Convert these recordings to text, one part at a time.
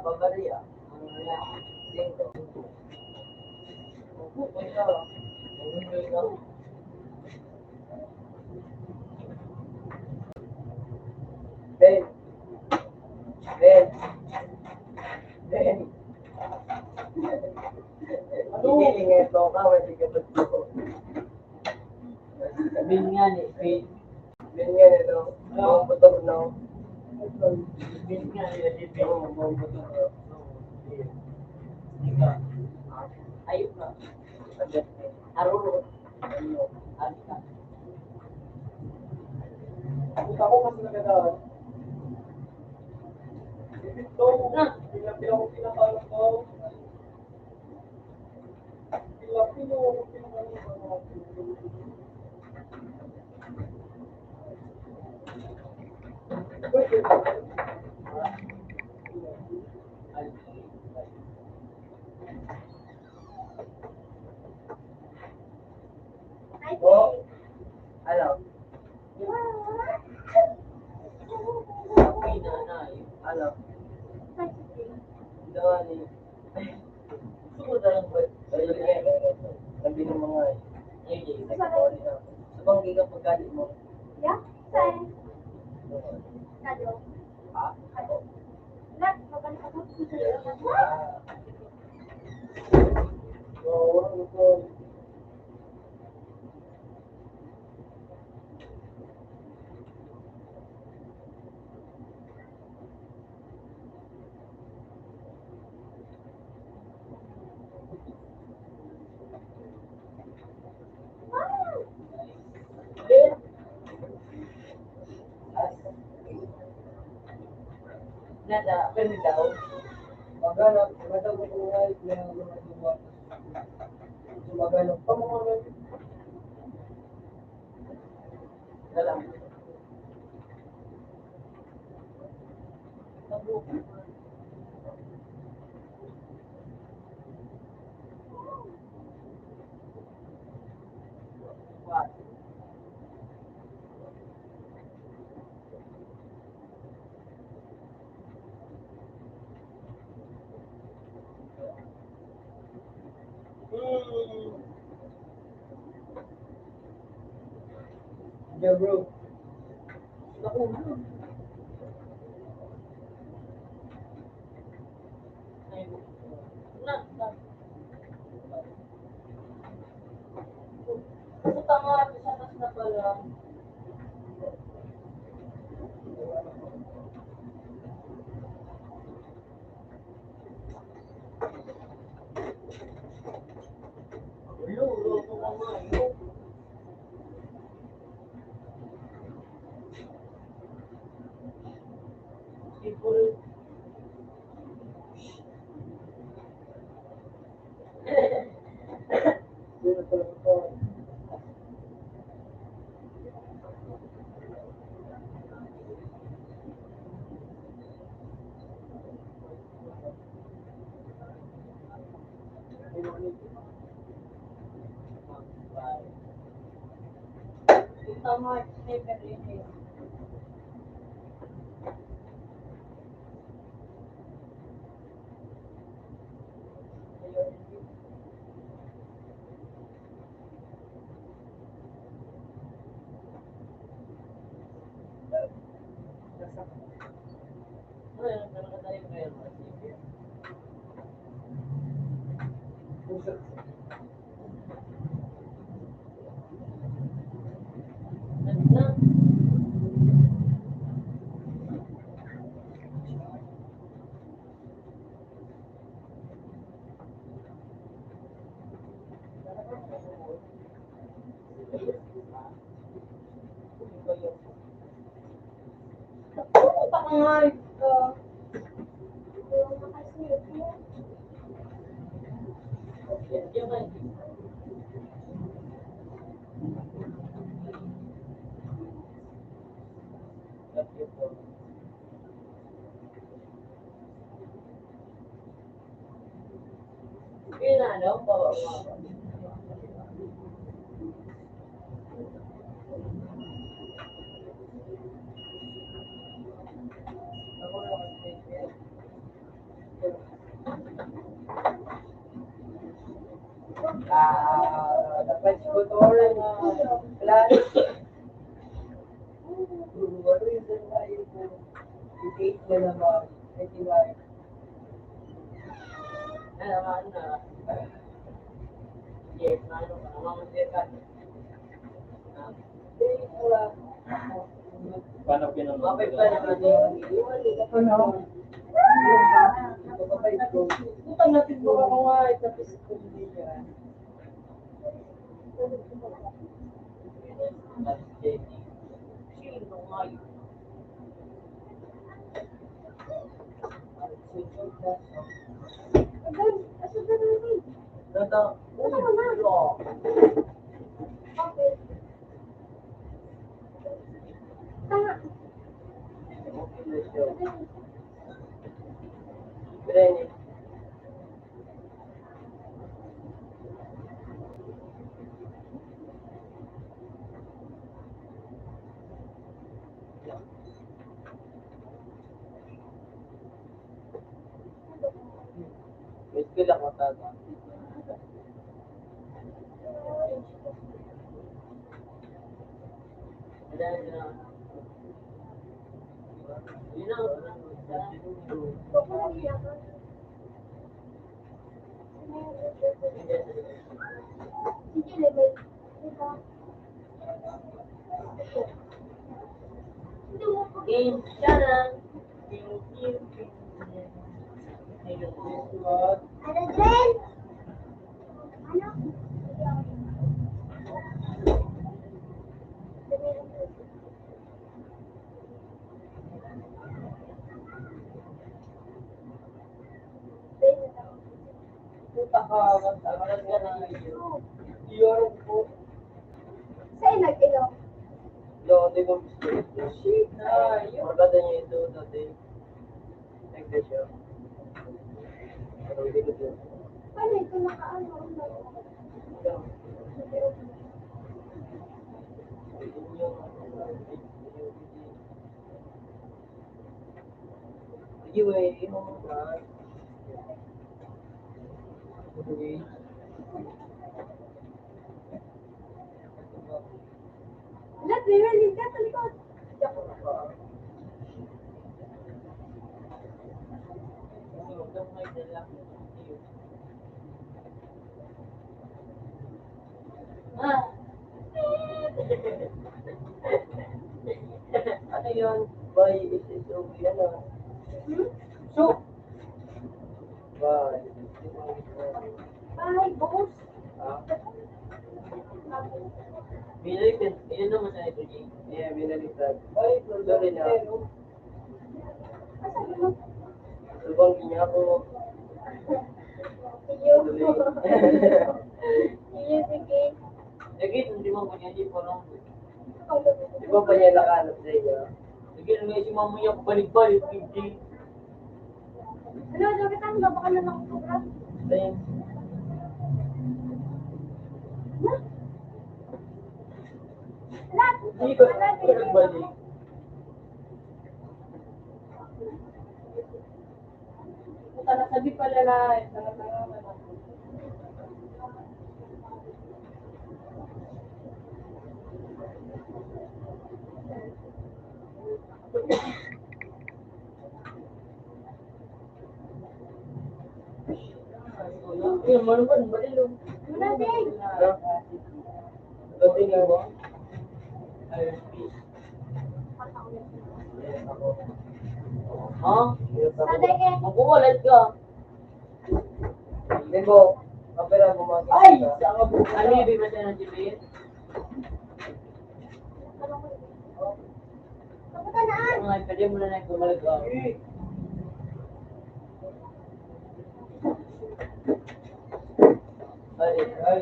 Pagaria. Cinco. Ben, Ben, Ben. Hihilingan ko ka, hindi ka ba ito? Ben nga ni, Ben. Ben nga ni, no? Mga motor, no? Ben nga ni, Ben. Oo, mga motor, no? Ayun na. Aruro. Ano? Alka. Gusto ko mas nagandaan. Ito, pinakalang ko. Oh, ano? Ano? Doon eh. Gusto ko talagang sabi ng mga sabang giga pagkalit mo. Ya, saan? Kado. Ha? Kado. Lahat, maganda ka po. Oo, nada, pero daw. Magana, maganda ko kung ay yung mga duwa. Magana pa mga dalam. Yeah, bro. Ako, tama, sanas na pala. Tama, never really. Tama, Ano, bawa ako na kasi Dapat skotor na klase. Ano yung tayo po? I-take na naman. Naman na. Yes, ano ka naman ka. Paano pinag- Mapay pa naman yung ano? Utang natin po ako nga, tapos kung hindi yan. Sino nga yun? Nata, Brenny. May skill ako taga. Yun Game channel. Ano din? Ano? Puta ka, magtagalan ka na iyo. Iyo po. Sa'yo nag-ilo? Lo, di ba gusto? Shit na, iyo. Maganda niya ito dati. Nagda siya. Pero hindi ko siya. Paano ito nakaano? Anyway, yung mga okay. Lahat, may release ka sa likod. Ah. Ano yun? By SSOB, ano? So, by Ay, boss. ah? Binaliktad. Yun naman sa ito, Jay. Yeah, binaliktad. Ay, sorry na. Asan mo? Subang niya ako. Iyo. Iyo, sige. Lagi, hindi mo pa niya, di pa lang. Di ba pa niya nakahanap sa iyo? Lagi, may si mama niya balik-balik, hindi. Ano, dapat ang baka na lang program? Thanks. Lahat. Hindi ko nagbalik. Sabi pala na, Yung mana pun balilo. Muna, Dave. Dating mo? ISP. Ha? Saday ka. Magkuwalat ka. Hindi ko. Kapira bumagay. Ay! Ano yung ibig natin ng GPS? Kapunta naan. Mga pwede mo na nang bumalik ka. Ay, ay.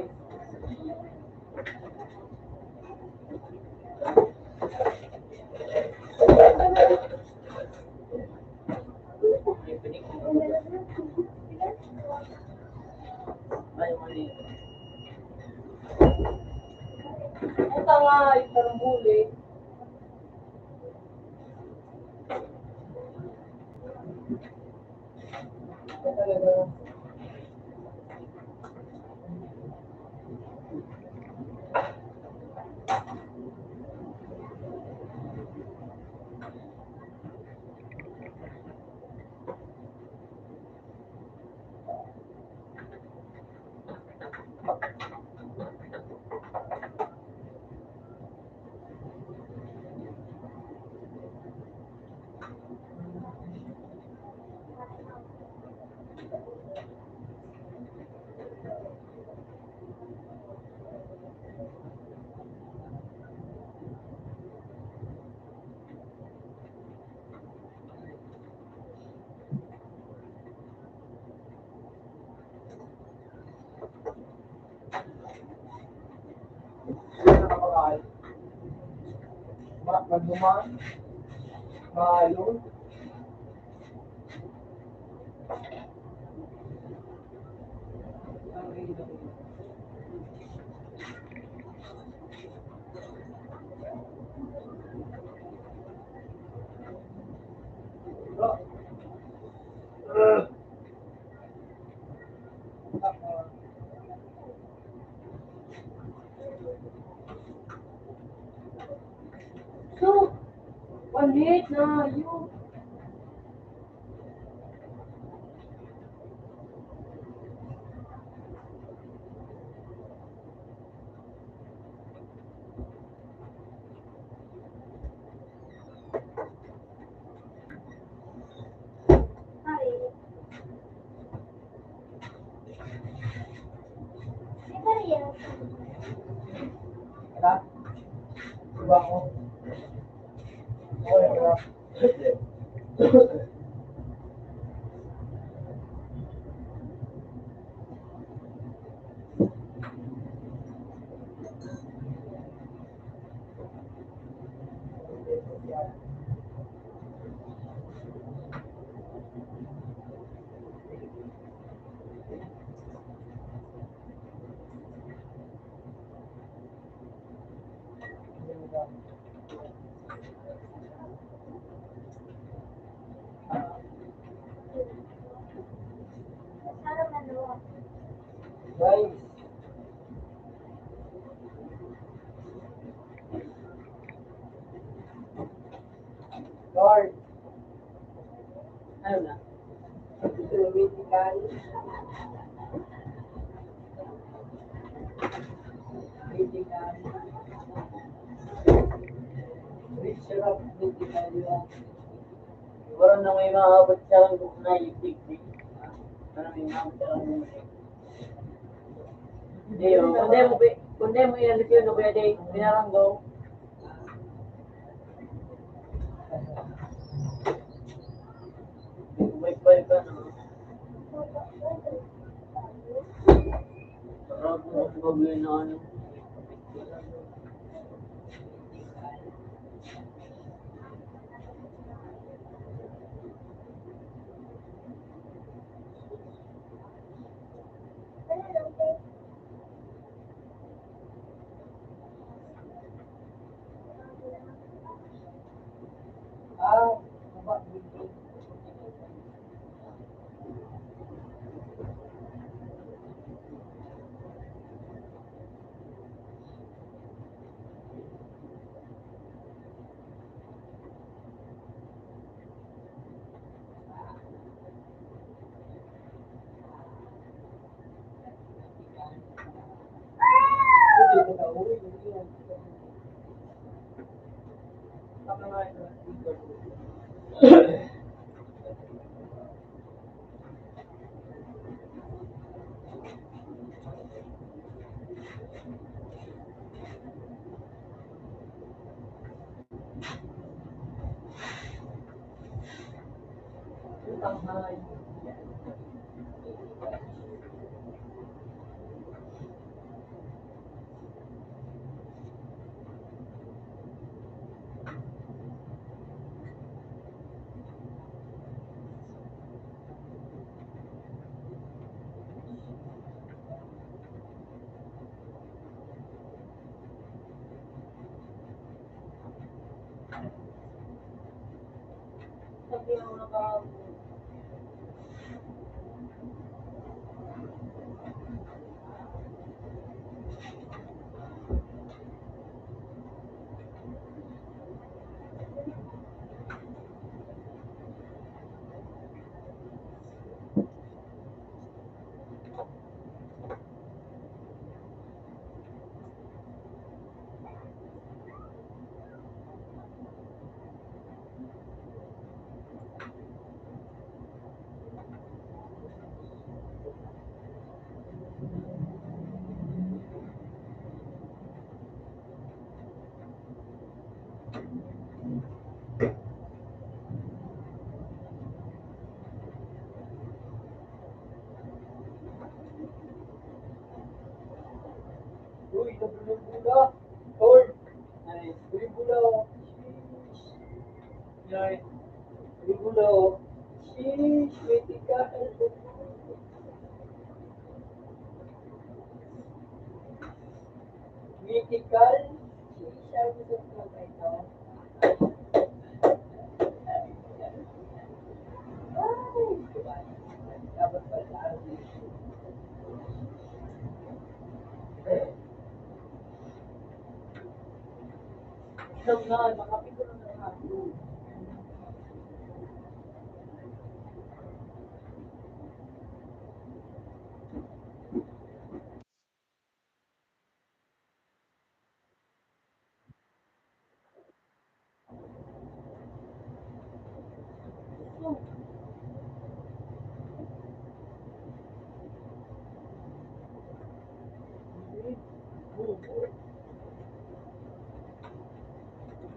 Ay, mali. Puta nga, isang huli. Talaga. dumaan. Malong. So, ulit na yun. Hi. Di ba yan? Wala. Diba ako? Okay, wala. Sana ano. Guys. Lord. Ano na? Ito yung mythical. Mythical. Picture of mythical yung siguro nung may maabot siya lang kung na yung tig-tig. Ano may maabot siya lang yung hindi yun. Kundi mo yan yun, no pwede. Pinaranggaw. May balik ka no? Sarap mo kung gagawin na ano. Ah, sabi mo na ba? Uy, nabulong bula. Lord. Ay, buli bula. Regulo. Sheesh, critical. Critical. Sheesh, sabi sa mga ito. Ay, dapat pala. Isang na, makapito na ng ako.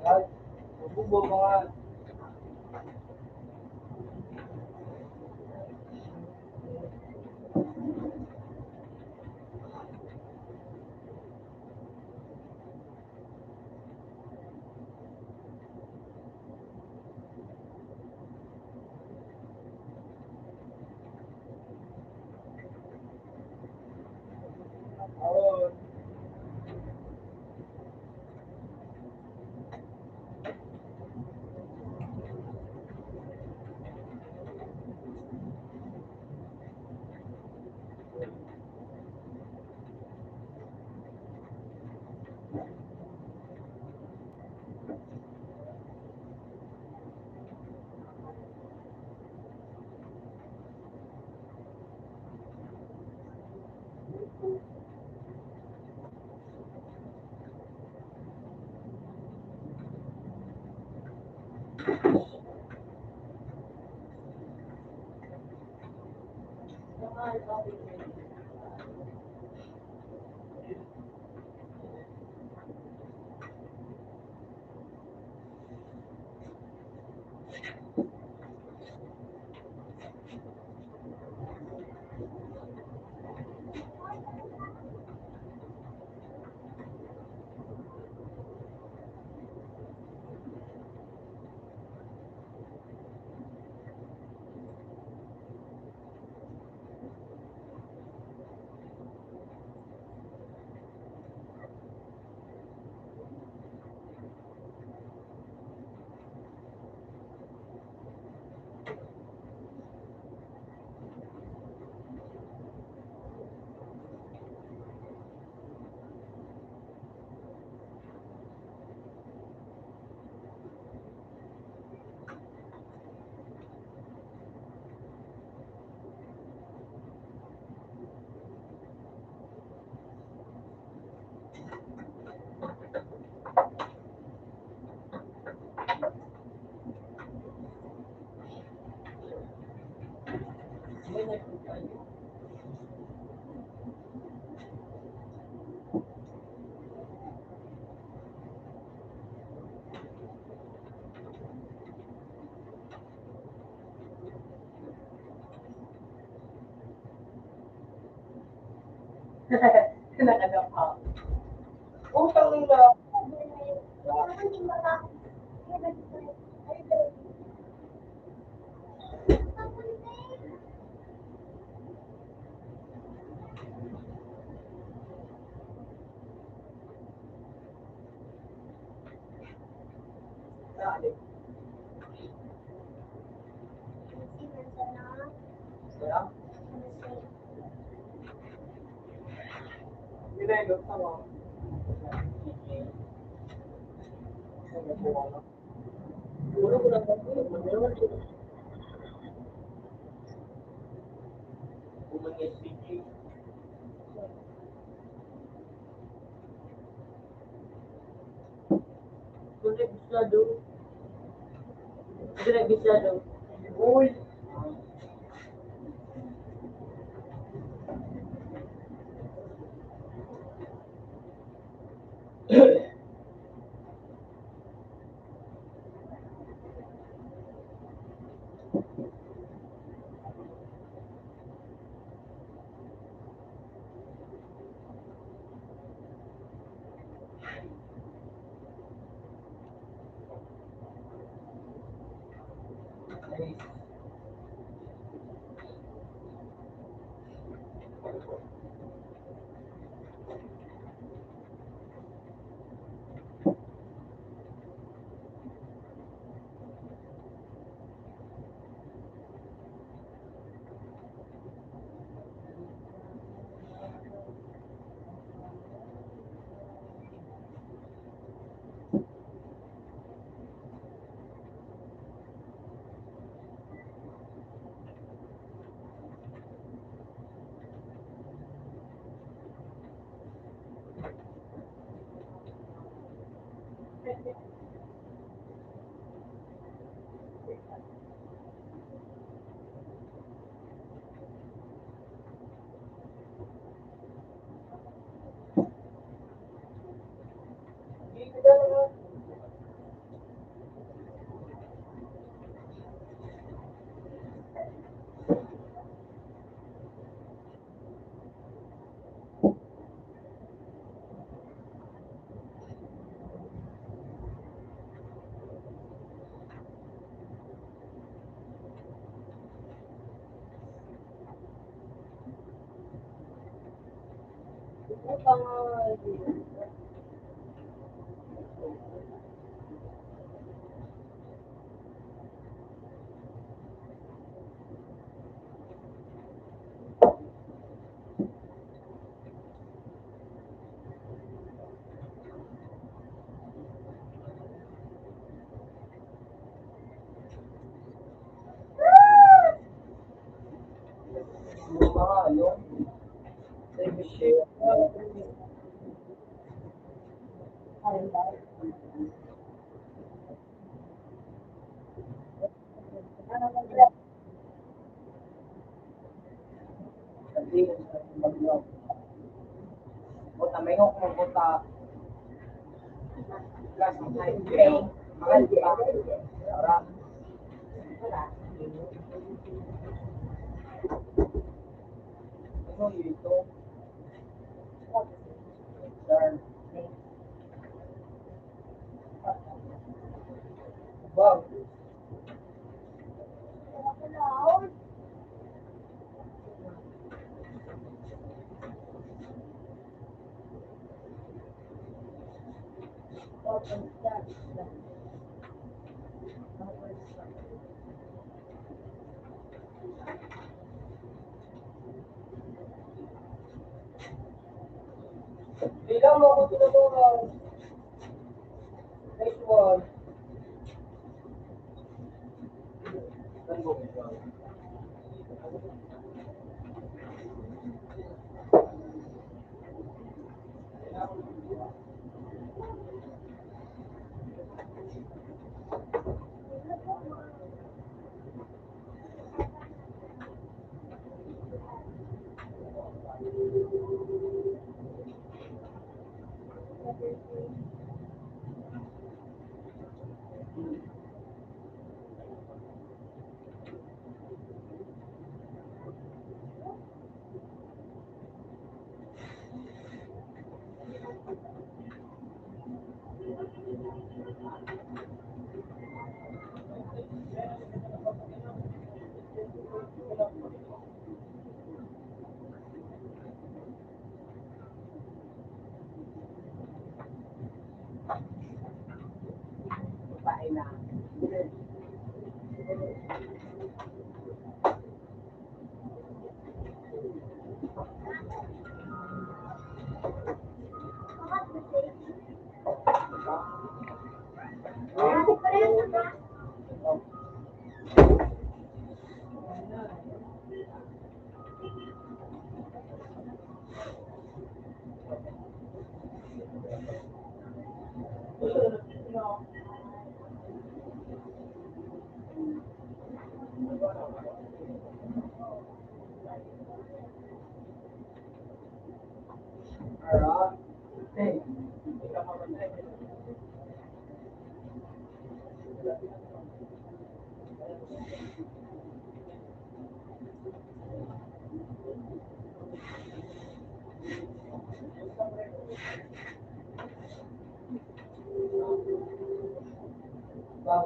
Ay, mabubo mga. Oo. Nakadap ako. Utang nila. Dali. Kaya? Pinelot na mo. Puro ko lang ako. Meron ko. Umangit sige. Kulit bisado. Kulit bisado. Uy. Buta mayong kung buta gas ang high grade, mahal pa. Para ano ito? Sir. Wow. Bilang mo ko tinutulong. Next one. Bahay na. Alright. Hey. Wow.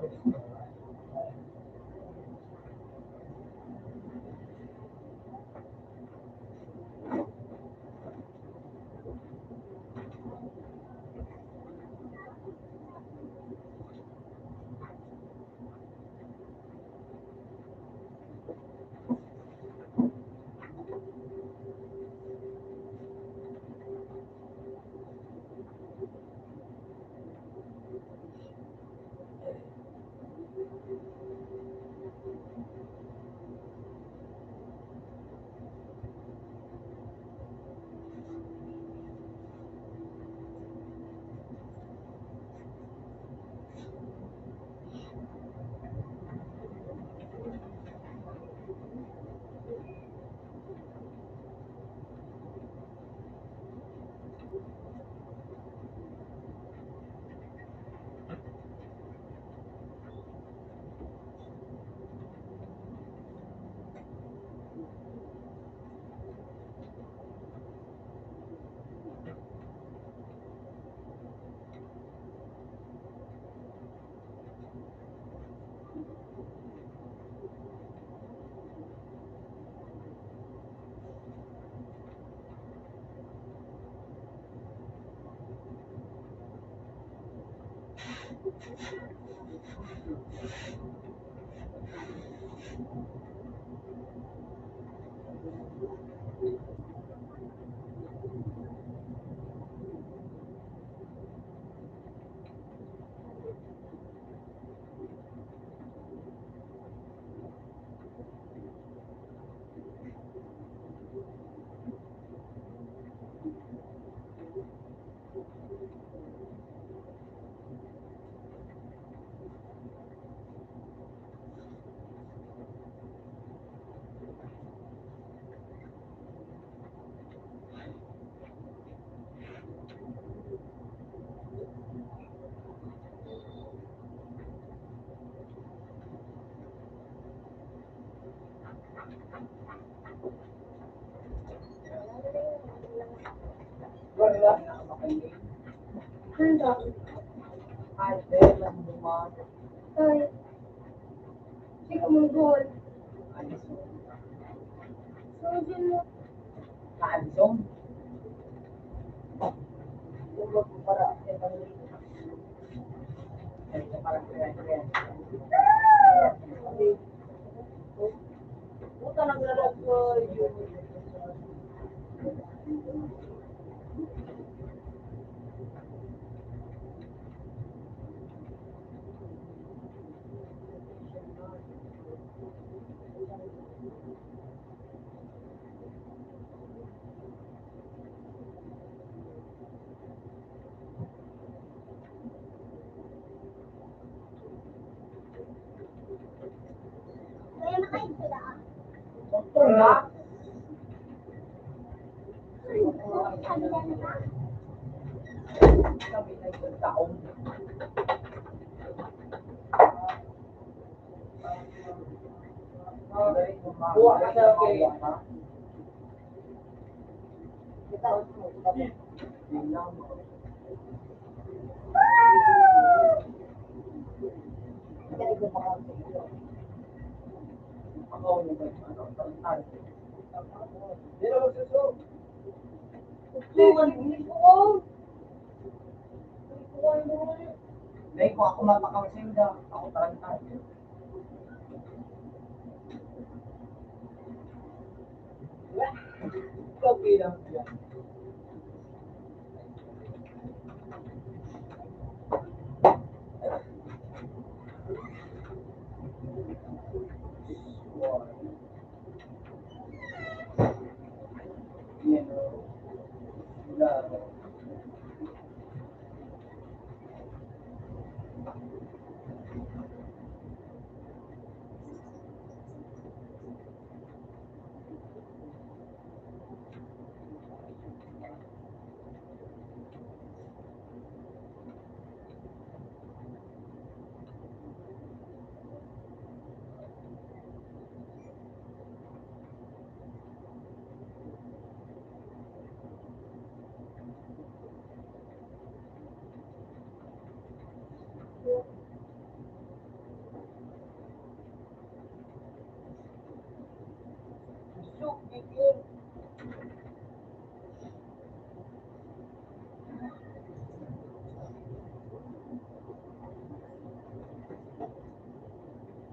Wala na makainin. Handa. Ay, lang bumas. Ay. Hindi ka munggol. Alisong. Sujin mo. Alisong. Huwag mo para sa pamilya. Ito parang kaya-kaya. Puta naglalag ko yun. Kaya na kayo sila. Doktor na. Sabi na nila. Sabi na isang taon. Buwa ka sa kay. Dahil kung ako mapakawasing da, ako tarantay. Okay lang siya. Yan o. Wala.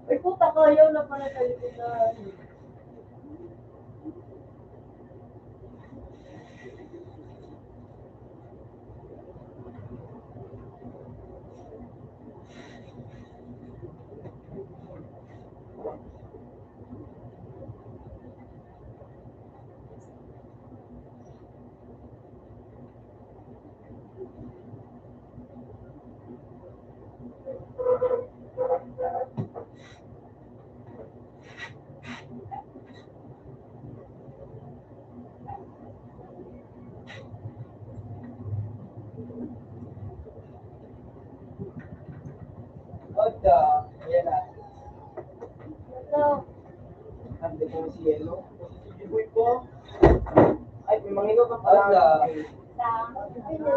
Ay, puta kayo na pala sa likod na. Oda, ayan na. So, Handa ko si Yelo. Si Jiboy po. Ay, may mga ino ka pala. Oda. pinila.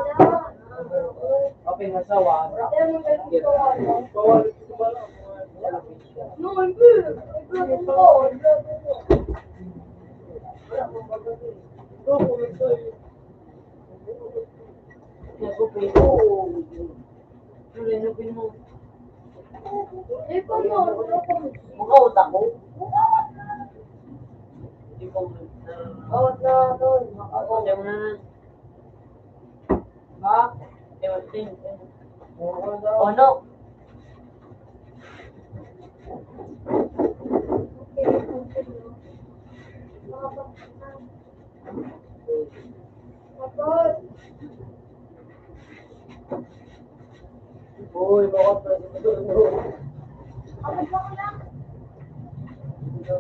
Okay, nasawa. Kaya mo kayo gusto ko, ano? Bawal ko ba lang? Wala ko siya. No, hindi. Ikaw ko. Wala ko ba ba? Ito, kung ito eh. Ako po ito. Pero yun ilupin mo. Eh, paano? Mukha utak mo. Hindi ko bawat na doon. Hindi mo na. Ba? Ewan. Ono. Tapos, Uy, bakit pa si Bruno? kapag mo lang.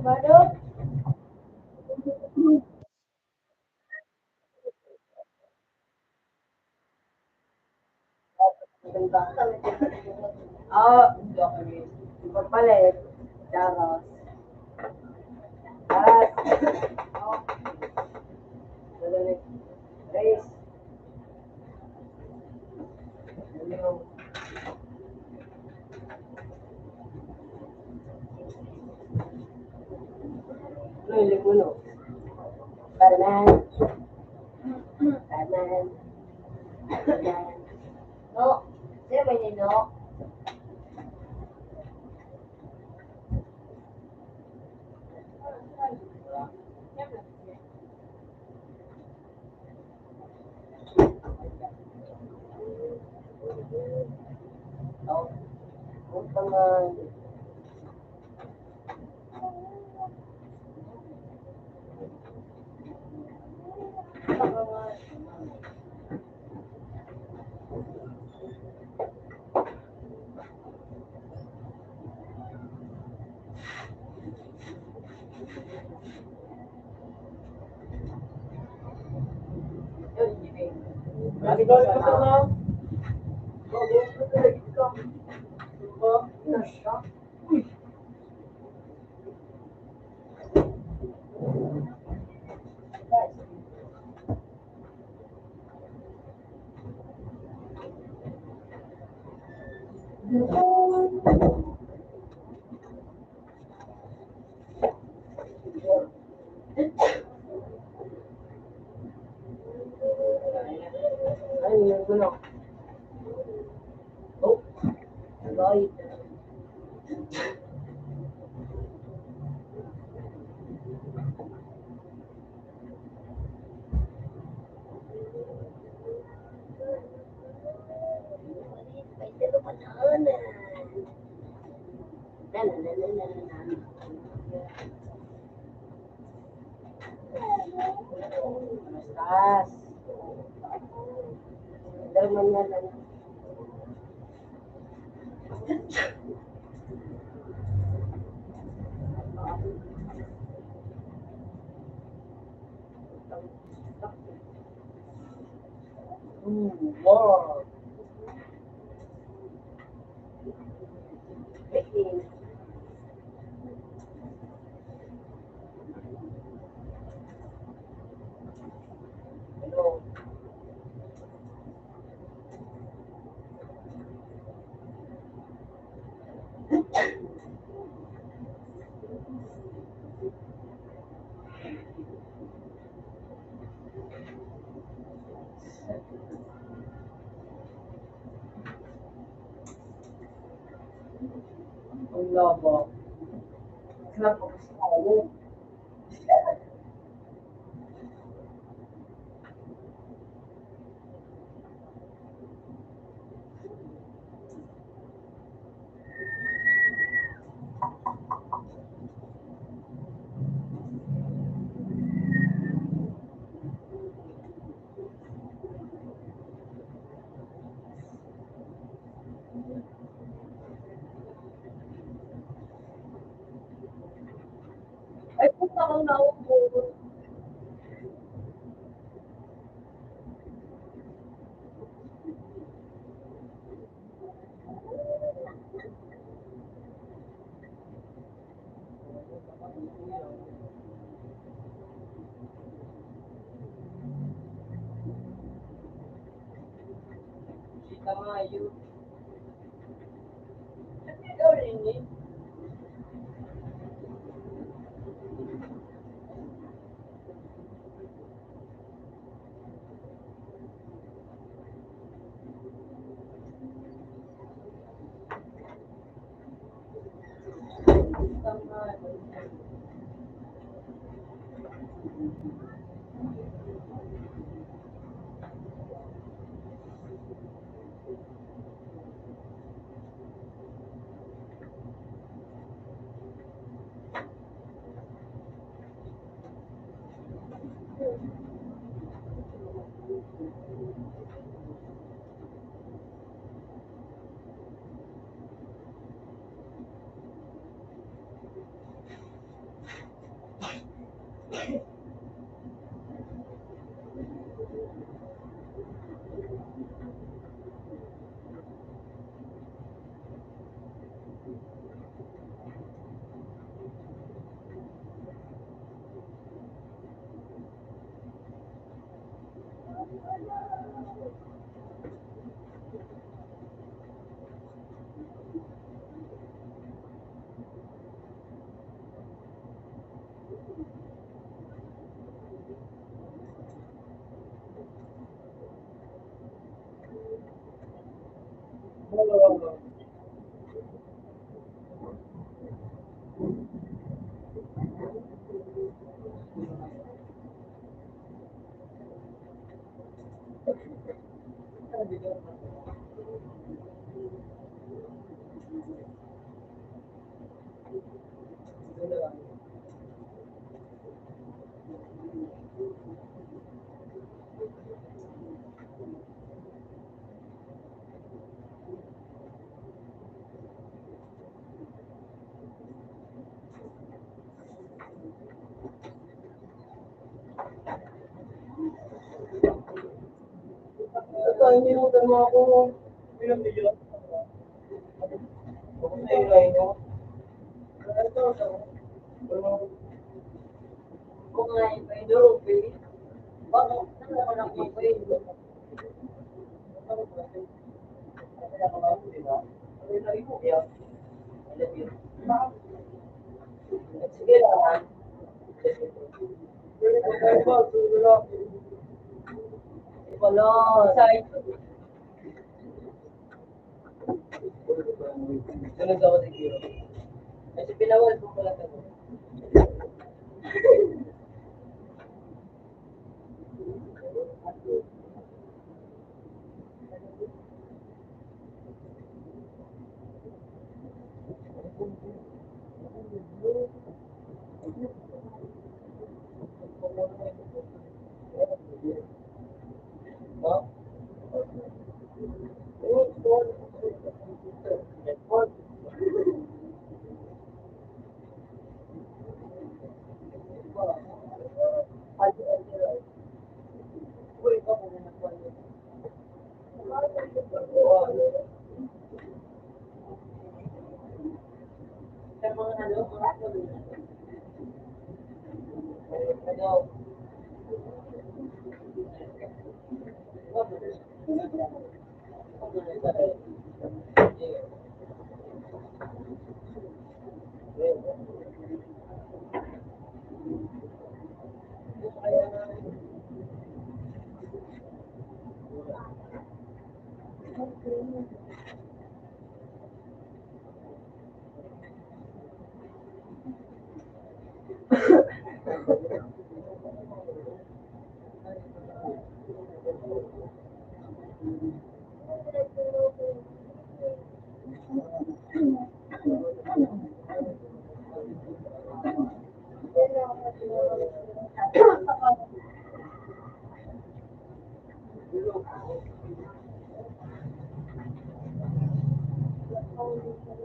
Baru? Ah, okay. Pagpalit. Daros. Daros. Dali. Race. Ano yung limuno? Batman. Batman. Batman. No. Sino may nino? Oh. Punta man. Lagi ko sa na. Ay, yung gulo. Oh, right. Mas. Dalman na lang. Wow. Hello. Ang labo. Kenapa kesalahan? Ay, puta kang naupo. Kita nga yun. Ikaw rin eh. Ito, ininutan mo ako. Ilang milyon? Ako na yung line mo. Kung nga yung pwede, okay. Bakit? Ano ako lang kung pwede? Sige lang. Wala. Sunod ako sa Kiro. Kasi pinawal ko pala ka.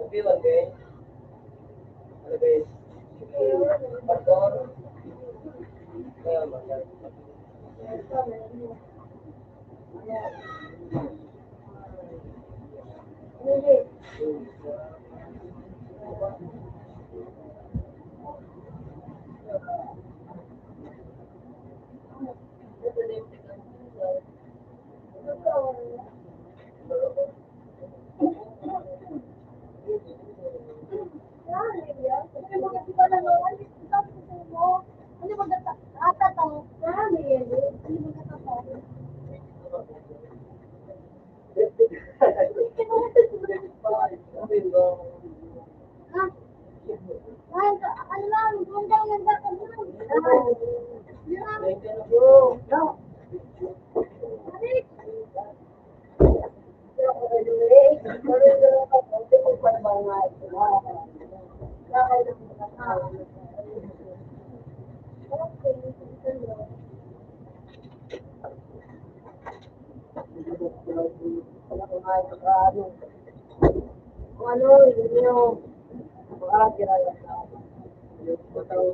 Bilang guys. Ano guys? Pastor. Kaya mahal. Wala ko nga yung ano. Kung ano, yun yung mga kiraya na yung pataw.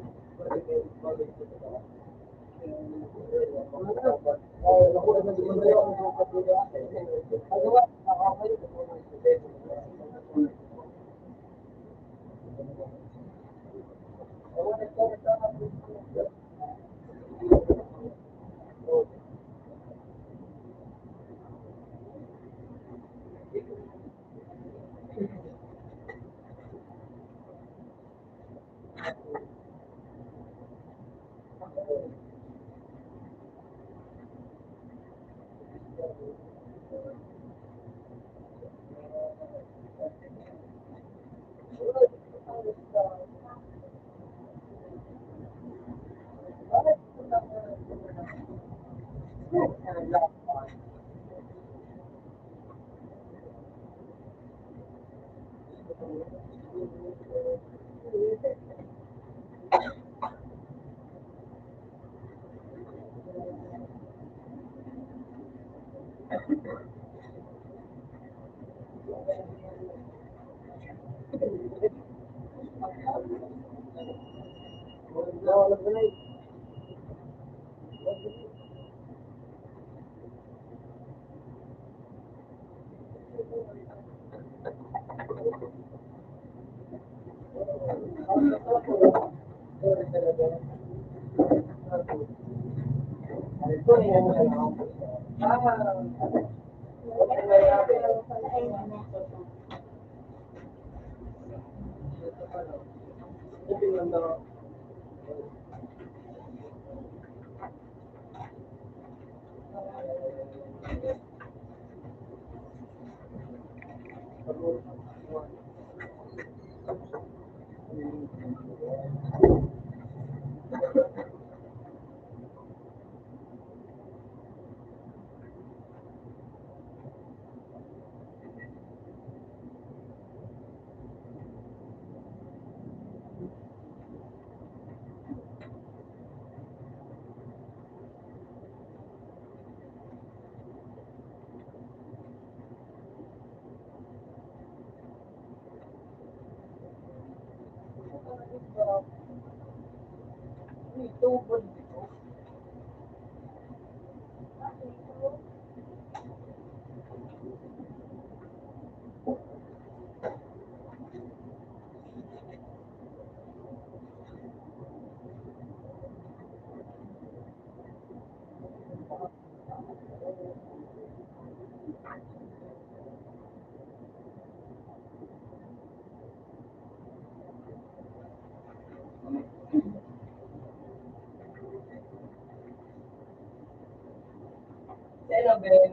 Sino, Ben?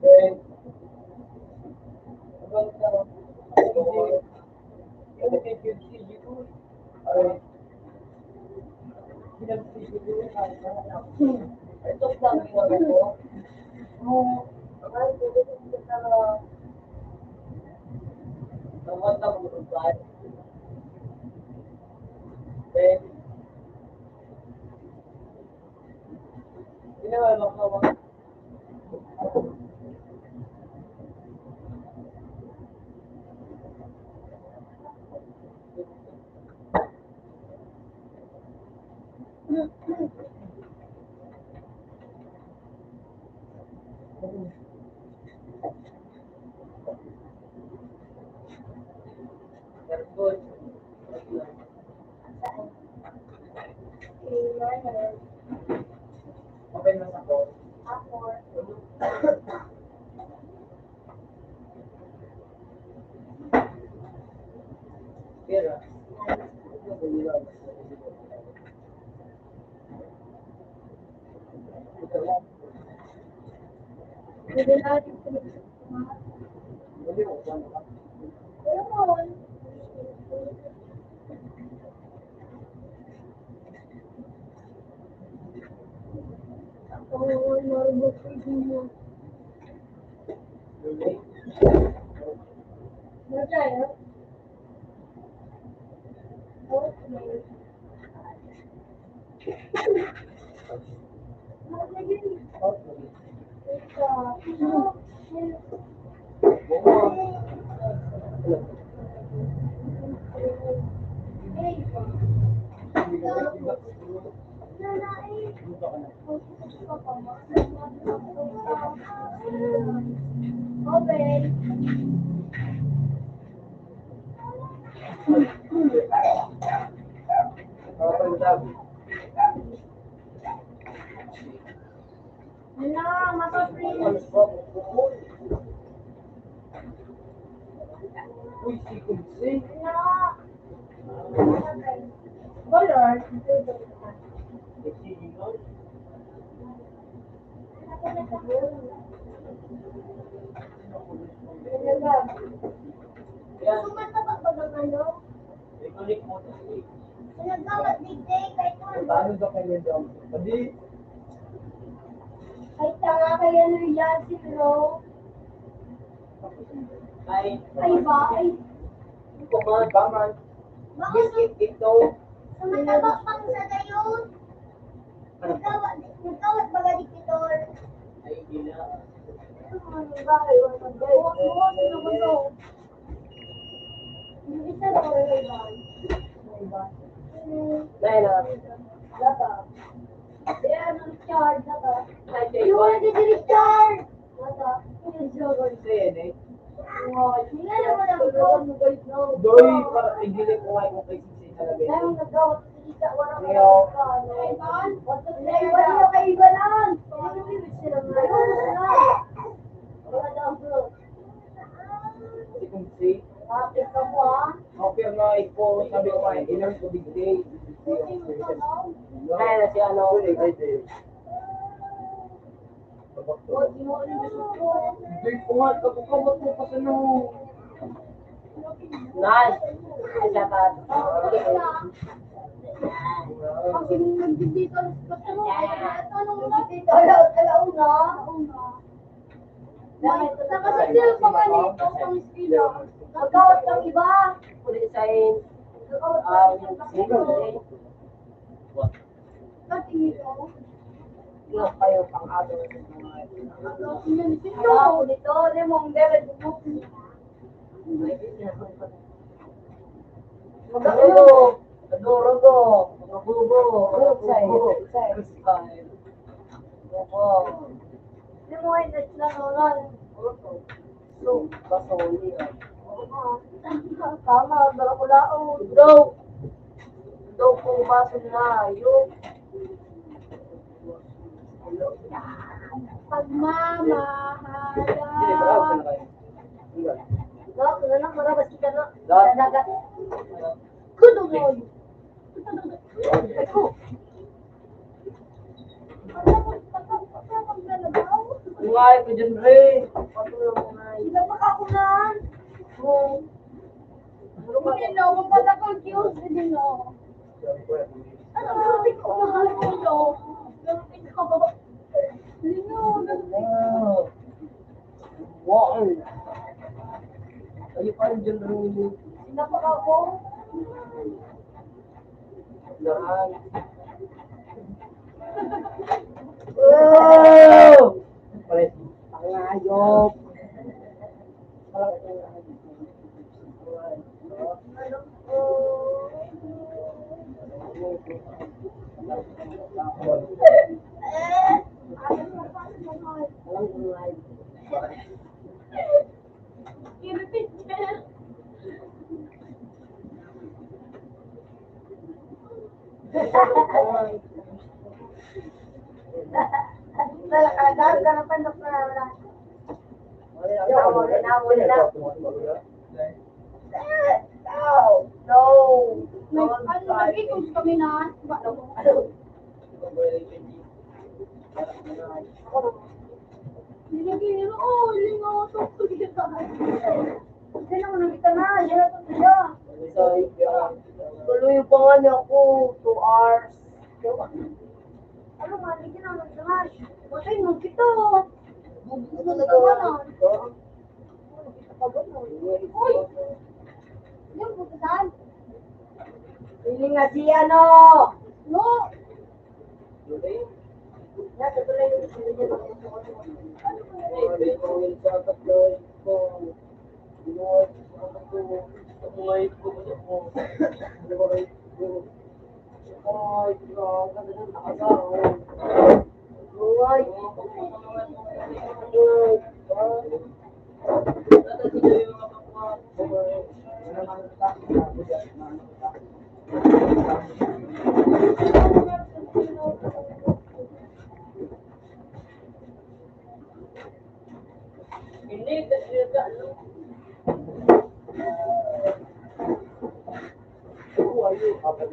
Ben? Open na ako. Pera. Hindi natin Okay. Hala, maka-freeze. Uy, si Kumsi. Hala. Color. Sumata pa ba ng ano? Nagkawat digday kay Kwan. Paano ba kayo daw? Hindi. Ay, tanga kaya ano yan si Ro. Ay, Ay ba? Ay, kumain ba man? bakit Biscuit ito. sumata ba pang sa gayon? Nagkawat ba gadik ito? Ay, hindi na. Ano ba? Bukas mo naman to. Yung isa na wala ba? Dahil na. Lata. Kaya ano Richard? Lata. Ay, Yung wala si Richard! Lata. Yung jogon. Kasi yan eh. Hindi naman ang gawin mo guys. Doy, para hindi na kumain mo kay Sisi talaga. Dahil nagkawat si Lisa, wala ka Leo. Ivan? Ivan yung kay Ivanan! Ano yung ibig sila nga? Wala daw bro. Si Kumsi. Kapit ka mo ah. Okay nga iko, sabi ko nga, ilang ko big day. Puti mo ka no? Kaya na si ano. Puti mo ulit gusto ko. Hindi ko nga, kapag mo pa sa no. Nice. Ay, siya ka. Pag nagdidito, anong nagdidito? Alauna. Nakasabil pa nga nito pang sila. Magkawat ng iba. Kulit sa'yo. Magkawat ng Single day. Katingin ko. Ilang kayo pang adult ng mga Ito, dito, lemong bebe bubuk. Magkano? Adoro ko. Mga bubo. Say. Bubo. Lemo ay nagsalanan. So, basoli. Tama, dala ko laon. Daw kung baso na. Yung. Pagmamahala. Dok, ano marabas kita no? Dagat. Kudo mo. Ngay ko dyan rin. Patulong ko ngay. Sila makakunan. Hindi no, mapala ko cute din no. Ano sabi ko mahal ko no? Ganun ko. Lino, Wow. Ayo pa rin dyan rin. Napaka ko. Lahat. Oh! Palit. Pangayop. Nag-ikot kami na. Nilagay oh, lingo, tuktok kita. Hindi naman nakita na, yan na ito siya. Tuloy pa nga niya ako, 2 hours. Ano nga, hindi na nag-dash. Watay mo kita. Nagtawanan. Uy! Yung putasan. Hindi nga si ano. No! Tuloy? Nasa tuloy yung sila dyan. right ko mo. Di ba right ko? Ay, grabe, ganun nakasahod. Buhay. Hindi, kasi ano. Buhay yun. Kapag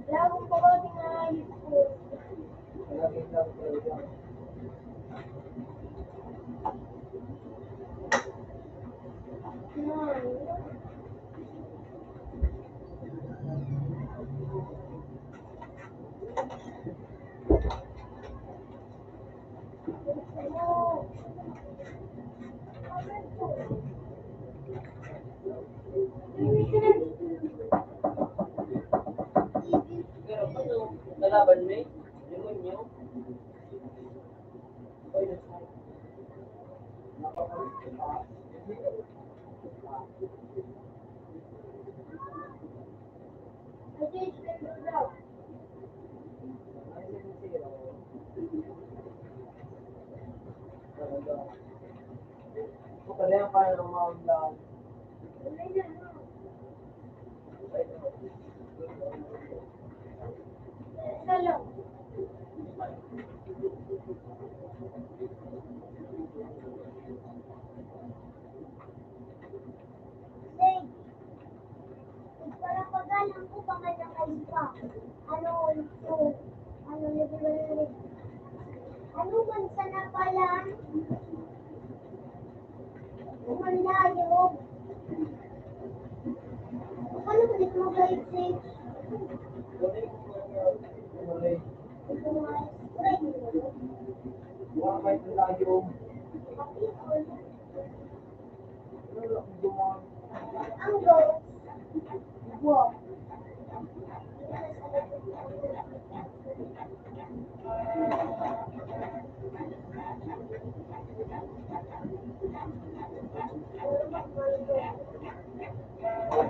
Lagong ko ba tinayos ko? pero ano, nalaban mo eh. Demonyo. Kasi ito daw. Kaya kaya ng mga vlog. Wala na, no? Isa lang. Say, parang pagalang ko pangalan kayo pa. Ano, ito? Ano, ano man sana pala? Umalayo. Paano ko dito mag-grade 6? Ito nga, grade 6. Wala kayo layo. Ang goals. Wow.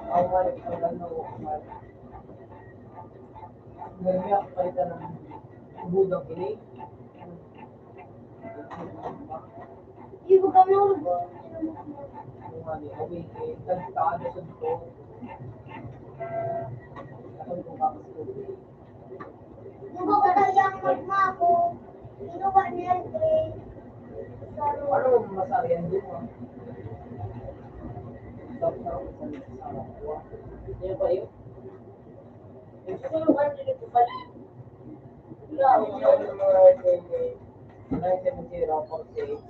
Ang balik ko lang ng Nagmiyak pa ito ng budang ini. Hindi ko kami ulo. Yung ano, away kay tagtaan sa dito. Ako kung kapasulit. Hindi ko kaya magma ko. Ino ba niya grade? Ano masarian doon ah? Tapos ako sa sama ko. Yan ba yun? Yung siguro ba nila ito ba? Wala, wala yung mga 97046.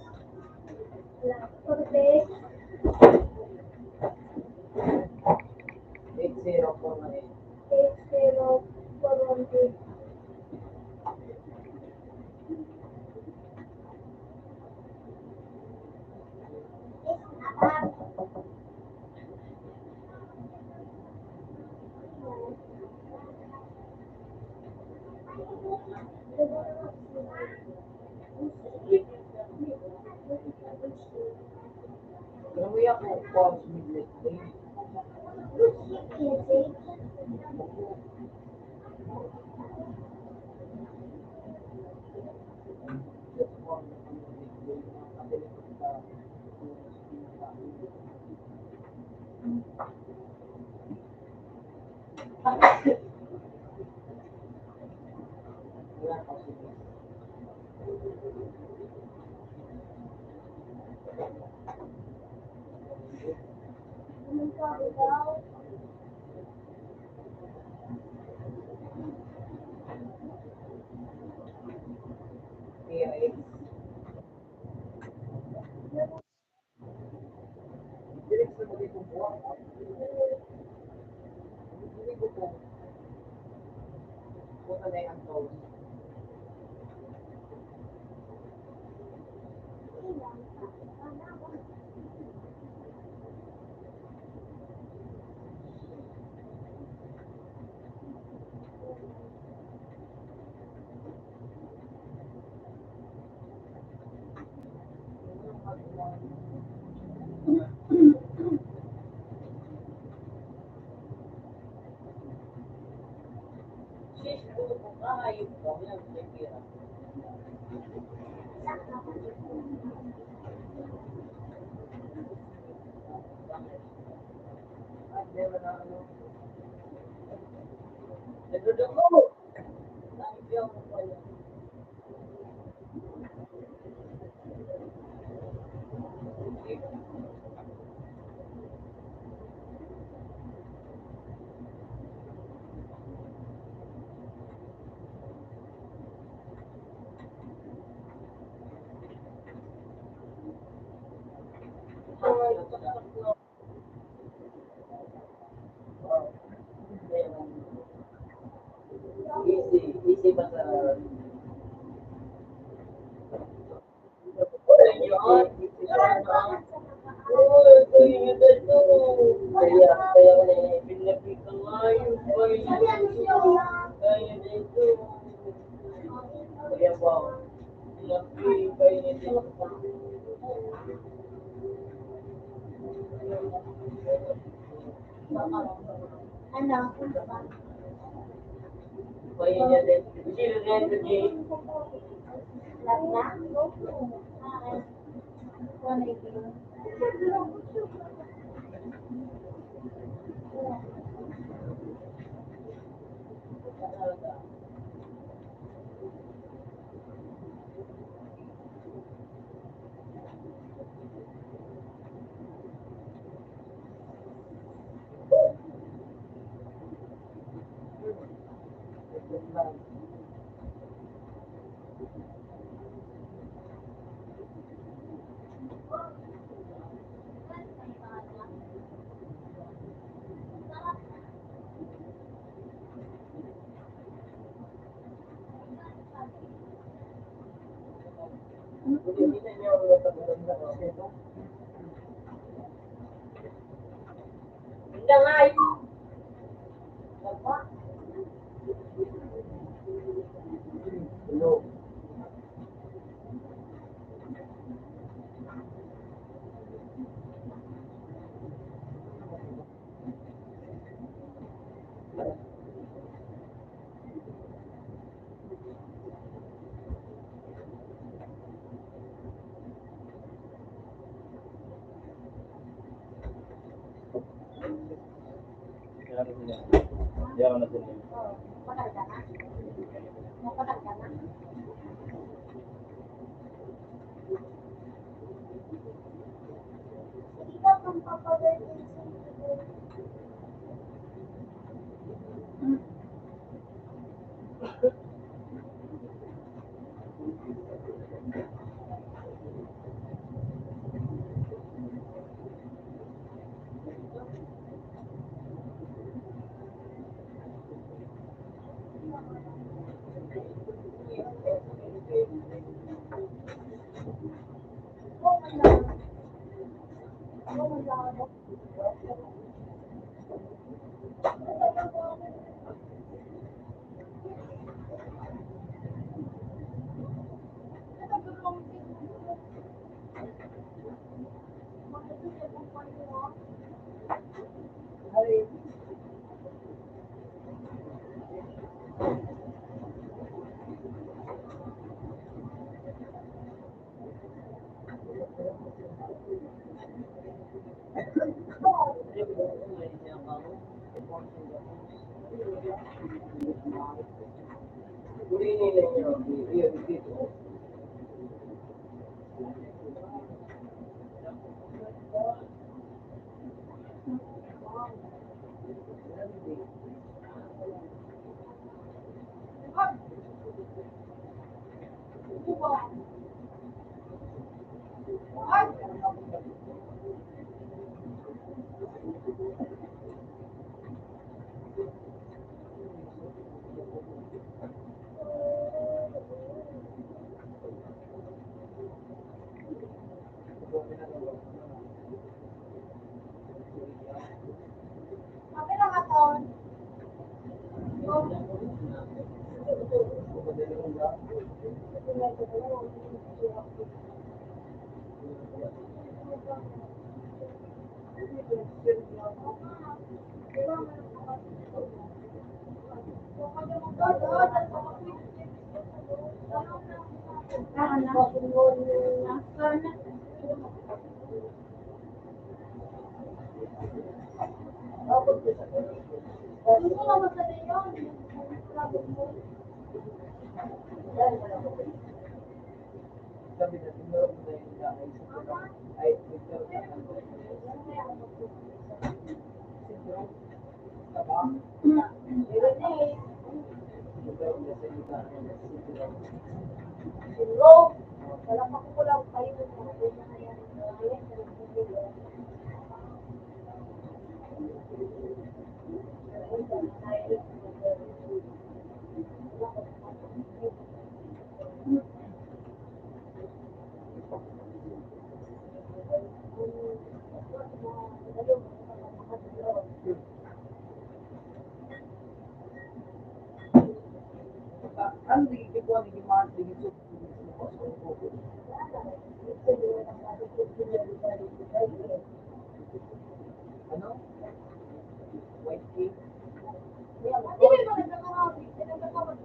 Cortez. 8049. 8041. Grabe ako po ang sumiglit. PIX. Direct sa mga itong buwan. Hindi ko po. Punta na yung toast. naman na ano. Nagdudong mo! Nakikiyang ko pala. Easy ba sa... Kaya ko na pinapita ngayon. Kaya dito. Kaya ba? Kaya dito. Ano? Kaya niya din. Children today. Love na? Ah, ano ito? Hindi nga eh. Hello. Oo, matagal ka na? Matagal ka na? Ikaw kung papagalitin sa Okay lang ako. Hindi ko naman sa yun. Sabi na, tinuro ko na yung naisip ko na, ay, tinuro ka na. Tama? Hello? Wala pa ko lang kayo. Ano nagiging ko, naging mga nagiging ano? White cake? Hindi mo yung mga nagkakaroon. Hindi mo nagkakaroon.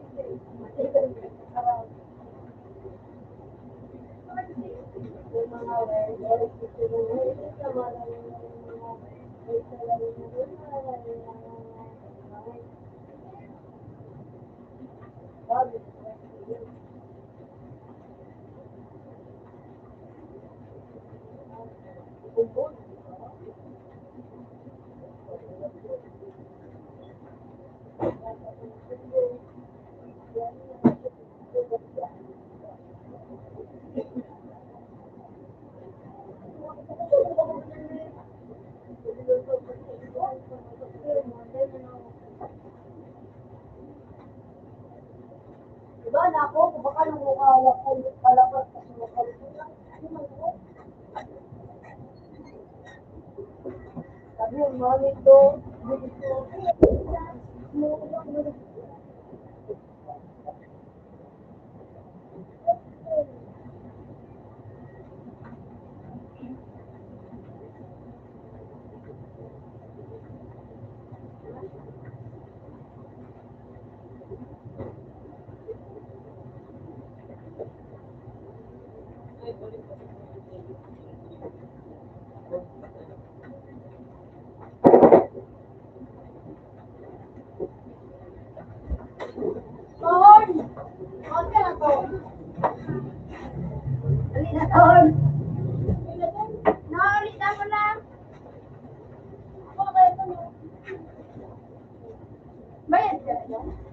Diba na ako, baka nung kalakot sa sumakal. Sabi yung mami to, Ton! Ton ka na to. Dali na, Ton. Nakalita mo lang. Ako kaya ito mo. Bayad ka na yan?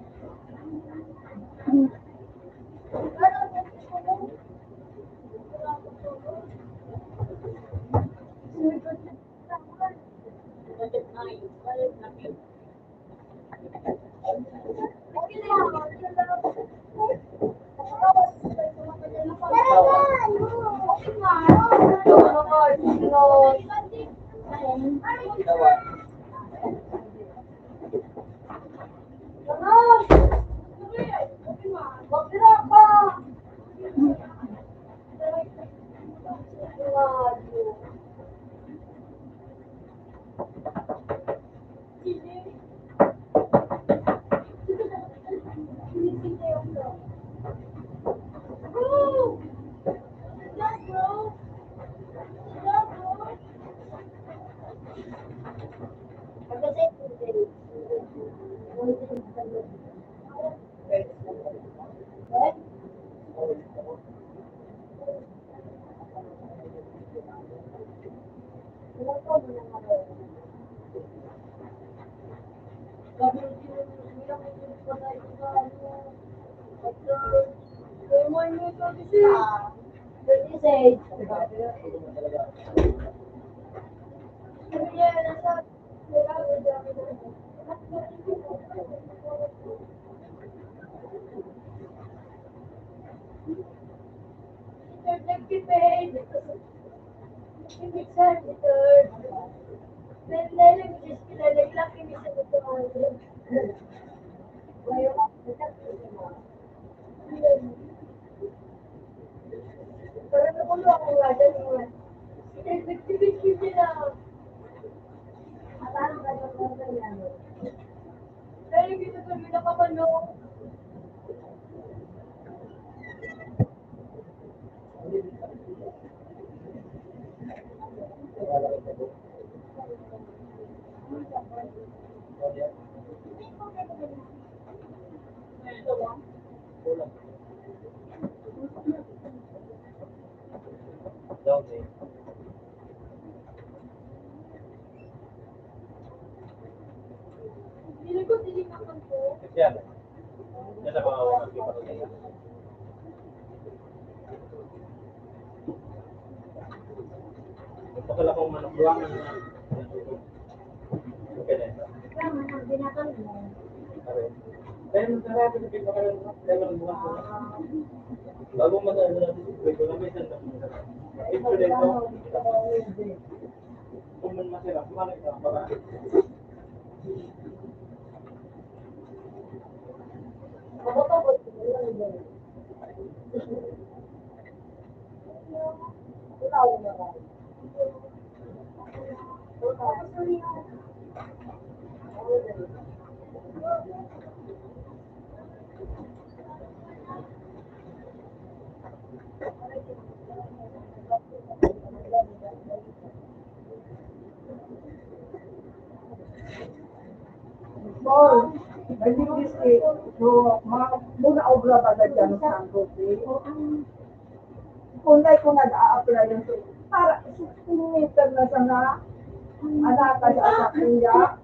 Okay. Yan. Yan ang mga magkipag-usap. Bakal akong manok buwangan na. Okay na ito. Kaya masarap na pinakalan mo. Kaya lang buwan ko. Bago masarap na ito na may sanda. Ito na ito. Kung man masarap, kumalit ka para. Paul, nag-biscuit. So, muna obra ba na dyan sa Jose? Kung ko nag-a-apply yun. Para 16 meter na siya na anak ka sa kuya.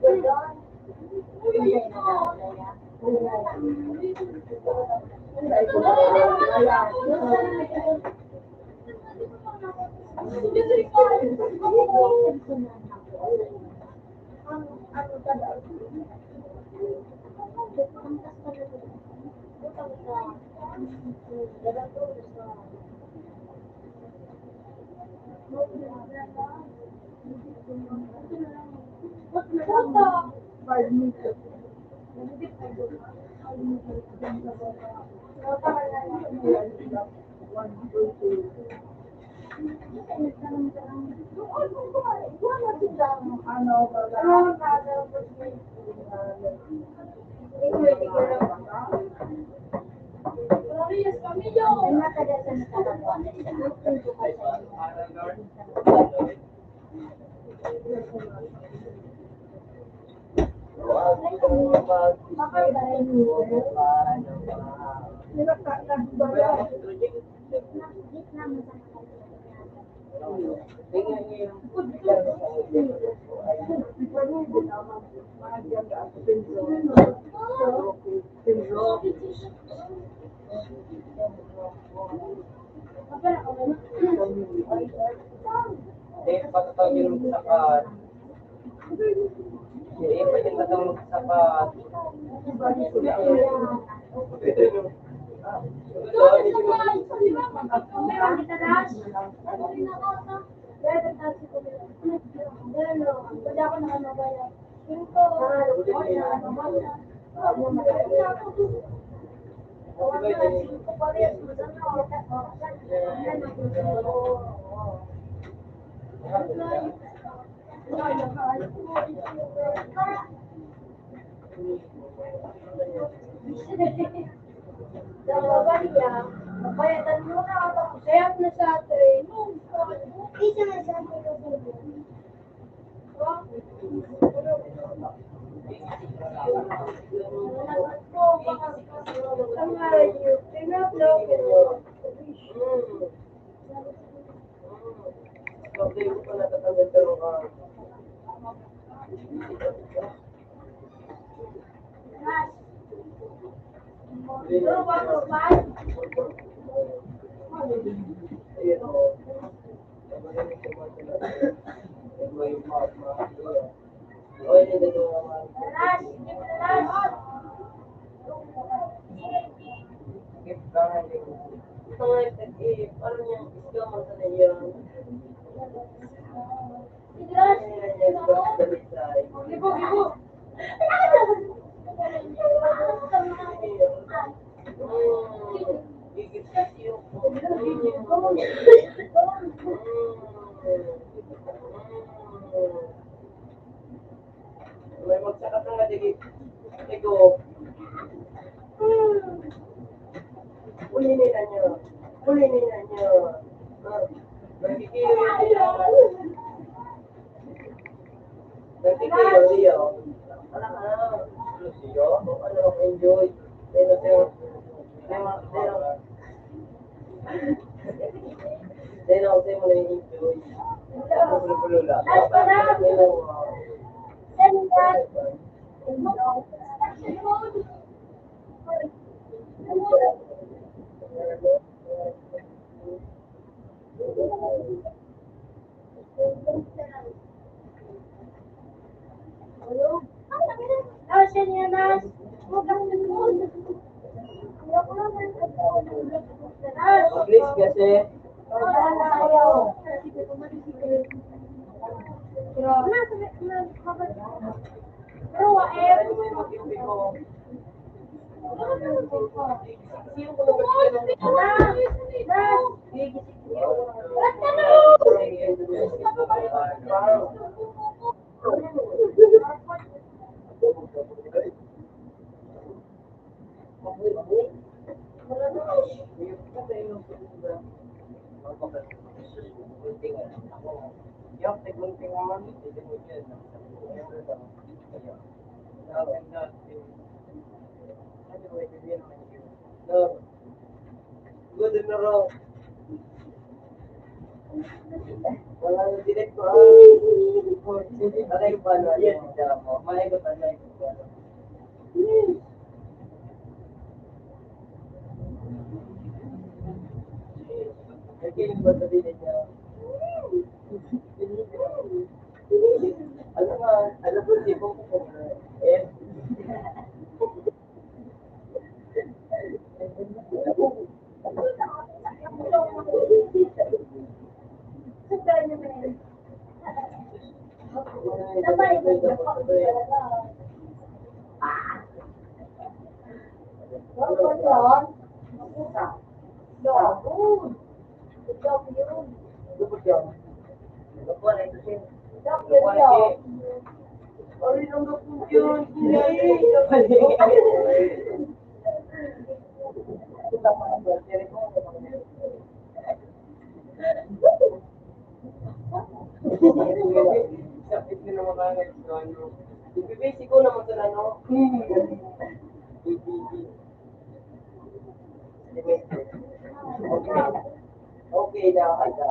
Hindi ko patatawagin mo sa kat. Hindi pa yung tatawag sa kat. Bayatan mo na ako. Sayap na sa atin. Isa na sa atin. May magsakat na nga digit. Ego. Ulinin na nyo. Ulinin na nyo. Nagkikirin. Siyo. Wala ka na. Siyo? Ano ako enjoy? Sino, sino? Sino, sino? Sino ako sa'yo mo na-enjoy? Pulo-pulo lang. Please kasi. Ano mo yung mag-iwi ko? Good na raw. Wala na direct ko. Alay ko paano? Yes, mo. Malay ko paano? Nagkiling ba sabihin niya? Alam mo, di ko eh. Sakit din naman kaya ano. Basic ko naman sa ano. Okay na kaya.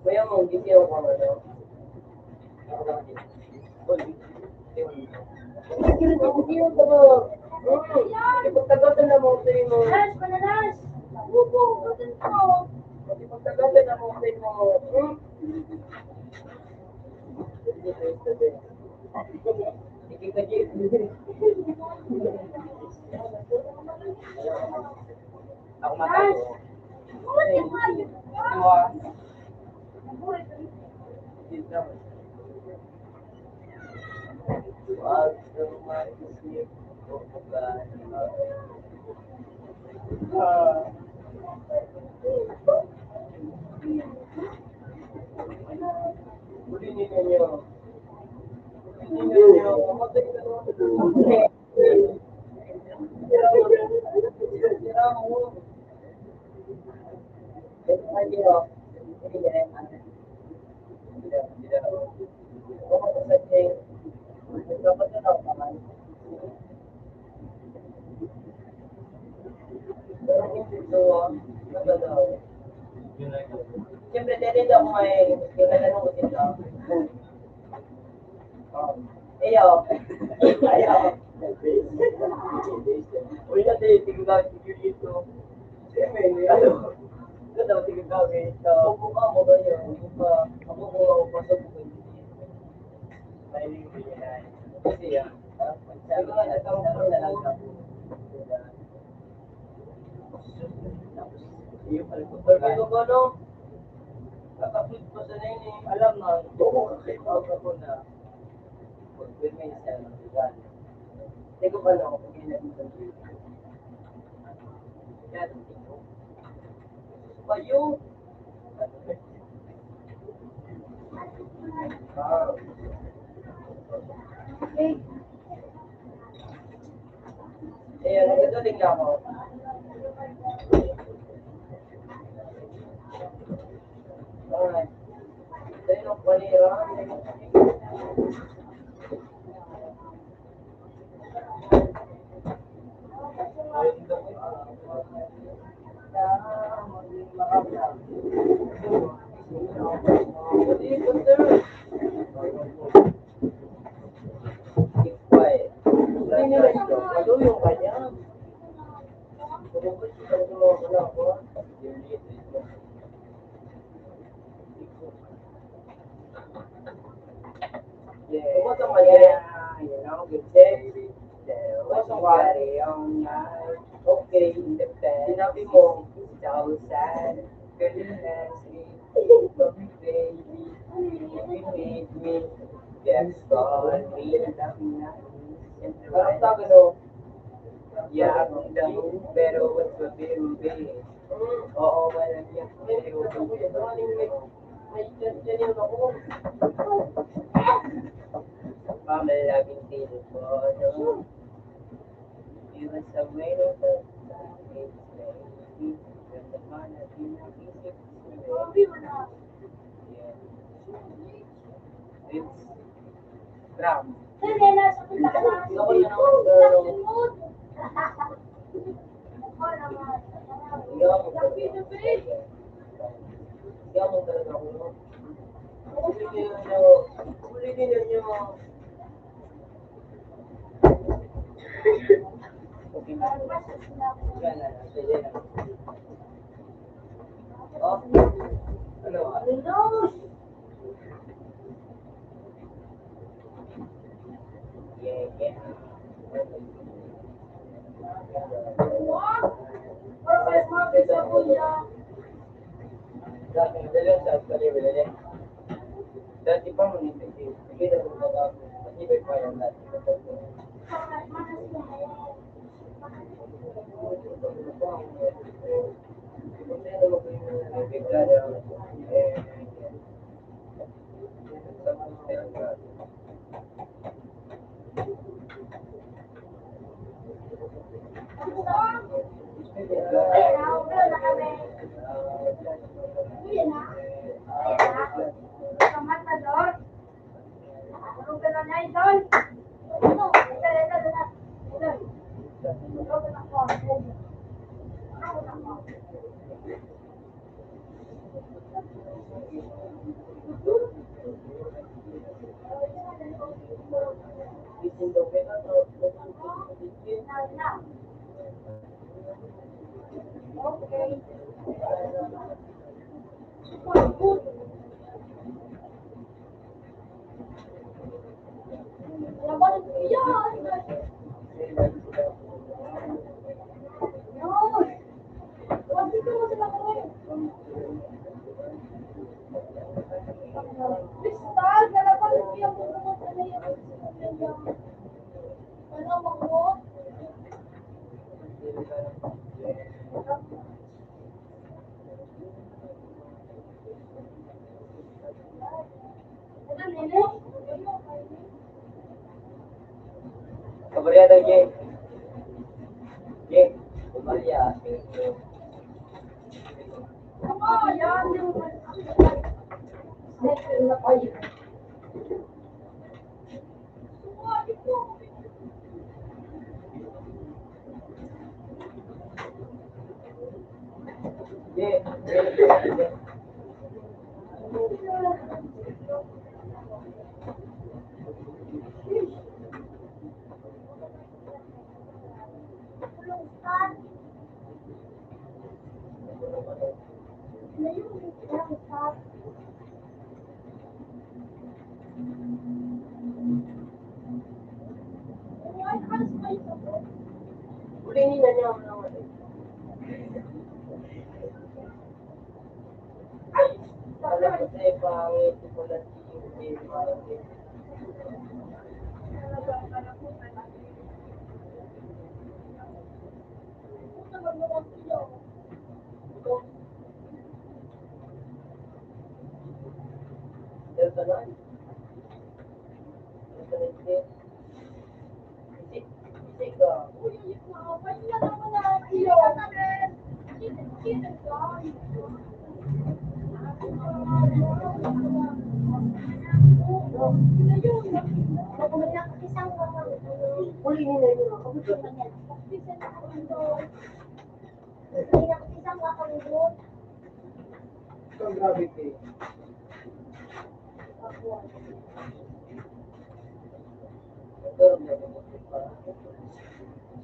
Kaya mo, hindi ako ano. Ipagtagatan na mo sa mo. Ipagtagatan na mo sa mo. Ako matayo. So, ano daw? Siyempre, din ako may kailangan ko din daw. Ayaw. Ayaw. Uy, natin, tingnan dito. Siyempre, ano? Ito daw, tingnan ito. Buka mo ba yun? Ako kung ako pasok ko dito. Mahiling ko yan. Kasi yan. Sabi ko nga, nagkakaroon na lang ako. Sabi ko ba, no? Nakapit pa sa nene. Alam na, oo, kasi pag ako na. Pag may isa na siya. Hindi ko pa na ako pag ginagawa dito. Yan, ito. Payo. Ayan, nagkagaling na ako. Alright. Dahil ang panira. Okay, sinabi mo, so sad, goodness, baby, you made me, yes, God, me, parang sabi no, yeah, pero what's the baby? Oo, wala niya. May yan ako. Mama, laging tino ko, no? You was a way of the it's gram. Ako na naman, pero hindi ako talaga ako. Ulitin niyo. Oh, ano? Yeah. Dati pa mo nito, hindi na mo na hindi ba pa yan dati. Kabarya Jay. Jay, kabarya. Ulingin na niya ako ng ano. Alam ko sa'yo, pangit, simulat yung game, pangit. Delta na. Delta na isip. Isip ka. Ulingin na niya ako. Ito gravity. Ito gravity pa.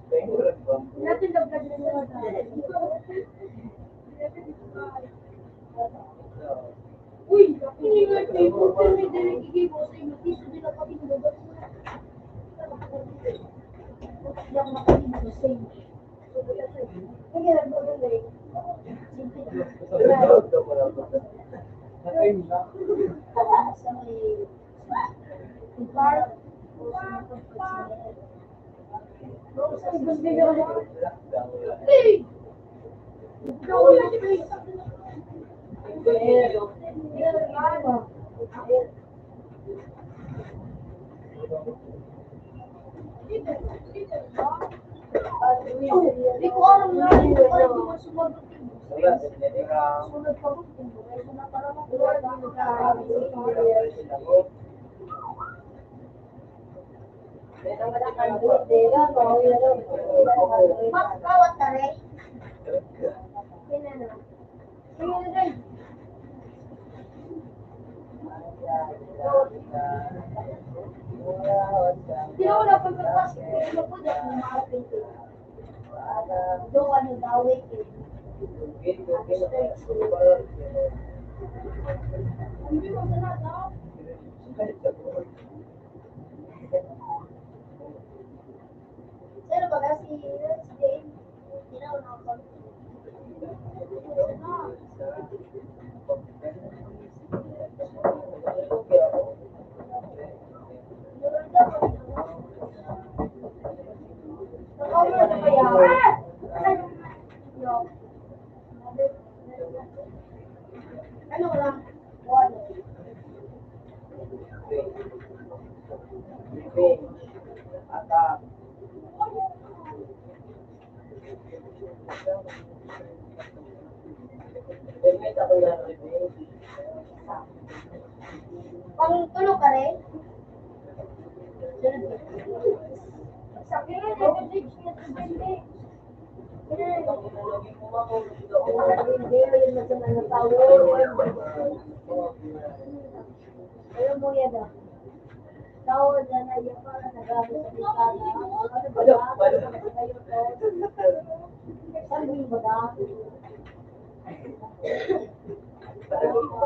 Favorite ba? Uy, hindi nga paper, pero may dalag mo sa inyo. Piso din ang kami nababas mo. Yung makalimutan sa inyo. Hindi nga nagbabalay. Sa may park, o sa mga pagpagsinit. Sa ibang bigyan mo. Hey! Ikaw na siya. Hindi ko alam nga rin kung ano yung sumagot yung sunod pa ko. Kaya na parang makuha na Magkawat na rin. Pinano. Pinano rin. Hindi na wala pagkakasok. Hindi na po dyan. Umaapin ko. Doon ano dawit eh. Hindi mo na daw. Sino ba kasi Jane? Hindi na wala ako. Ano lang? Pang tulog ka rin? Sabi nga, nag-reach niya sa bindi. Hindi, yun na sa mga tao. Alam mo yan ah. Tao na na yung para nagamit sa bitala. Ano ba ba? Sabi ba ba?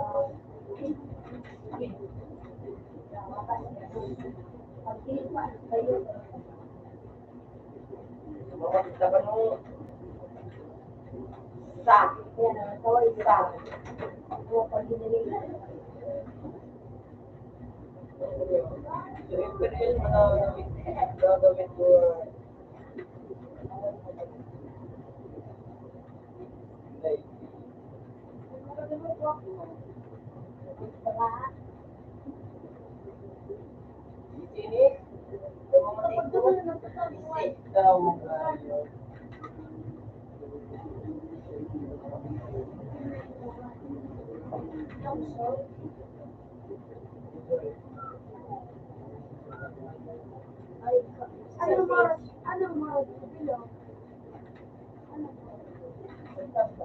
Ano mo?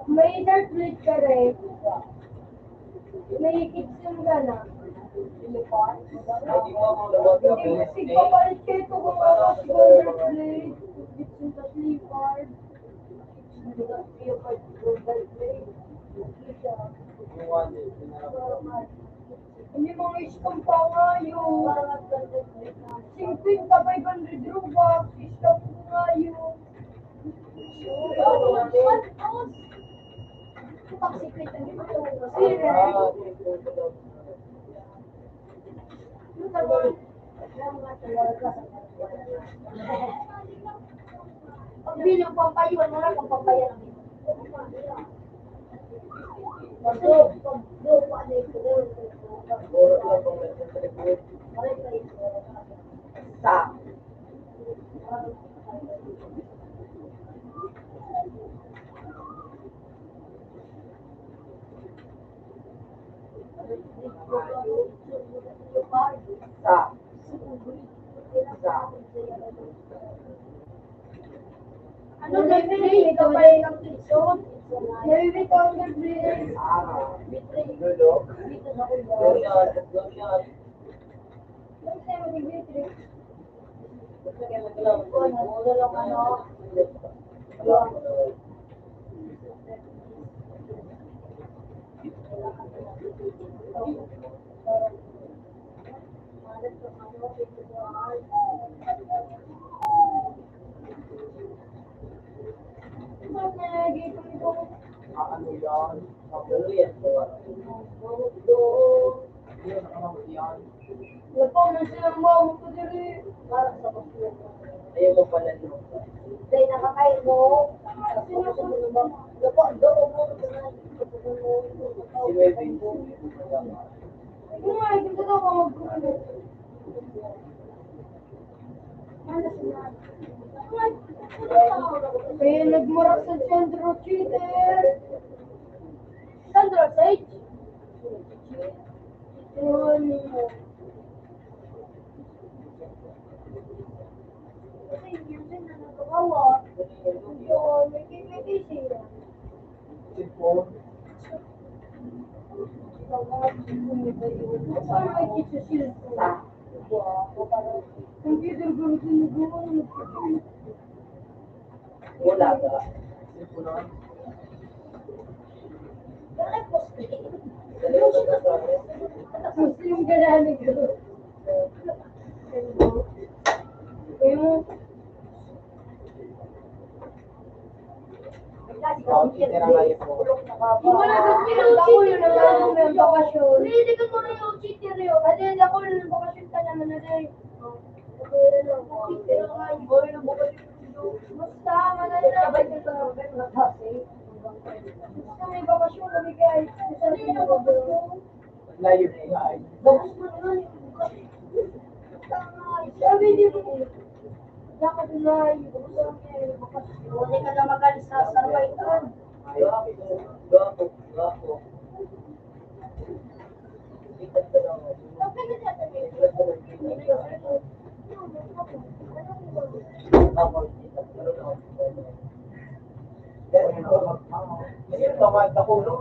May dark blade ka rin. May kitchen ka na. Unicorn? Hindi mo ako lumagay. Hindi, papalit kayo ito kung ano, golden blade. Kitchen sa sleepard. Hindi mga iskam pa nga yun. Singpin ka 500 rubak. Iskam ko nga yun. Pag bilang pampayuan mo lang kung pampayan. Sa. Sa. Sa. Ano na blade? Ikaw pa rin ang kitchen? Nabibit ko ang blade. Dulo. Lotion. Ano sa'yo mag-ibig? Ano yan? Dulo yan. Yan. Lapang na silang mawag ko diri. Ayaw mo pala no. Dahil nakakain mo. Lapang do mo. Si Melvin. Kung nga, hindi ko ka mag-ano. Kaya nagmarak sa Sandro cheater. Sandro, Sage? Yun. Kasi yun din na nagkawawa. Yun, may kikikisi. Sipon. Saan may kikisi sila? Computer gamitin mo gawin. Wala ka. Siponan. Dalawa ka sa akin. Muslim ka na nito. Kaya mo, Tira nga yun po. yung wala sa pinagdakol yun ang ano mo yung bakasyon. Hindi ka mo na yung cheater yun. At yun ako yung bakasyon ka naman na rin. Basta, manali na. Basta may bakasyon kami guys. Basta pinagdakol. Layo na yan. Sabi niyo, dapat na hindi ka na magalis sa sarwaitan. Gapo. Ikat ka lang. Tapos, Kasi tamad ako, no?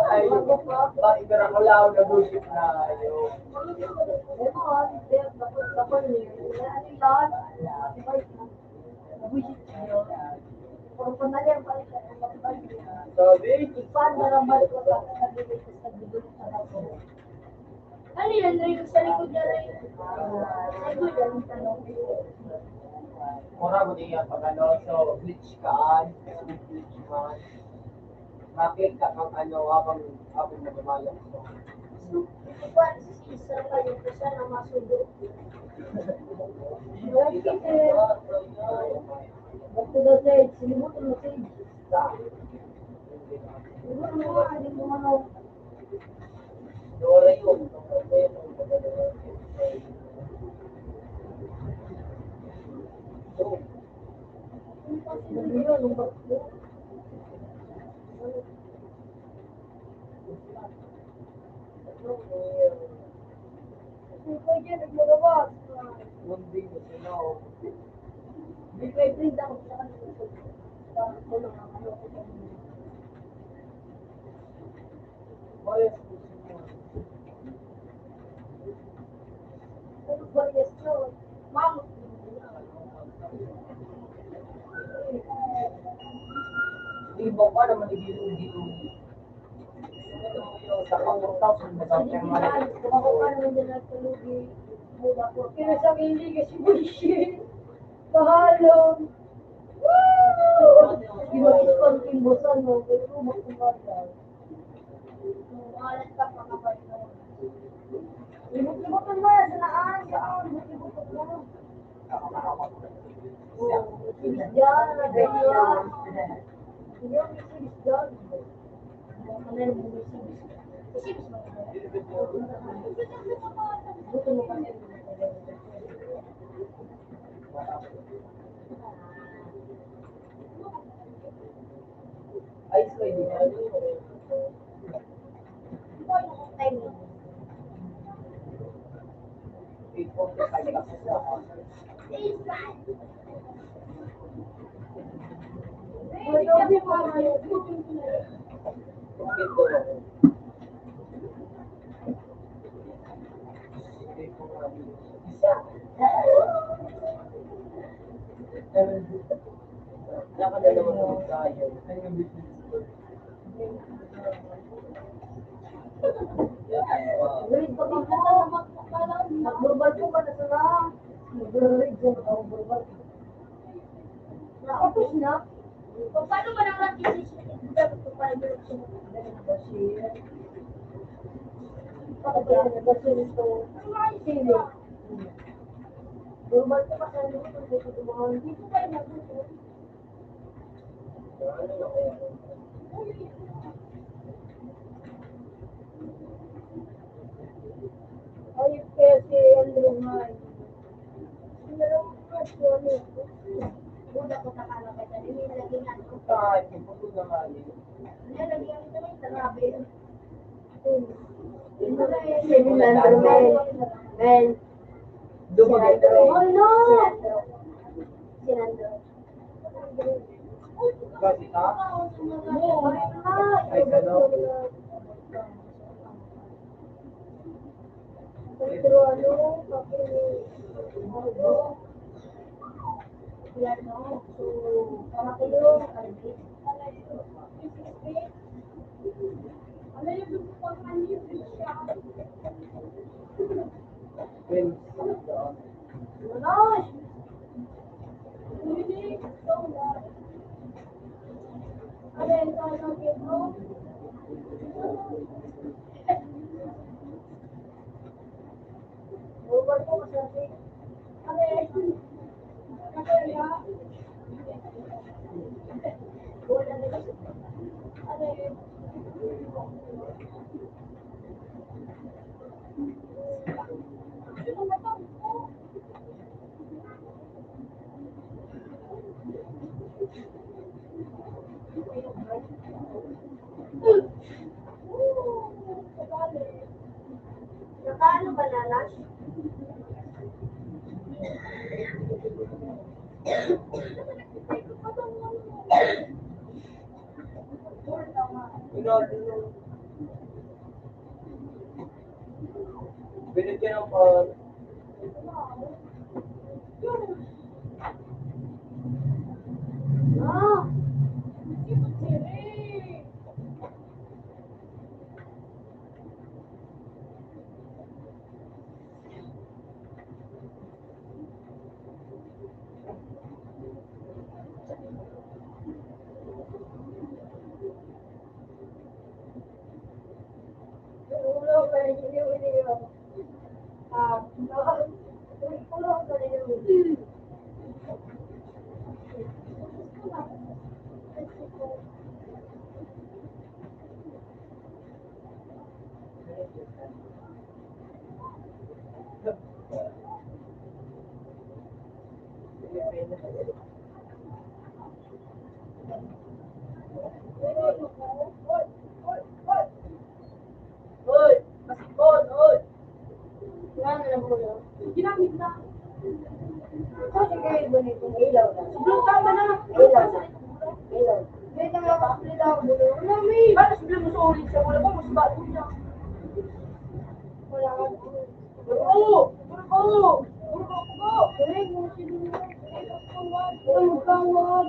Ay, bakit ko lang nag-usip na yun. Sabi, Ano yan? Rin sa likod na rin. Sa likod yan. mura mo din yan pag ano, so bleach ka, bleach man. Bakit ka kang ano, habang nagmamalak so. Ipan, isa kayo ko siya na masudo. Bato daw sa'yo, sinibutan mo sa'yo. Sinibutan mo nga, hindi mo ano. Dora yun. Hindi yun, yung bato. dyan, nagmagawa. Munding ko sila ako. May friend ako sa kanila. Parang tulong ang ano ko. Bayas ko sila. Ano ba yes no? Ma'am. Iba pa naman nagilong-gilong. Sa 4,000 na Hindi pinaan. Kung ako pa naman dyan nagkalugi. Mula ko. Pero sa hindi kasi bullshit. Pahalong. Woo! Hindi mag-ispan kimbosan mo. Pero magkumbada. Mahalat ka pa kapag na. Limot-limotan mo yan. Saan? Saan? Limot-limotan mo. Sibis dyan. Nagkaya. Hindi ako may sibis dyan. Ano yung mga sibis? Sibis mo. Buto mo kasi. Ayos ko yun. Time. 845 kasi sa ako. Sabi ko ngayon. Bakit ko ba? Hindi ko nga. Isa. Nakala naman ako tayo. Ano yung business ko? Grade pa ka mo. Magbabal ko ka na sana. Mag-grade ko na magbabal. Tapos na. Kung paano ba naman decision? Dapat ko pa rin siya. Pakabala na ba siya nito? Sili. Normal ko pa sa nito. Hindi ko pa rin nagsusunod. Ayun kaya si Andrew nga. Sinarap ko siya nito. Buda ko takala kay tali. Nilagyan natin ko. Kahit yung puto na mali. Nilagyan natin ko yung tarabi. Mel. Dumagay Oh no! Sinandro. Kasi ka? Ay, gano'n. Pero ano, so, sama kayo, kalabit. Ano yung gusto ko ang siya? Well, Ano? Hindi. Ano yung sasabihin mo? Over ko kasi. Ano yung wala na kasi. Ano yung Nakaano ba na lunch? binigyan ng pa. Ah! Ulo pa rin yung video. Ulo pa rin yung video. Hoy! Basketball! Hoy! Yan, na po yun. Ginamit na. Kasi kayo ba nito? Ilaw na. Sobrang tama na. Ilaw na. Ilaw. May nakakaplit ako bulo. Wala may. Ano sabihin mo sa ulit siya? Wala ba? Mas bago niya. Wala ka. Oo! Puro ko! Puro ko ako! Correct mo si Dulo. Ay, magkawag.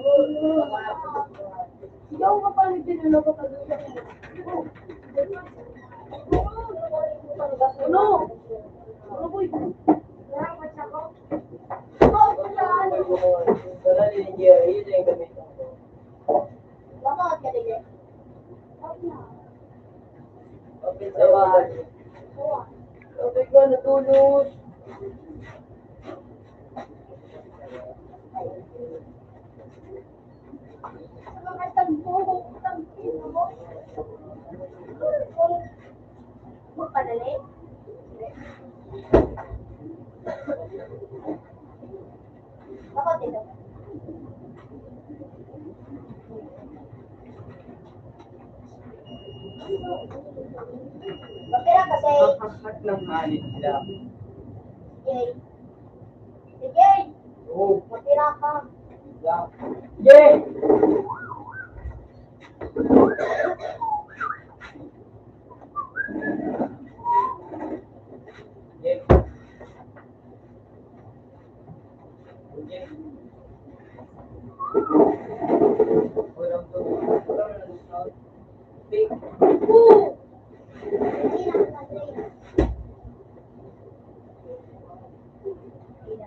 Sigaw ka pa rin din. Ano ka pa doon? Ano? Ano ko ito? Wala din niya, yun yung gamit ko. Bakit ka din? Open sa bahay. Sabi ko, natulog. Magpadali? Bakit ito? Magpira kasi. Hahat ng halit sila. Yay. Sige. Oo. Magpira ka. Yeah. Yeah! Yeah. Yeah. Walang tulog. Big. Woo!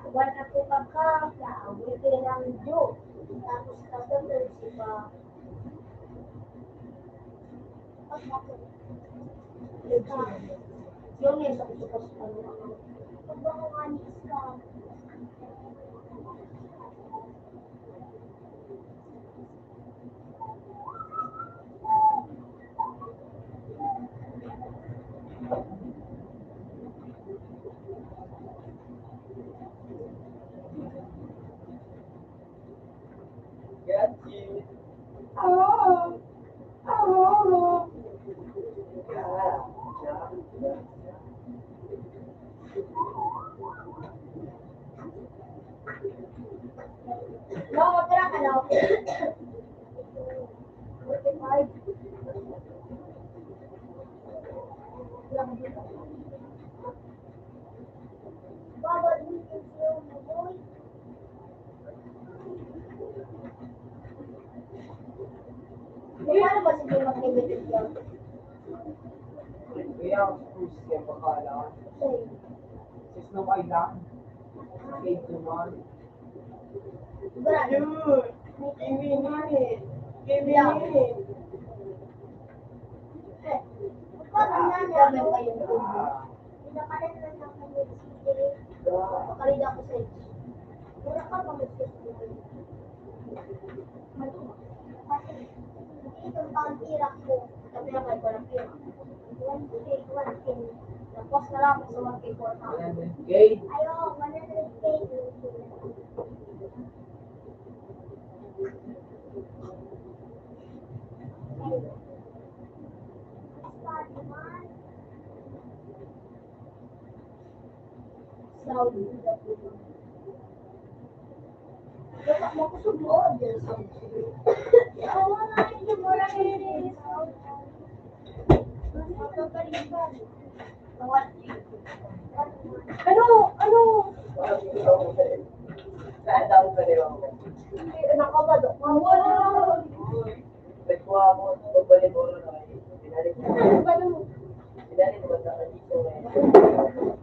Buwan ako pagkakla, wiki ng Diyos. Tapos kasunod si pa. Yung nesa ko sa pagkakla. Pagbakuhan ni Islam. Got you. Oh! Oh! No, magkira ka na. 45. Baba, dito yung boy. Paano ba sige mag-negative yan? Kaya ang schools siya bakala. Sis na kailan. Grade naman. Yun! Give me a minute. Give me a minute. Dami pa yung tubo. Pinakalan na lang ako ng sige. Pakalida ako sa iyo. Wala ka pa mag-sige. Itong pang-tira ko. Sabi na kayo ng tira. 1K. Tapos na lang ako sa 1K 4,000. Grade. Ayaw, 100K. Saudi. Dapat mo ko subuan din sa Saudi. Oo, hindi mo lang hindi. Ano? Ano? Saan daw ka rin ako? Nakabado. Wala. Nagkuha ako, pagbalik ko na kayo. Binalik ko. Ano? Binalik ko sa dito ngayon.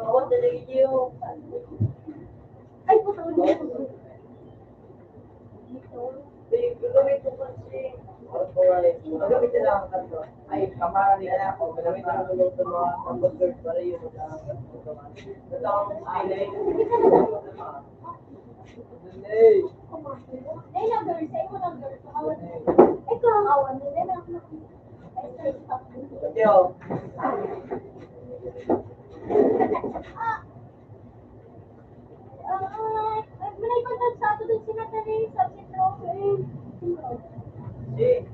Ako talaga yung... Ay, puto ulo. Gagawin ko kasi. Gagawin na lang ang kanto. Ay, kamara ni Kaya ako, gagawin na lang ng mga composers para yung Ito ang highlight. Hey! Ay, nag-girl. Sa'yo mo nag-girl. Ikaw, awan. Hindi na ako. Ay, stop. Yo! May contact sa ato din si Natalie sa Citroen. Si!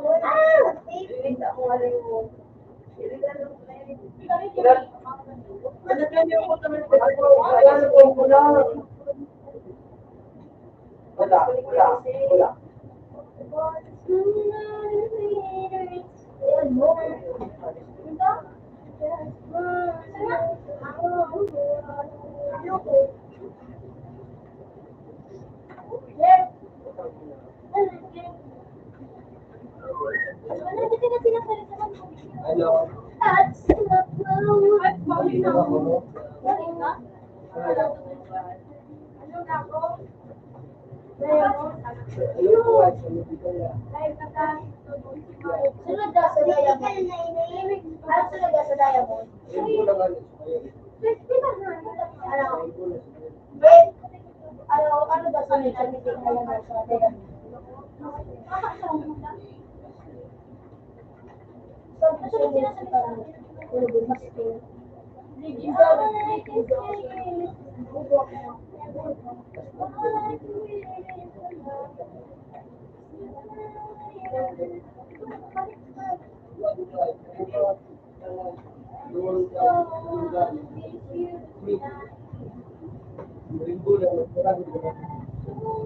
Hindi ako alam mo. Ano niyo ko naman ko lang. Wala. Hello. Sunod daw sa diamond. Ano sunod daw sa diamond? Ano? Wait. Ano daw sunod sa diamond sa diamond? So, sunod sila sa diamond. Mas skill.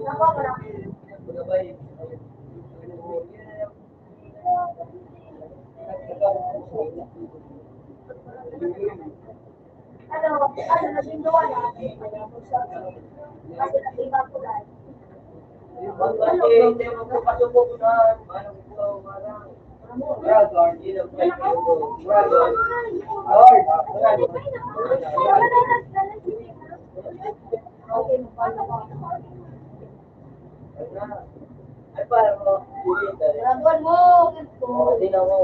Nakuha ko lang. Naging gawa natin. Kasi nag-iba ko lang. Okay, magpano ko. Ay, parang mo. Rabuan mo. Hindi na mo.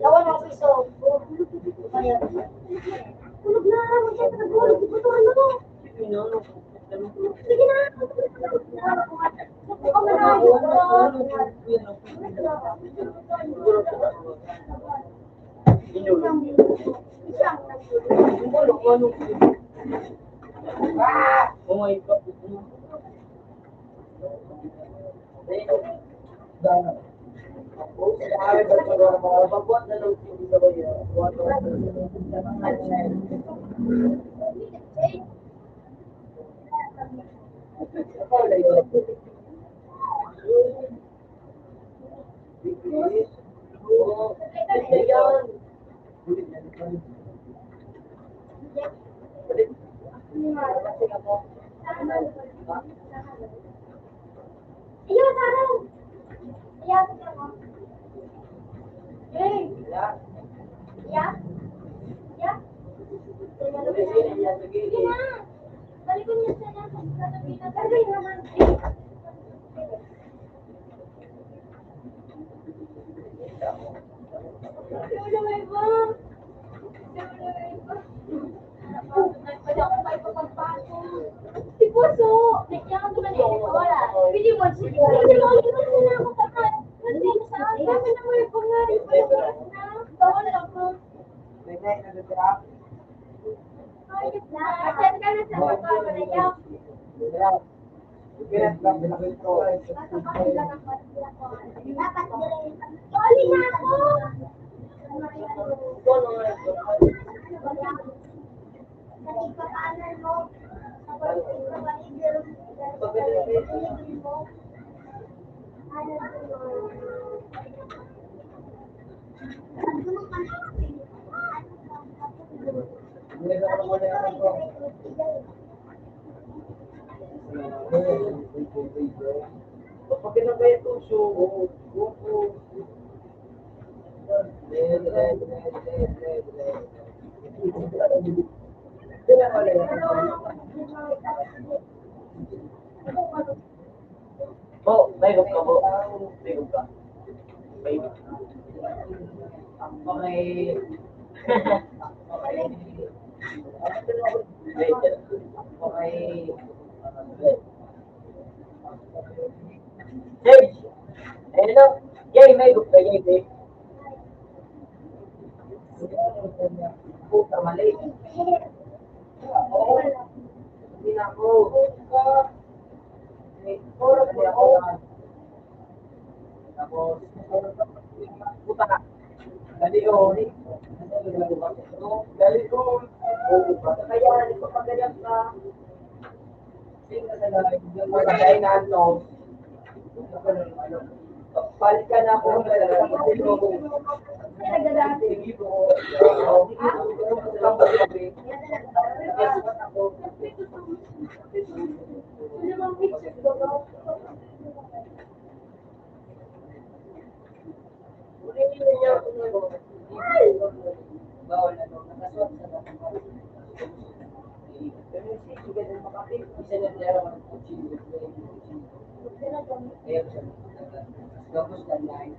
Lawan ang piso. Ayan. Tulog na. Huwag ka nagulog. Butuhan mo to. Sige na. Huwag ka manayo. Oh my God. Iya, taruh. Iya, Hey. Iya. Iya. Sige na. Balikin niya siya na. Gagawin naman. Si Puso, nagyakan ko na niya. Wala. Pili mo siya. Hindi na ako takat. Hindi na sa akin. Dami na mo yung pangalit. Bawa na lang po. Asan ka na sa mga panayam? Nasa kanila ng pagkila ko. Dapat Pali na ako! Nakikapaanan mo. Kapag kinabay ito, so, mayroon ka po. Mayroon ka. Mayroon. Okay. James, hello. Jay, may gusto niya, Jay. Puta, mali. Oo, hindi na ako. Hindi ako lang. Tapos, puta ka. Dali ko. Dali ko. Kaya, hindi ko pagkagat ka. Pagkain na ano. Balik ka na ako. Sige po. Bawal na doon. Nakaswap sa dapat. Pero sige, ganun makapit. Isa na niya ang kutsilyo. Kaya siya. Tapos na line.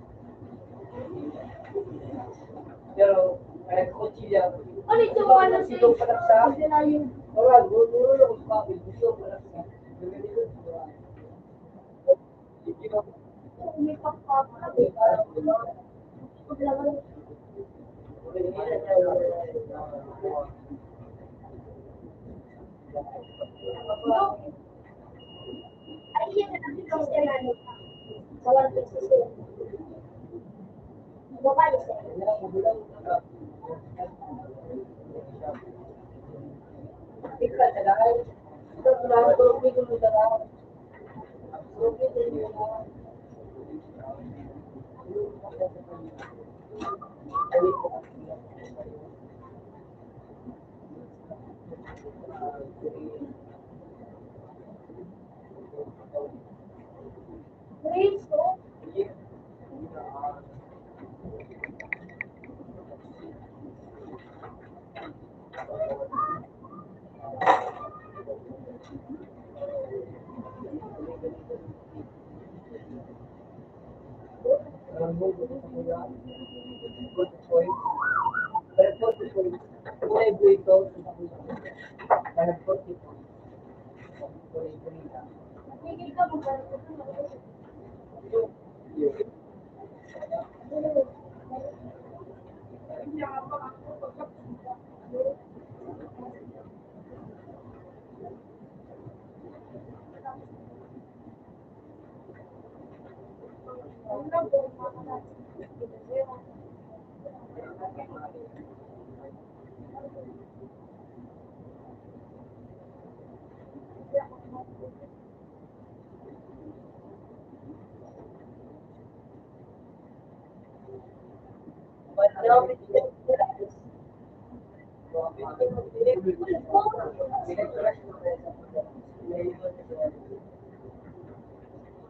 Pero, kaya kutsilyo. Ano ito mo ano si Sitong palaksa. yung Wala, gulo lang ako kapit. Gusto ko palaksa. umipak pa ako. Ay, yan na lang ito sa lalo. Sa 156. Babae siya. Grace, no? Tigil ka mo ba?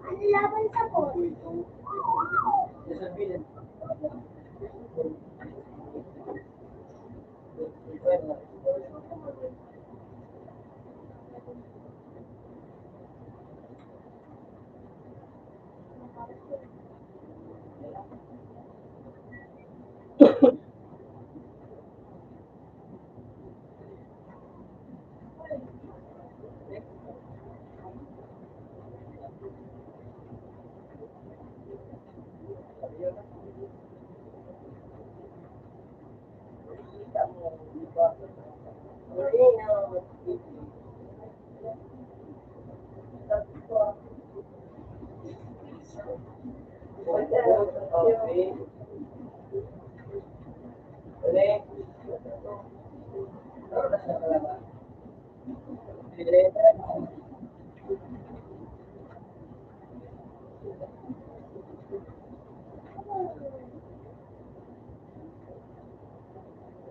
Ano laban sa po?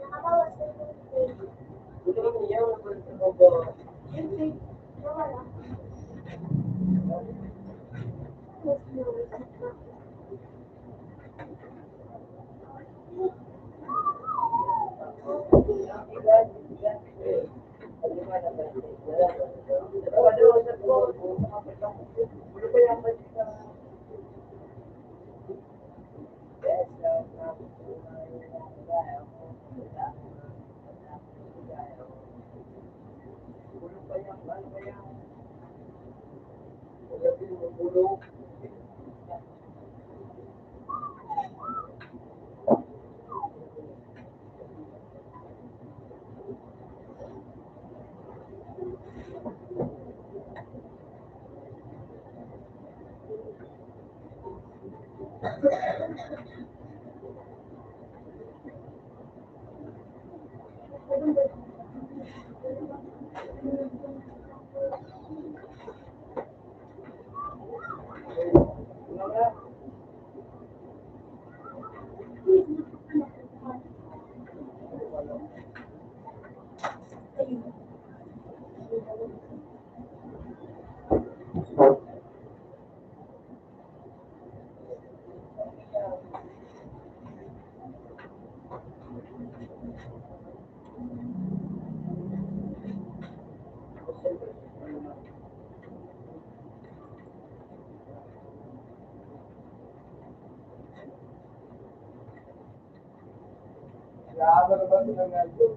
Nakabawas na ito. Yung nawala. ulo. Grabe naman sila nga doon.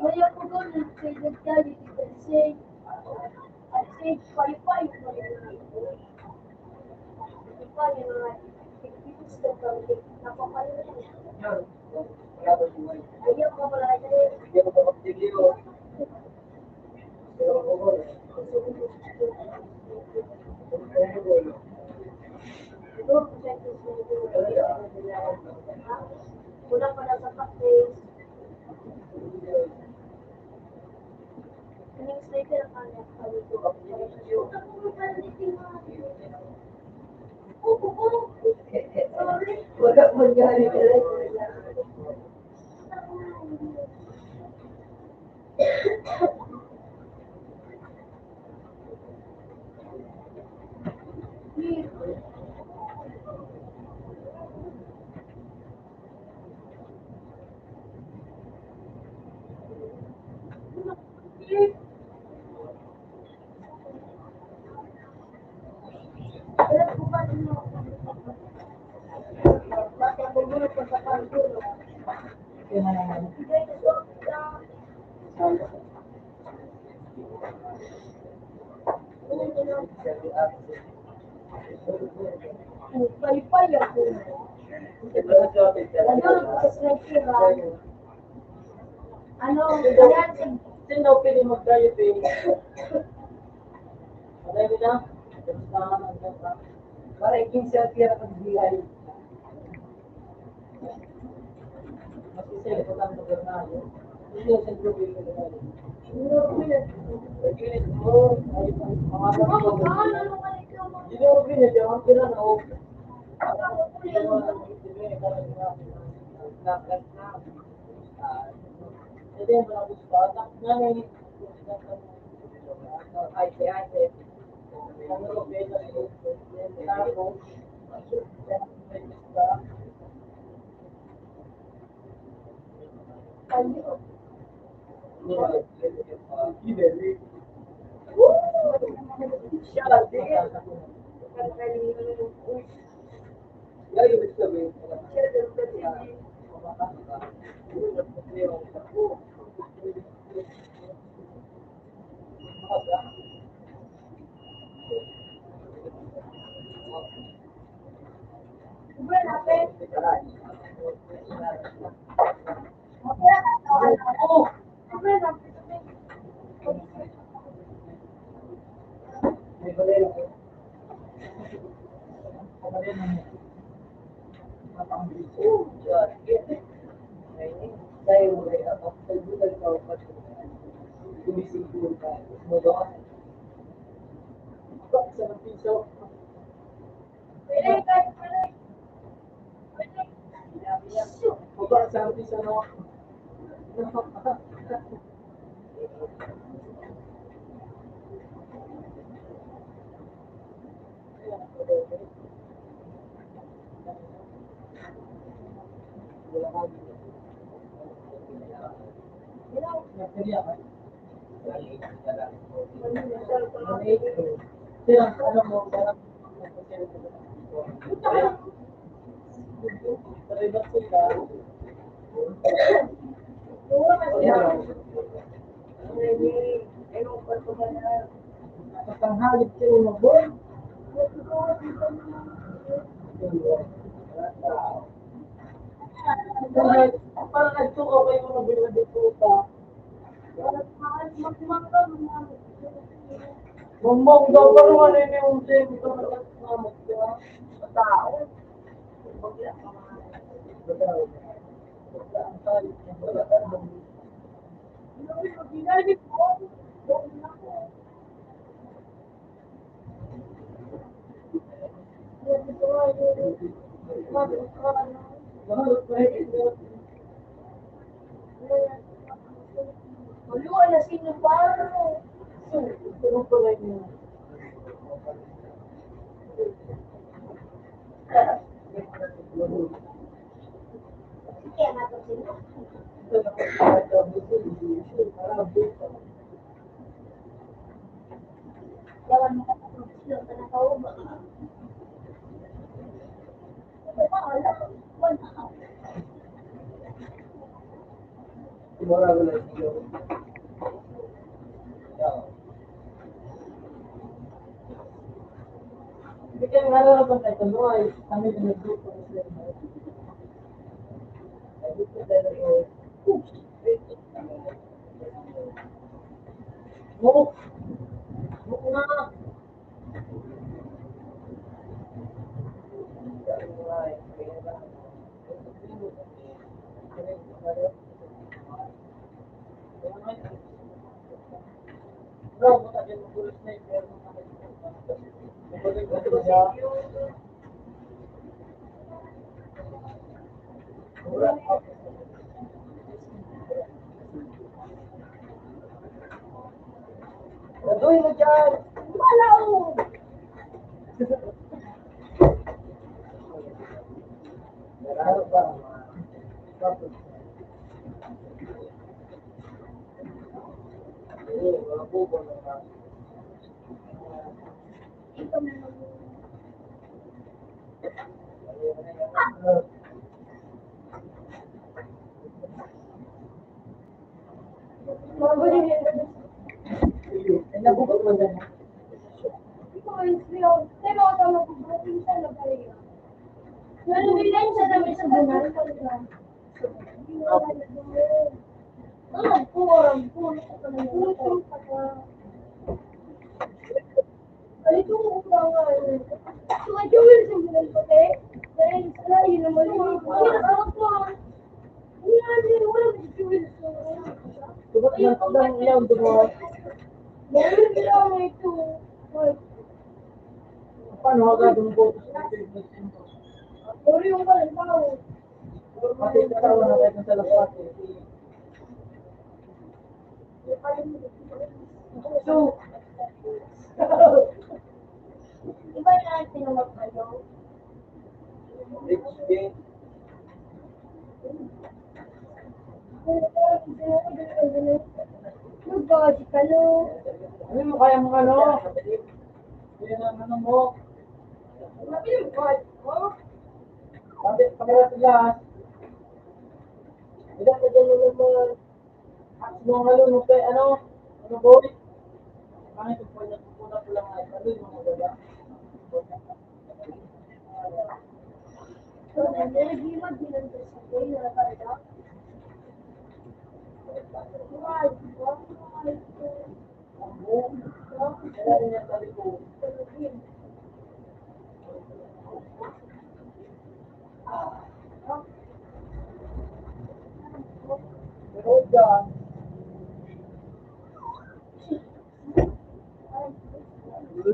Kaya ko doon, nag-favorite ka, you can say, I'd say 45. 45, you know, like, people still don't think, napapalala niya. Ayaw ko pala niya. Siguro, protected siya. Kulang pa lang sa practice. Kaning sniper ang kanya. Wala mangyari talaga. Pay-pay ako. Ano, sniper ah. Ano, kaya Sino pwede mag-diet eh? Patay mo na? Para 15 ang tira pag-dihay. Mas isa yung putang pag-dihay. Hindi yung sentro ko yung pag-dihay. Pag-dihay mo, ay pangalan ko. Hindi ako pinit, yung ang tira na ako. Jadi yang berlaku sekarang, nanti IT, yang berbeda itu, yang tahu, panghalit kayo ng boy. Parang nagtuka pa yung mga binadituka. Bombong daw pa naman yun yung same ito na nagmamag ka. Tao. Wala na sino pa. Ito pala yun. Sige, natin sino. Jalan mo ka sa sila ka nakauba. Ito pa, wala. Wala. Tomorrow I will let you go. Bigyan nga lang ako tayo no ay kami na nag-group ko sila. Mo. Mo na. Bro, mo tayo mag-group na pero Aduh, mo dyan! Malaw! Ano ba? Wala po ba na? Ito na lang. Maguling yun. Nabugot mo na. Ito ay siya. Pero ako na mag-broken siya na pala. Nalubilan sa namin sa bunal. Alam ko. Alito mo ko ba nga? So, ay jewel sa bunal ko, te. Dahil sa yun naman yung pinakawag ko. Wala na jewel sa Diba't lang ilaw, diba? meron nila ako ito. Paano ka gagawin ko sa Pero yung walang tao. Kasi katawa na kayo sa lapat eh. So, Iba na ang pinamagpalo. rich game. Nagkasi ka no. Ano mo kaya mga ano? Yan ang ano mo. Bakit pagkala sila? Ilan ka dyan naman? At mga malunod kay ano? Ano boy? Bakit po yan? Pupuna ko lang ay ano yung mga gaba? So, nalagimad din ang sasabi na nakarga. Kaya rin yan sabi ko. Pero dyan,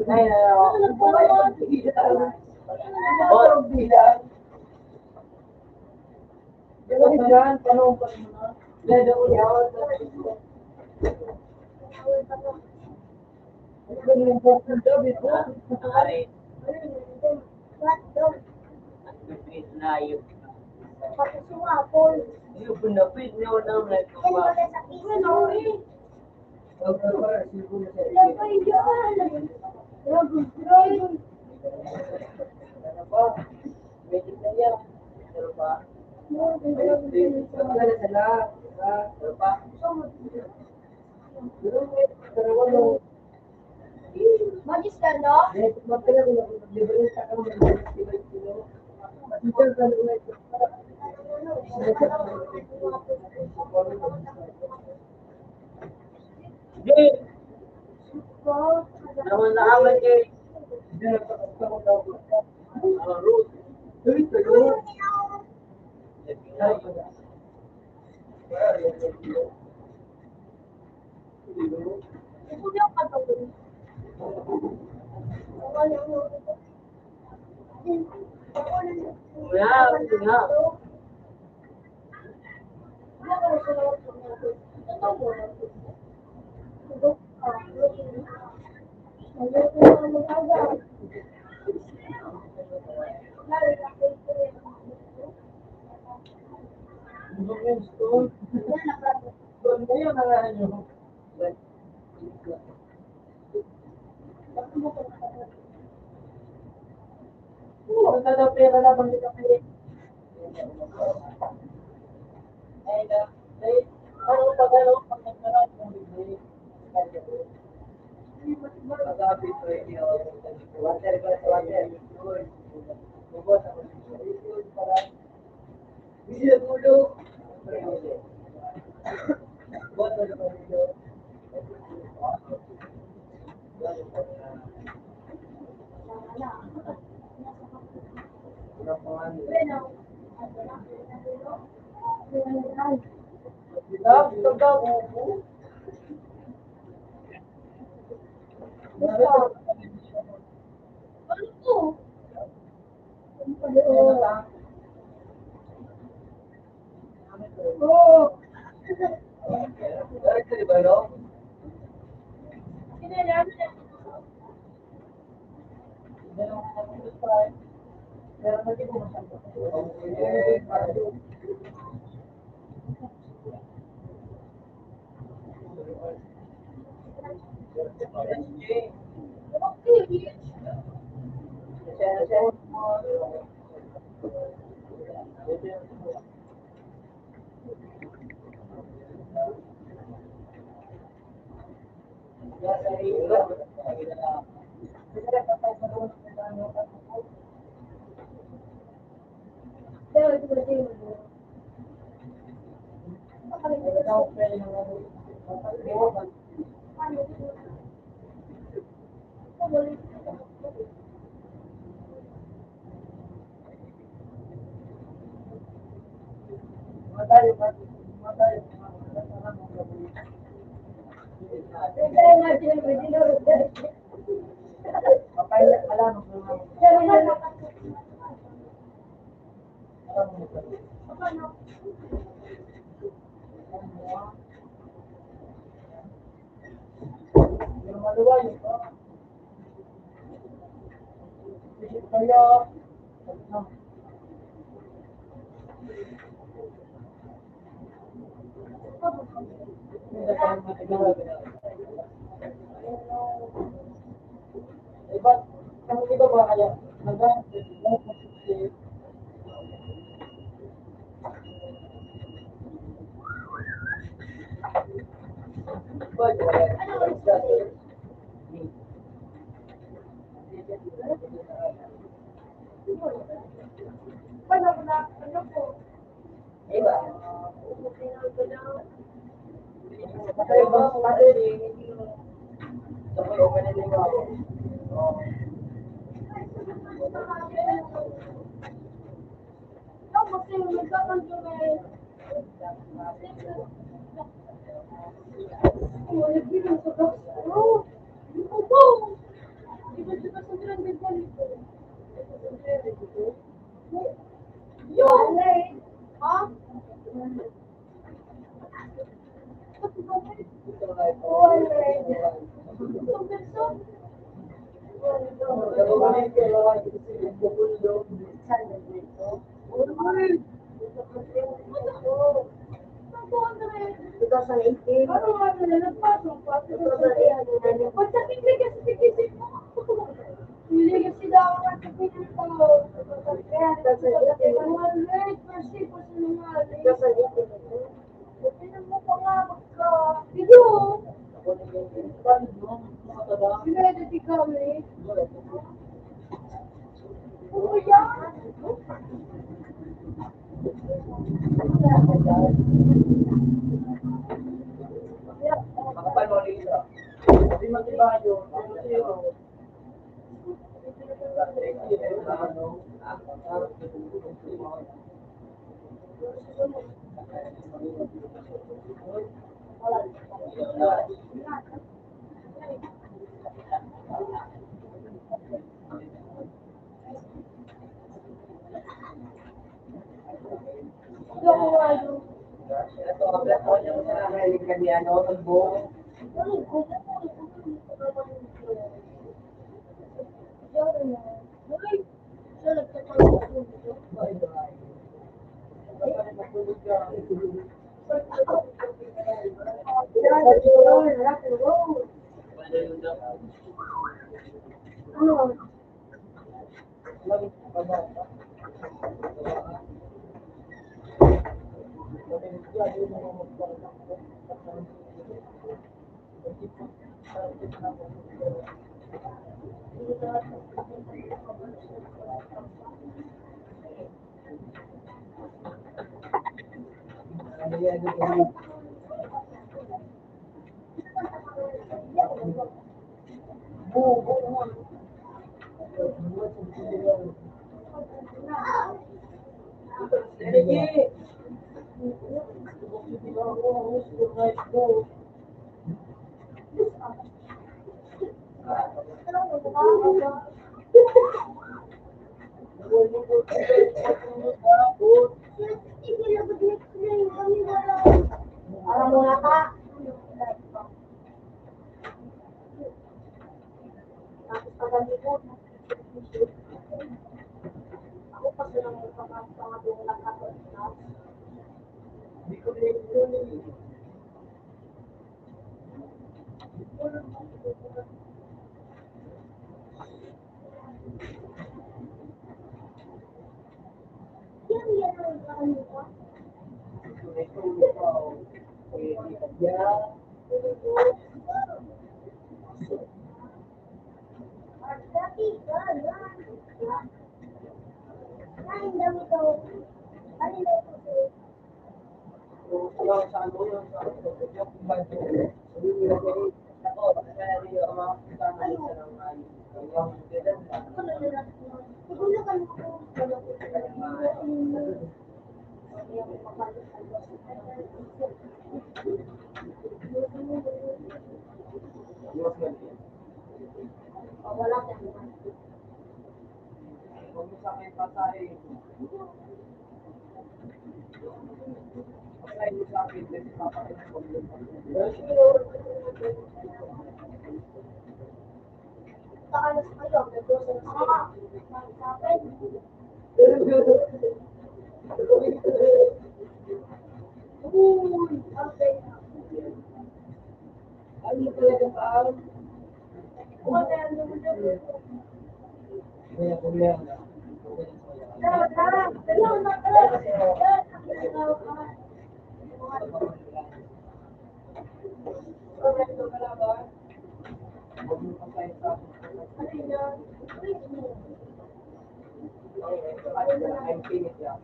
ay, bilang. Ganun dyan, tanong pa rin na. Leda ko yan. Ito yung book ng sabi ko. Ari, What daw? nag-tweet na yung Pati sumapol. yung punapit niya na Yan nagkapa. wala sa kisno eh. Para siguro sa Labay yan. Nag-drive. ano pa? Medyo na yan. Pero pa? Pagkala sila. Pero pa? Pero may dalawa mo. Magis ka, no? Magkala ko lang mag-liberate sa kami ng kilo. Ito ka lang ito. Hindi. Naman na aman eh. Hindi na ako daw. Ruth. Ito yun. Ipuli ang katawin. Pera na bang kita pili? Ano pag ano, pag nagkaroon ng bibili, pag-abit ko yun, water ko sa water, bubot ako, para, hindi na gulo, bubot ako sa gulo, Dilap, dilap, upo. ito ba sa'yo? Iba ba kaya? Kanina ito, sir. Kung wala sa ano yung sa yung banjo. Sabi mo na kayo, ako, kaya rin yung mga kasama sa ng yung ganun lang. Ako na lang. Siguro ko. Wala ko. Mas ganun. Wala ka naman. Huwag mo sa akin pasahe. Pasahe mo sa akin, kasi papakin ko. Taalas kayo. Nag-grocery ka. Mag-sapin. Uy! Okay. Ano talaga saan? Kung ano yan, lumulog. Kaya kuya. Tara, tara. Dalaw na, tara. Dalaw ka. Correcto ka lang ba? Huwag mo pasahe sa akin. Ano yan? I'm finished now.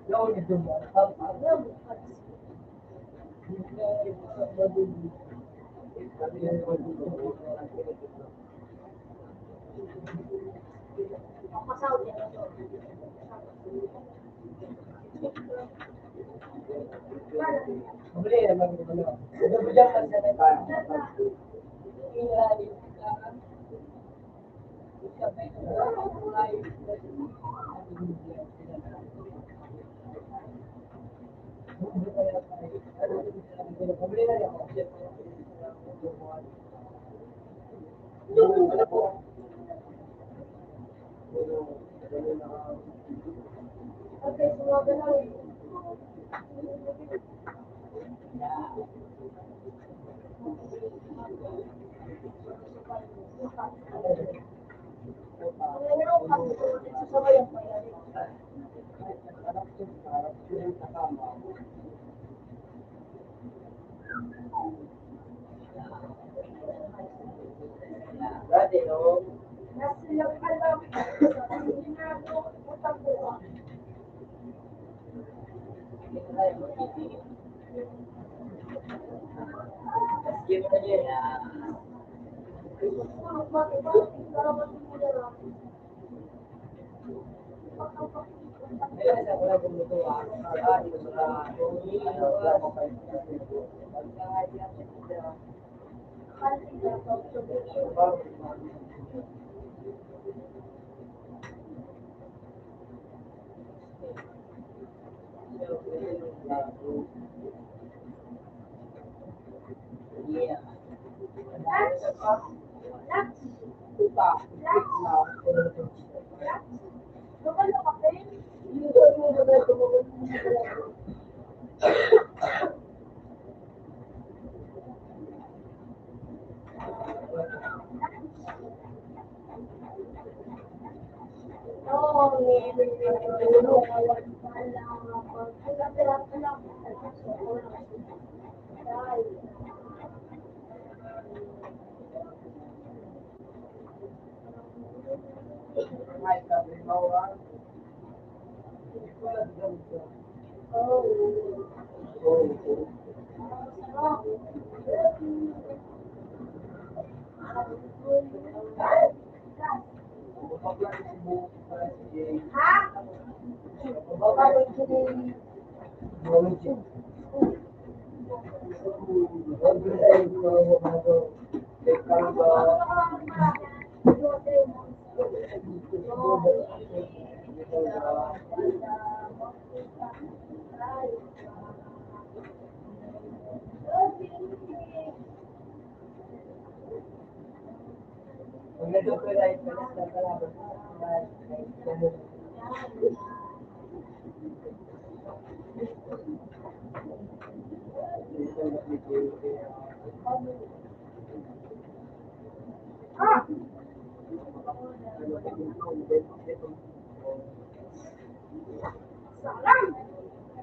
No, you do not. Help us. Pasawd yan. Beli naman yung ano. Ito ba dyan kasi na tayo? Okay, sumaga na. Dati, no? Nasilang alam. Utang ko. Give it a year. Kaya sa wala bumuto ako sa di sa Yeah.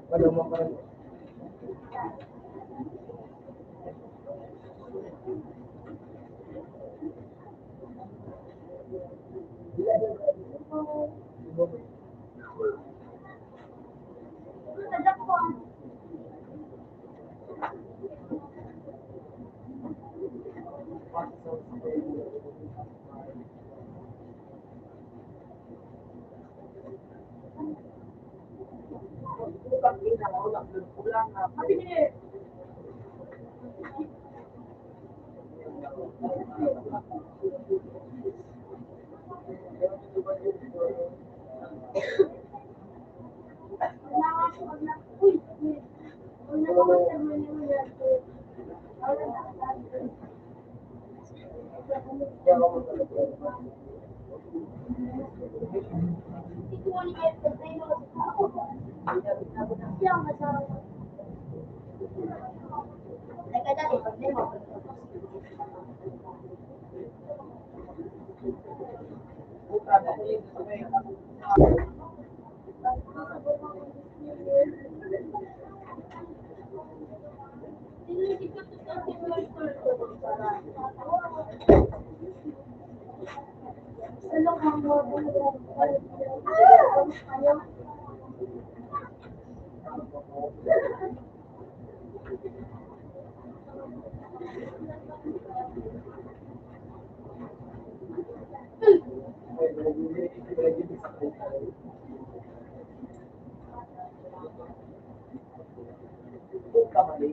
Wala mo pa. pag-ina mo, kulang na.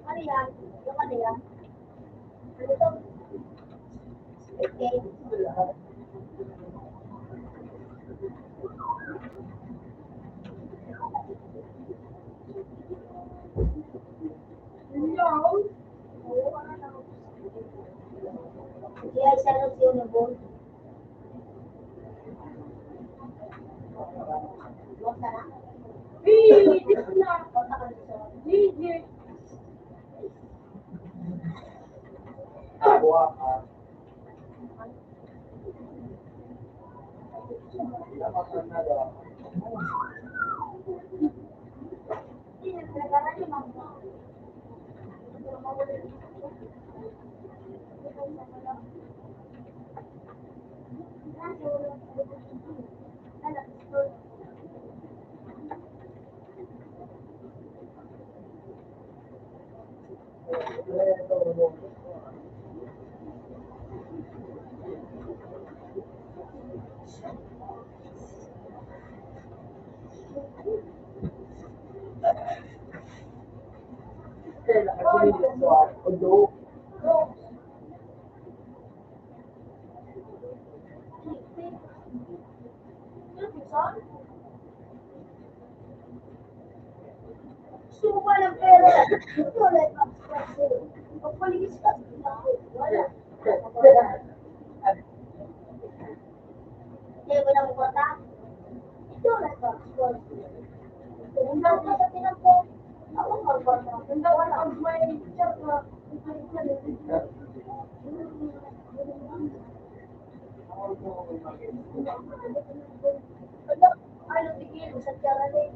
Ano yan? Yung ano yan? Ano to? Okay. Kaya isa lang siya na ball. Huwag ka na. Punta ka dito. Buha ka. Lapasan na daw. Udo. Suka ng pera. Ito, like, pagpaligis ka. Wala. Hindi mo lang kota. Ito, like, hindi ako sa tinampo. Ako magkota. Hindi ako na may chat na. Ano, tigil, sa tiyara rin.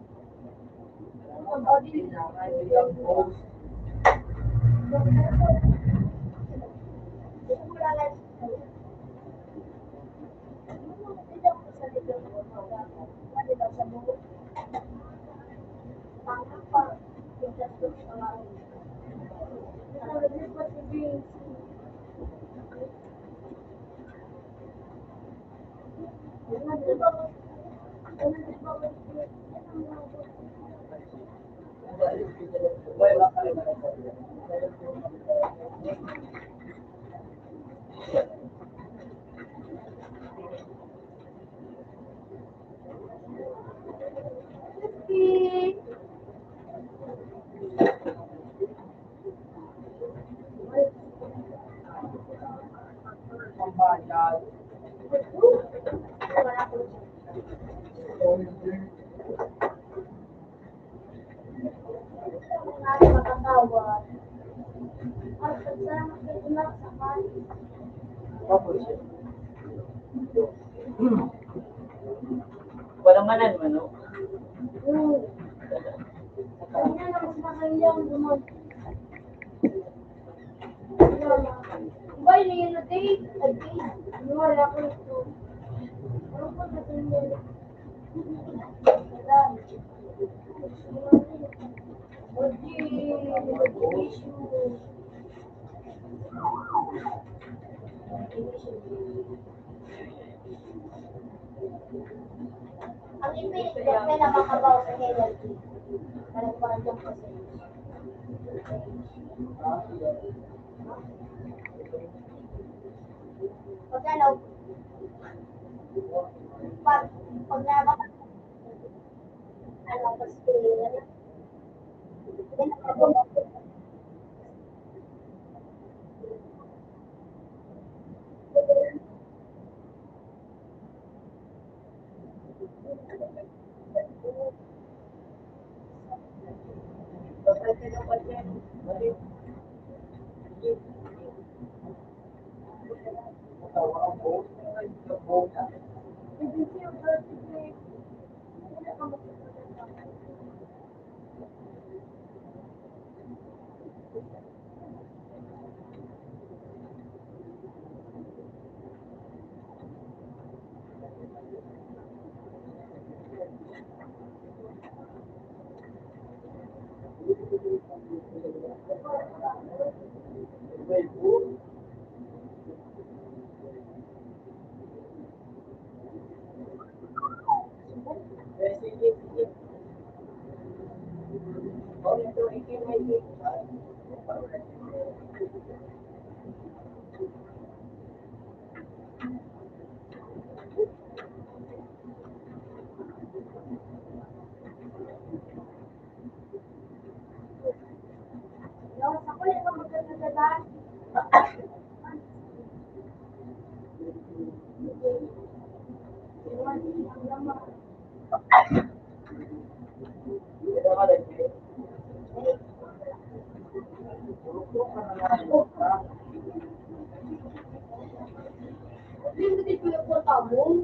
Pambayad. Tapos yun. Walang manan, ano? Why do you think wala ko ito? Ano po na ito? Ang ipin, kung may nakakabaw sa healthy. Parang parang yung kasi. Pag ano, pag nakaka, ano, mas clear. Then, nakakabaw. No, sa kuya ka magkakadalan. Hindi ko yung punta mo.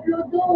Ludo.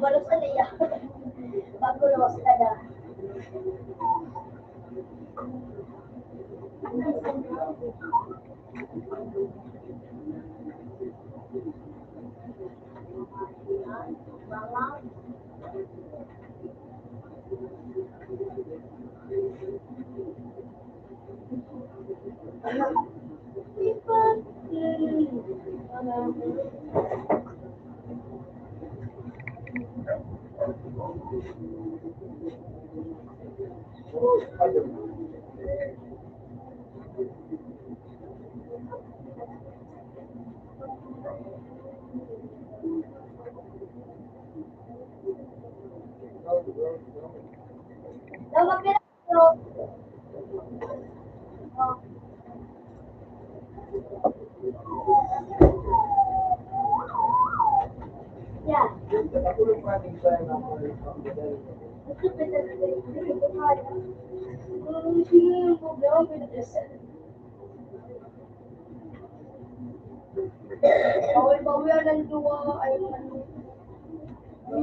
Balos na niya. Bago los ka na. Dapat kaya yeah. Bawal-bawal ang dua ay ano. Ito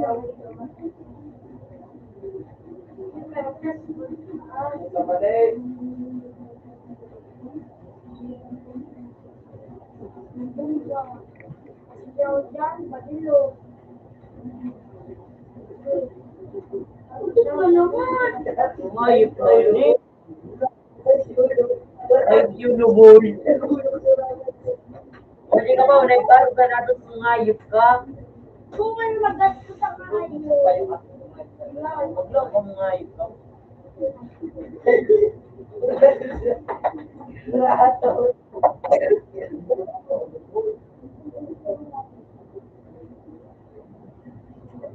mali. Ngayip na yun eh. Ay, yun lubol. Hindi ka ba, naiparo ka natin kung ngayip ka. Kung may magasto sa kayo. Huwag lang kung ngayip ka.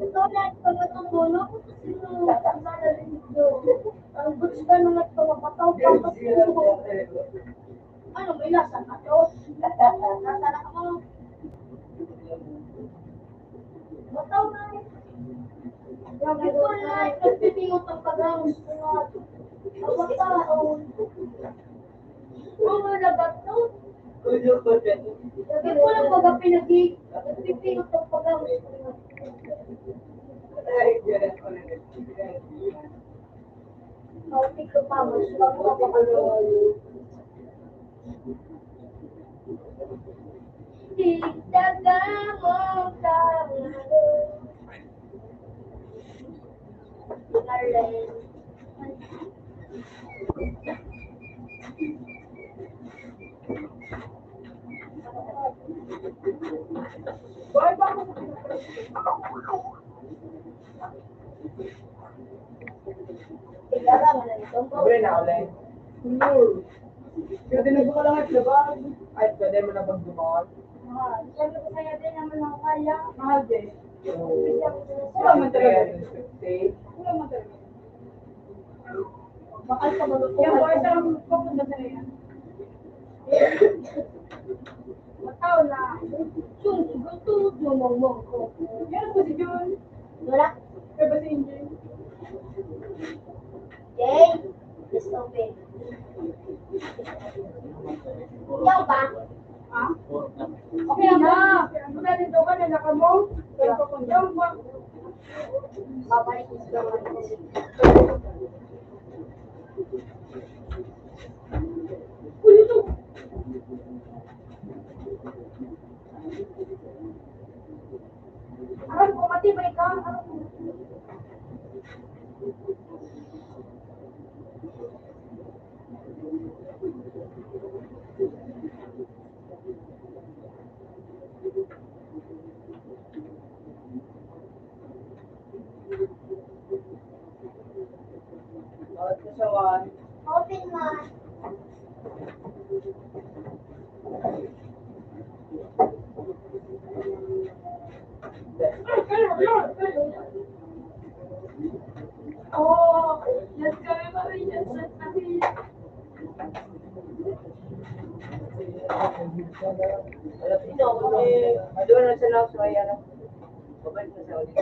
Ito lahat pa natutulog. Ang gusto ka nung nagpapataw pa. Ano, may lasa ka to? Lasa na ako. Bataw na eh. Ito lahat, nagpipingot ang pagawin. Ang bataw. Oo, nabato. Hindi ko lang mga pinag-i. Nagpipingot ang pagawin. Kautik ko pa, mas magpapakalo. Tigdaga mo kamalo. Karen. Tigdaga mo na ito. Sabi na ulit. Pero tinagpo ka lang at labas. Ay, pwede mo na bang dumaan? Sabi ko sa'yo din naman ako kaya. Mahal din. Wala man talaga. 350. Wala mo talaga. Bakal sa malutong. Yan, boy, saan pupunta sa yan? Mataw na. Jun, gusto mo mong ko. Yan po si Jun. Wala. Kaya ba si Injin? Jay, just open. Ikaw ba? Ha? Okay na. Muna dito ka na nakamo. Pero papunta mo. Babalik mo sa Aral ko, matibay ka. Bakit ka sawan? Open na. Oh, yes kami Maria sa tabi. Ito, doon na sila sa ayan. Babalik na sa ulit.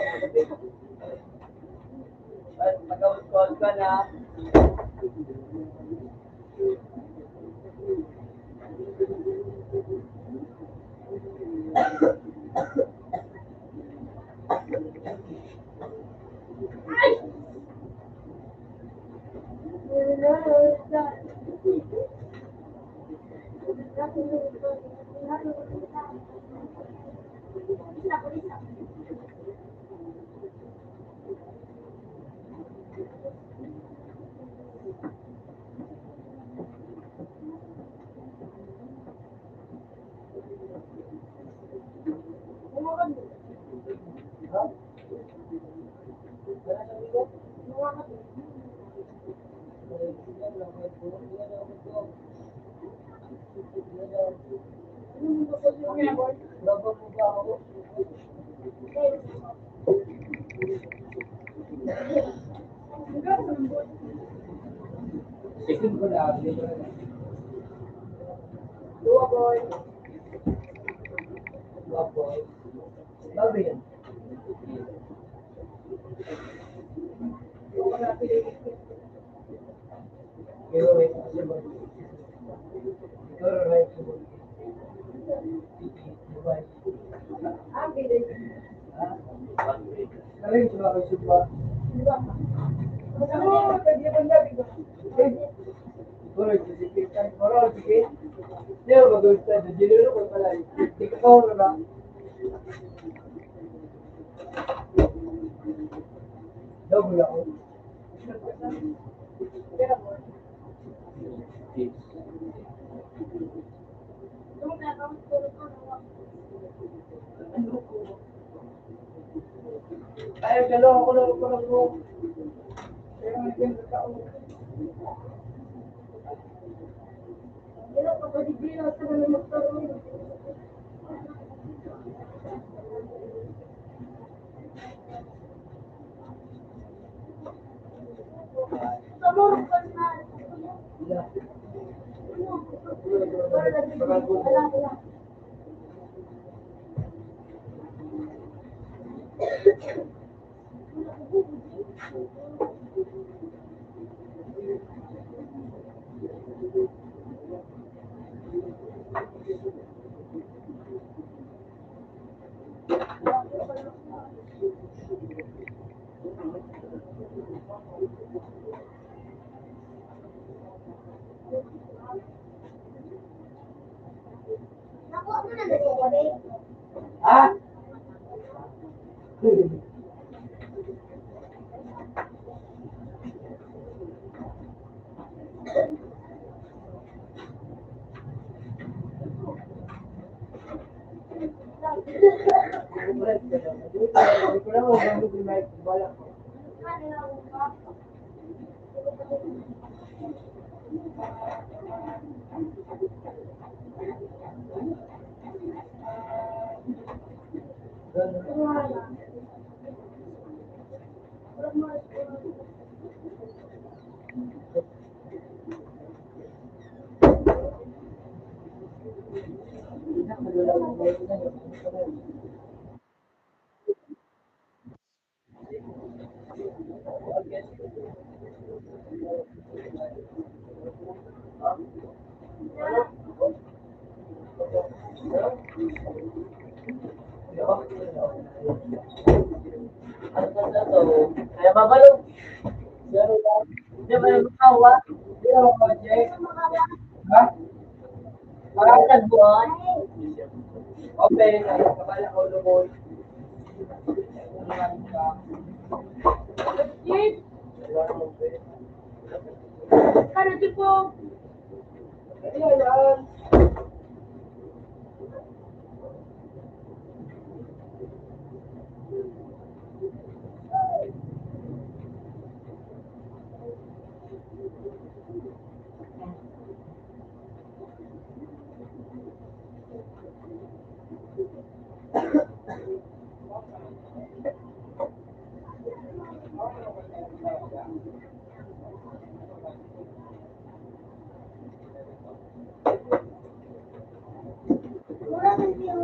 At mag-out ka na. Second ko na. Dua boy. Dua boy. Bago yan. Ikaw right sa boy. Ikaw right sa boy. Bye. Ah, bilis. Ha? Ay, suka ko suka. Di ba? Ano, pwede ba natin ko? Puro, sige. Puro, sige. Hindi ako mag-gusto. Dinuro ko pala. Hindi ka ko na. Double ako. Yung meron puro ko na. Ay, dalawa ko lang ko. Kaya nga yung tao. Pero kapag di na sa mga magkaroon. Sa mga na. Para nag-ibig. Wala. Nakuha mo na dito ko rin. Ha? Kaya babalo. Hindi ba yung makawa? Hindi ako project. Ha? Parang nagbuhan. Open. Ay, kabala ko lubos. Kano tipo? Ayan. Wala nang siya.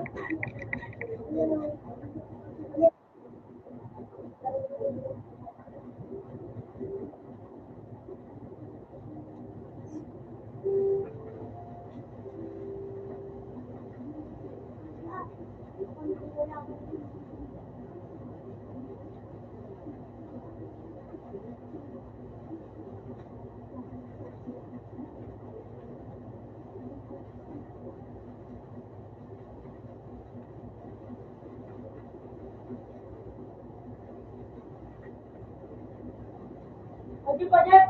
Adi pa Jeff?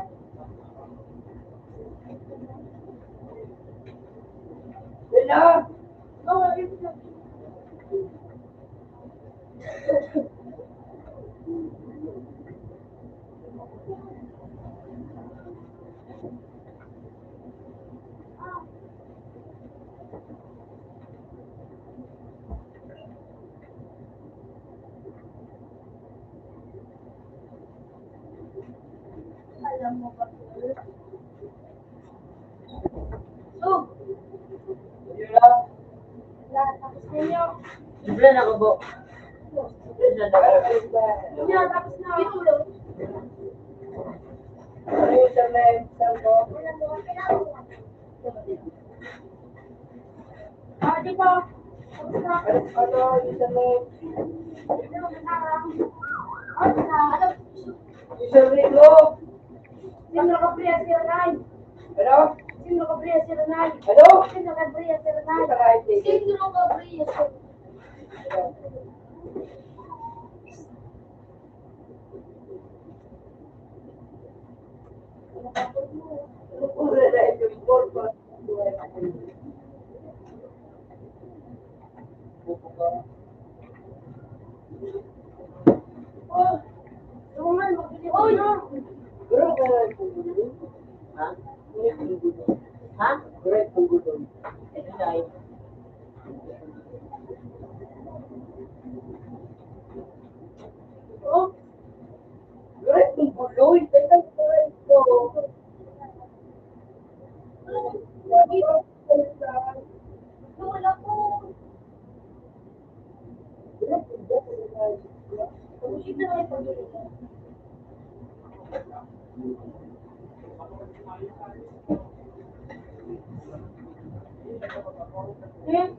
Wala. Oh, wala yung siya. Alam mo ba? So, Yun lang. lahat tapos na niyo. Libre na ko po. Libre na Ay, ko. ay, ay. Niyo, tapos na. Itulog. Ano yung internet? Saan ko? Wala mo, kailangan mo. Ah, di ba? Tapos na. Ano yung internet? Ano, masarap. Ano? Isang rilo. Sino nakapriya si Ranay? Ano? Sino nakapriya si Ranay? Ano? Sino nakapriya si Ranay? Isa kahit ticket. Sino nakapriya si Ranay? Pura na ito. Pura. Oh, Roman, magbili ko na. Bro, kaya ito. Ha? Ha? Correct ang gusto. Oh, Correct ang gusto. Ito correct ko. wala ko. Kamusin na lang yung pag-ibig. Hmm?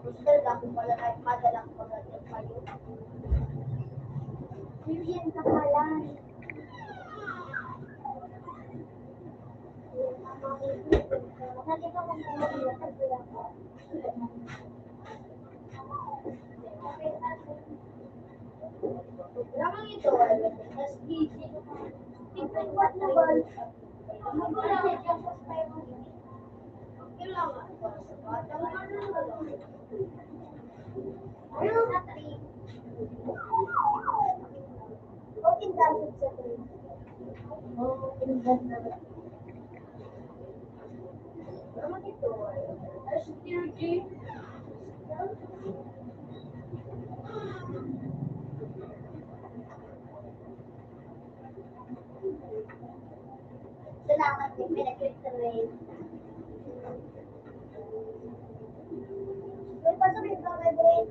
Gusto lang kung wala kahit madalang pagdating kayo. Vivian ka pala. Nakita ko kung lamang ito, tapos tignan what na ba? Magulang na dyan sa spiro. Kailangan. Ano? Okay, dahil sa tree. Oh, investment. Lamang ito, SDRG. Salamat din, pinag-reiterate. May pasabihin ka kay Brain.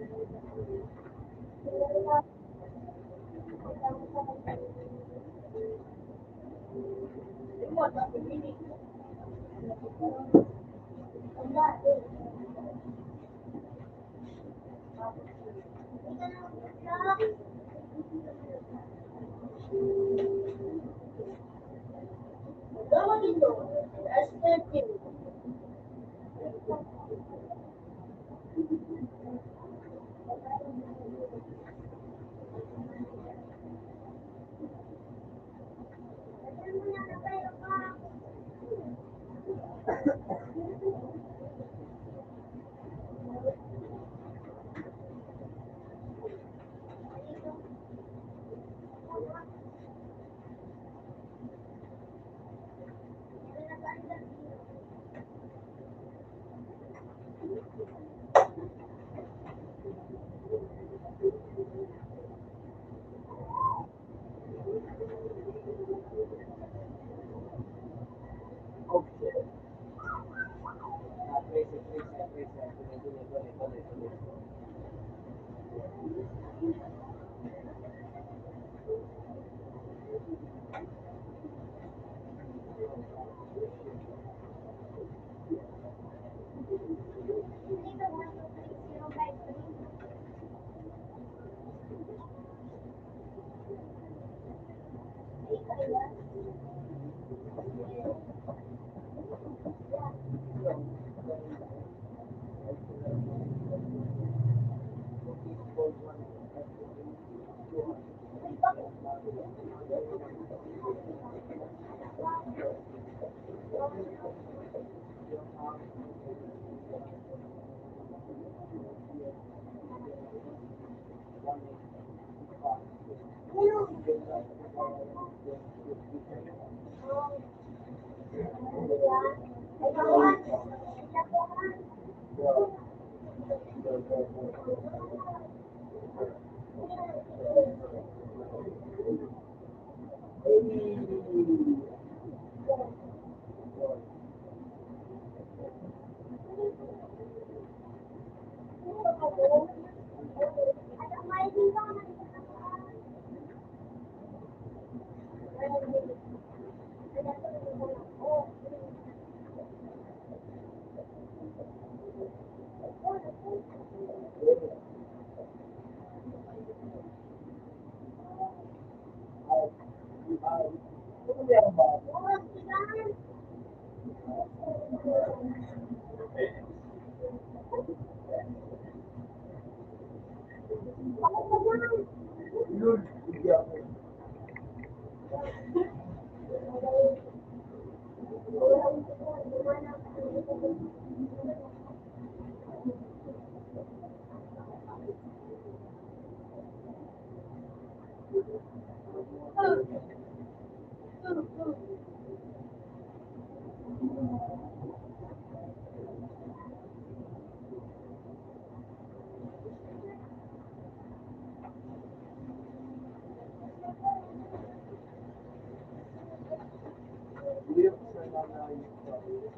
Lamang ito, SDRG.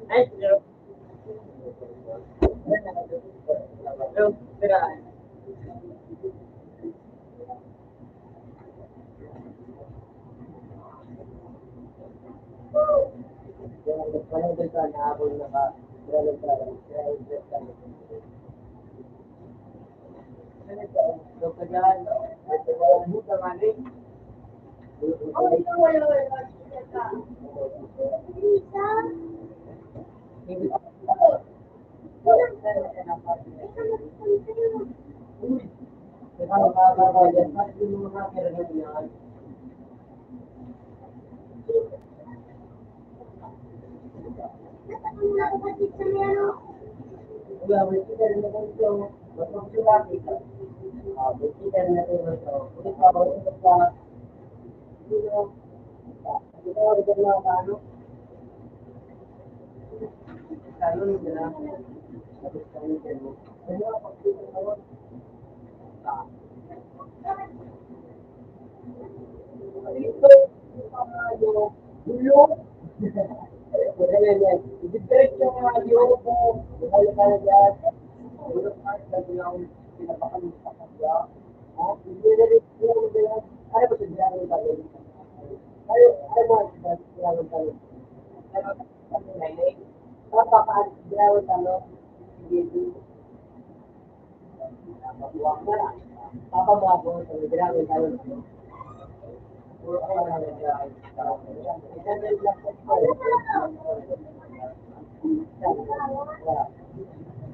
Ay, pero, pero, Parang doon sa nahabol na ka, grabe ka lang, grabe ka lang. So, kagahan, buta nga rin. Oh, ito wala wala.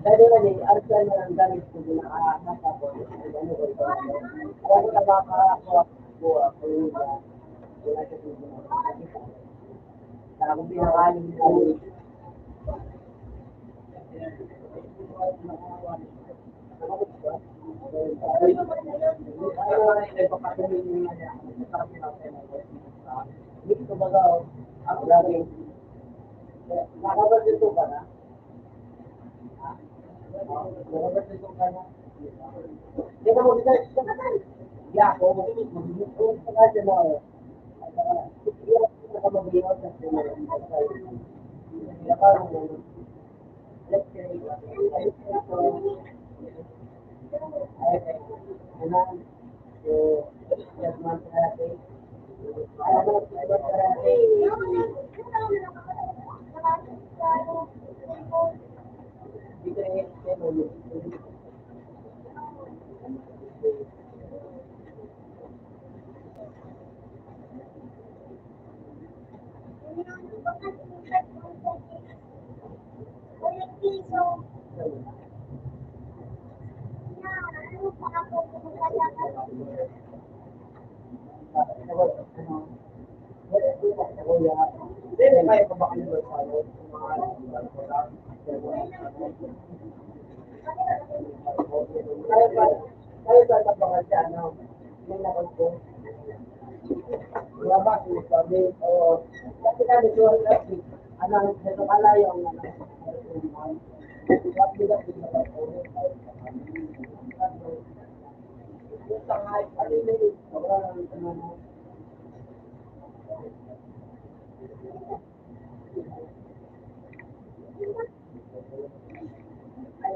Dahil naman eh, arsan na lang gamit ko din nakakapon. Ano ko ito? Kaya na makakakuha ko ako yung wala sa tubo na nakakita. Sa akong pinakaling ko. Hindi ko baga, ako lagi. Nakabagin ko ba na? Di ba mo bisa ya ako magiging sa kanya na ako. Iya ako magiging sa kanya. Ya parang let's say Then, kaya pa ba kayo mag-follow sa kaya pa tabangan siya, ano, yung nakon ko. Wala ba, sabi, o, kasi kami ko, anong, ito kalayo ang ano, sabi ka, yung tangay, ano yun, wala lang ito na, ay,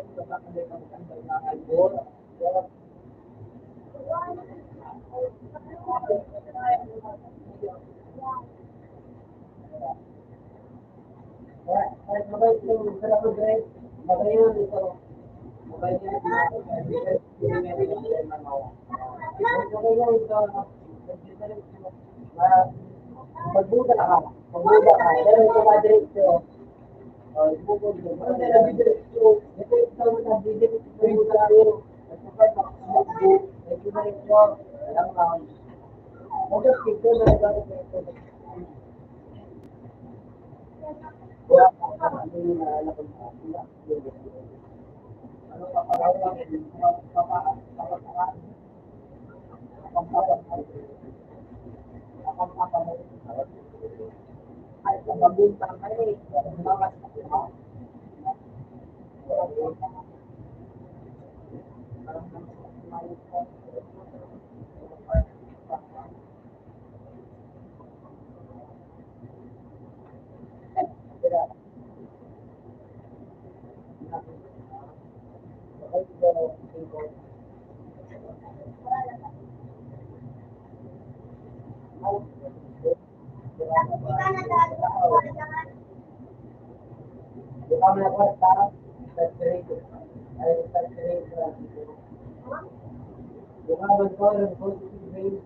Mabait yung sarap ko, Dre. Mabait yun ito. Mabait yun ito. Hindi nga problema mo. Okay lang ito. Magbuda ka. Magbuda ka. Pero ito madiretso. Bukod mo. Ano na nabidretso? Ito ito nabidretso tayo. Nagpapay makasmagbo. Ito na ito. Alam ka. Magkat ito na ito. Wala ka. Ano yung naalakon ka? Ano ka parang ay sa mabunta ka eh. Mga di ba may ako parang saturated. Ay saturated. Di ba magkaroon ng positive rate?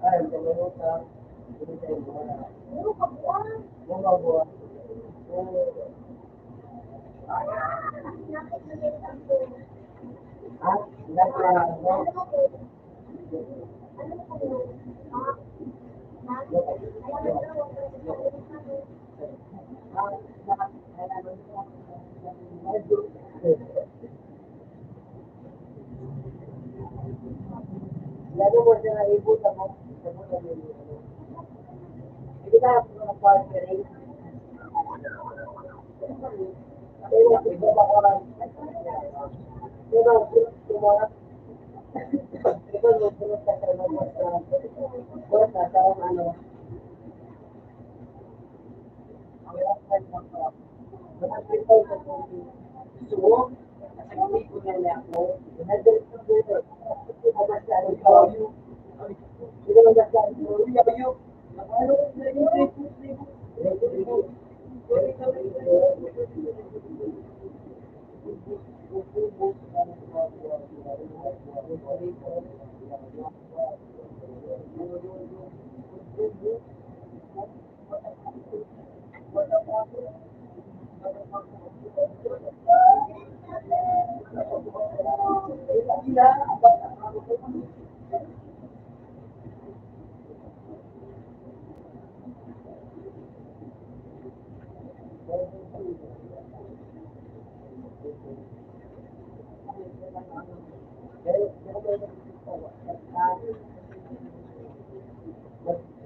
Ay, ito sa lalo mo siya naibutan mo. Hindi ka mag-partnering. Kaya ito ba ko lang? Pero, tumulak. Ito, nagpunod ka sa buwas na sa ano. Ang website mo ko. Nakapitaw sa kong sumo. Kasi hindi ko nila ako. Nandun sa buwas. Hindi ko masyado ko. Hindi ko masyado ko. Hindi ko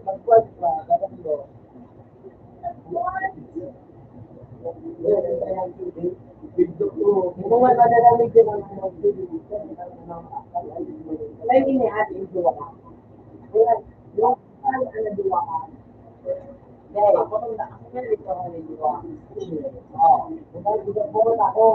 magkwad pa, ganun mo. Kung may madalamig din ang mga ay ini at iduwa ka. Kaya, yung ano duwa ka. Dahil, ako nung nakasal ito ang iduwa. Oo. Kung dito po ako,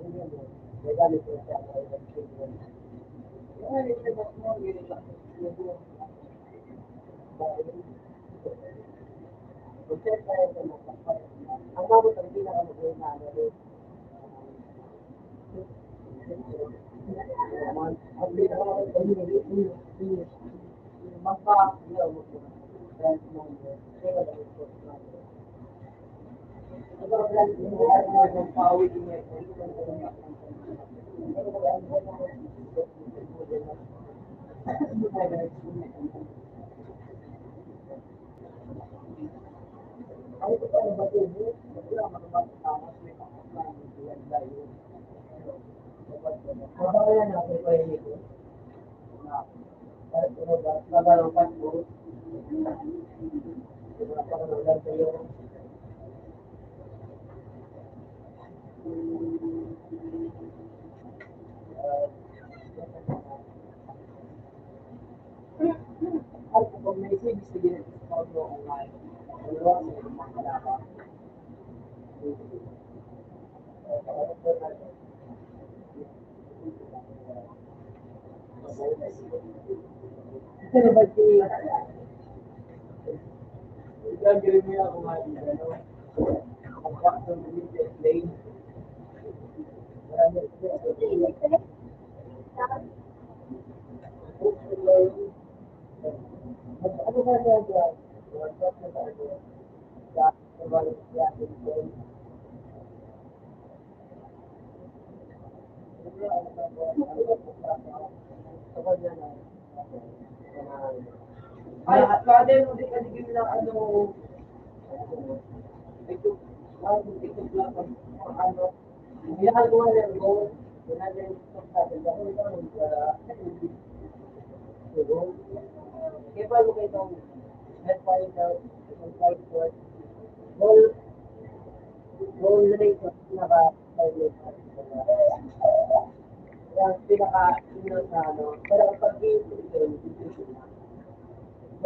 May gamit ko siya. Yan, ilabas mo, ilabas mo. Protect tayo sa mga. Ang mabot ang pinakamagawin na ano rin. Ang pinakamagawin magpa, yun, kung may service na ginagawa mo online, wala sa mga kalaba. Pero ba't gagawin mo yung kung ano, ang factor ng limited lane. Marami ano ba siya dyan? Ay, father, hindi ka digil na ano, ito lang, ano, ginagawa niya ko, ginagawa niya sa atin, ako ito, kaya paano kayo itong net fighter, itong fighter, goal rate, pinaka-pilot, yung pinaka-ino sa ano, pero kapag i-film, ito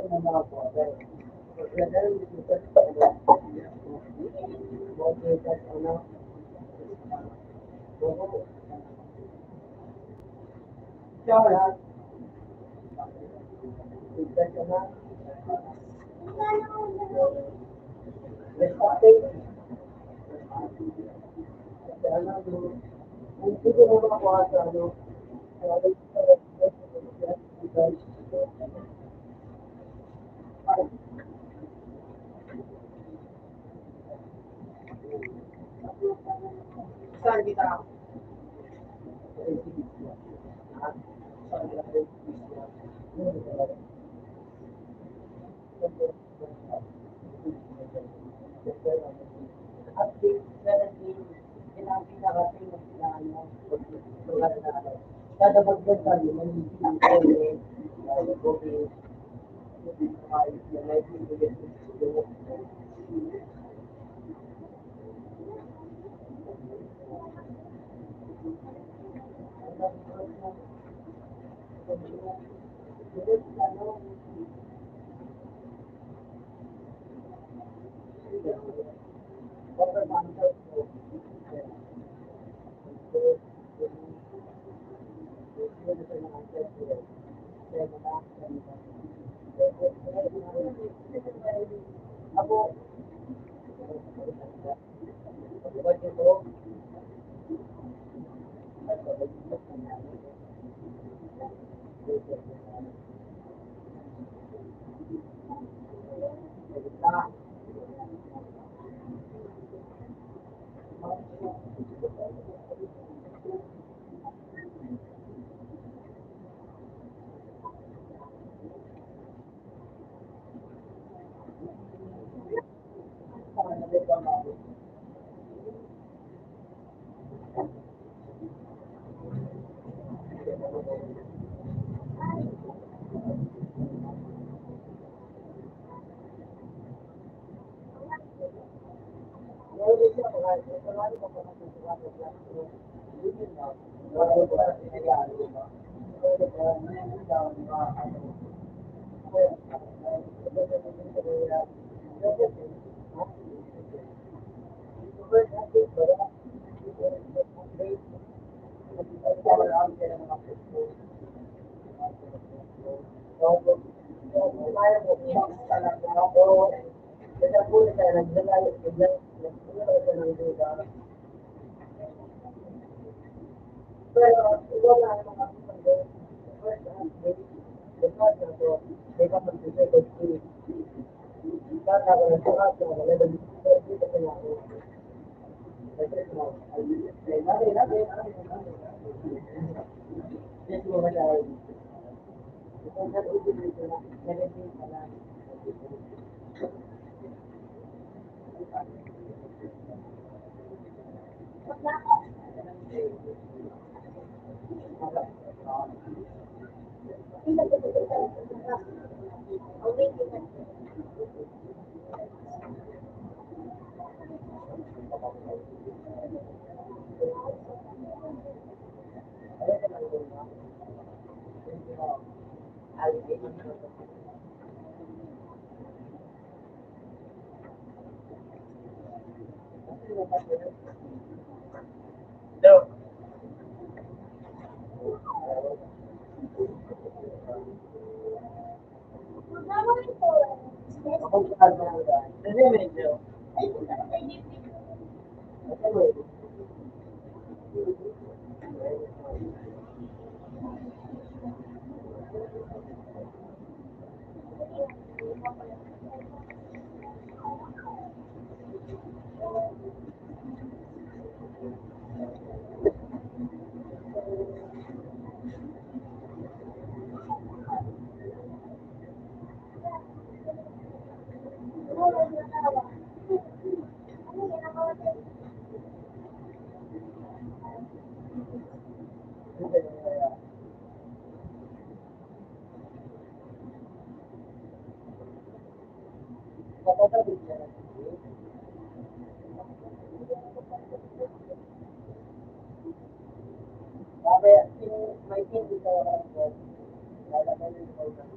na mga quarter. So, ganun, ito sa ano, motivated, ano, Chora. Saan kita? Kada pagdagan mo, may ako, kaya nagdala ng duda. Pero iba na ang mga first the first na to, may kapag-second to. Kaya ako nagsukat na wala na dito sa ako. Yes, mo ba tayo? Kung sa ulit dito na, negative pala. So, Kung saan na nga. kasi medyo, May hindi ka ako. Lalagyan ng program.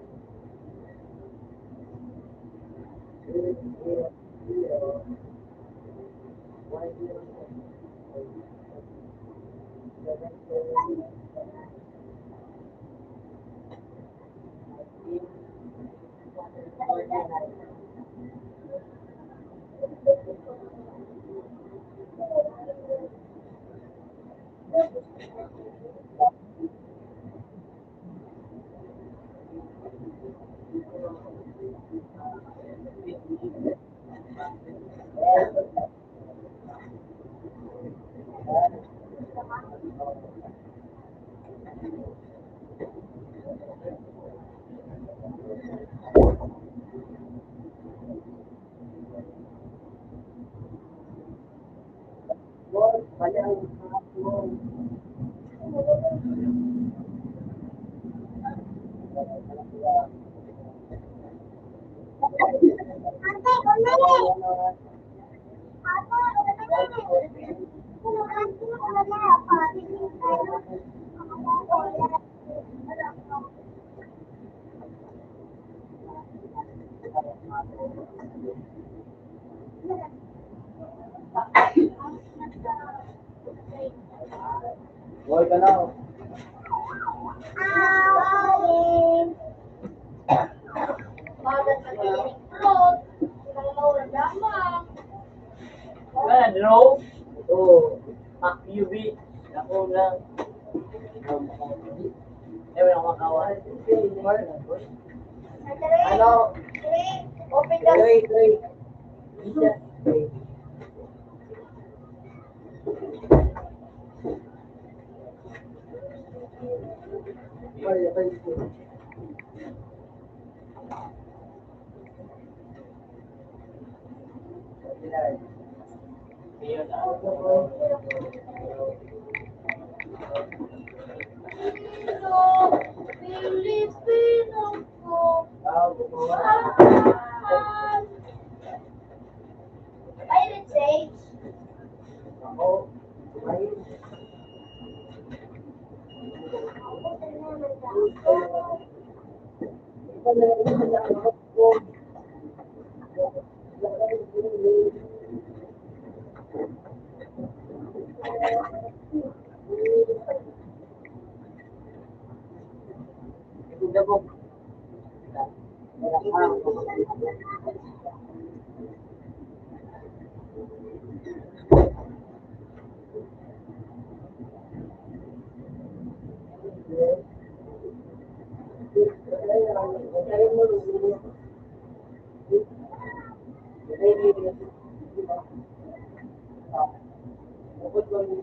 boy ka na. Kaya, draw? Oo. UV. Ako lang. Eh, may kumakawan. Ano? Open the Wait. Ayun na. Pirate Age. mo rin. Bukod mo rin.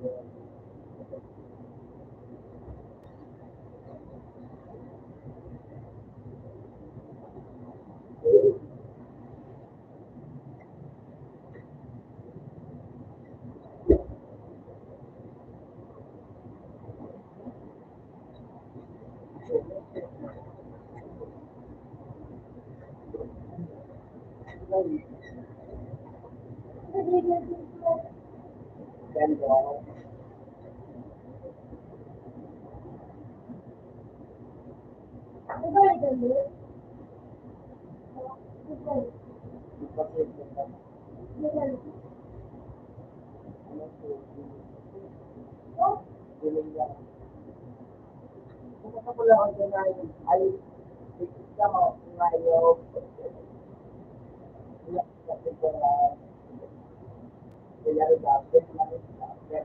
Ganda. Diba, dali? Diba? Diba? Oh, Kung ko lang ako na ay isa mo ngayon, kasi ko na kaya dapat na dapat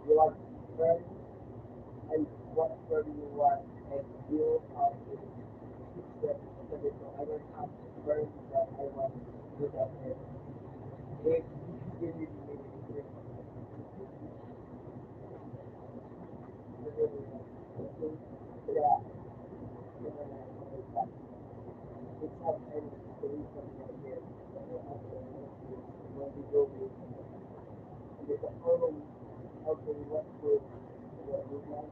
you want friends and what word you want and you have to teach them because I don't have friends that I want to do that with. If you really yeah, it's not any solution here. When we go with the problem of the what to what we want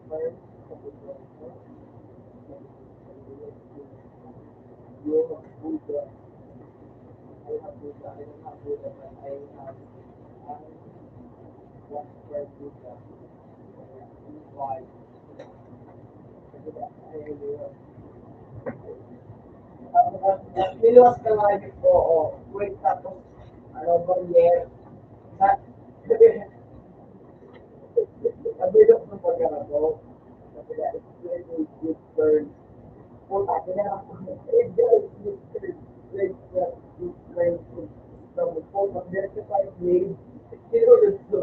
first, and we want first, and you have Buddha. I have Buddha. I don't have Buddha, but I have I want first Buddha. Why? Kasi I really Niluwas ka nga ko, wait, tapos, ano, barrier, na, nabilok ng pagkara ko, kasi it's really good turn. Kung ako na ako, it's very good turn. Like, good turn from the phone, pag diretso tayo play, sinunod ko,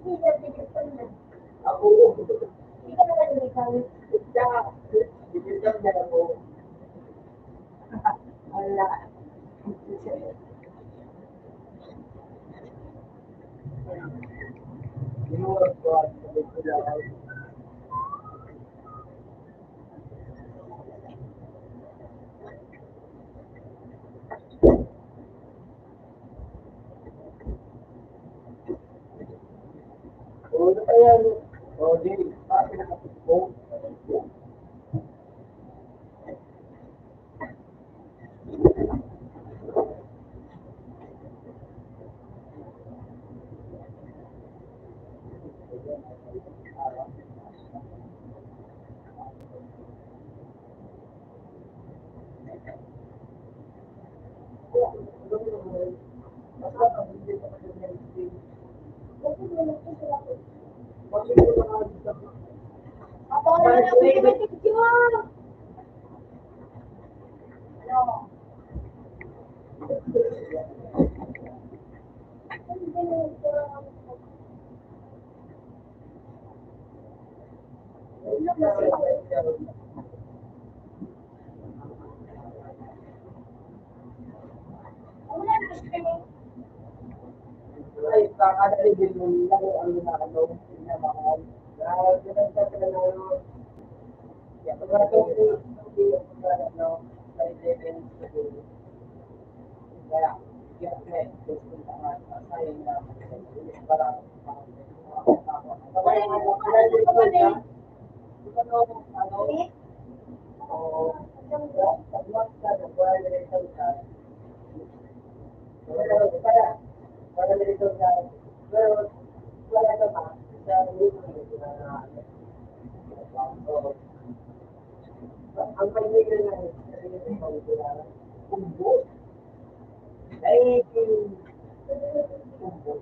hindi ka tigil na. ako, Hindi ka naman ikaw. kaya, digital na ako, wala, niluwas ko, sabi ko lang, ano kaya, di, sabi na ako, Ako na lang may picture. Ano? Ako na lang streaming. ay, kakadali din mo lang ang ginagawa, pinamahal. Dahil pinagsa ka na kaya pag ito hindi ako na, no, ay level sa dulo. Kaya, kaya, gusto ko nga, sayang na, para, Wala mo ka na sa kapatid. ano, o, pag-watch ka, nag-wala rin ka, para nito sa pero wala ka pa sa YouTube na ang kaibigan na kumbo ay kumbo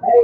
ay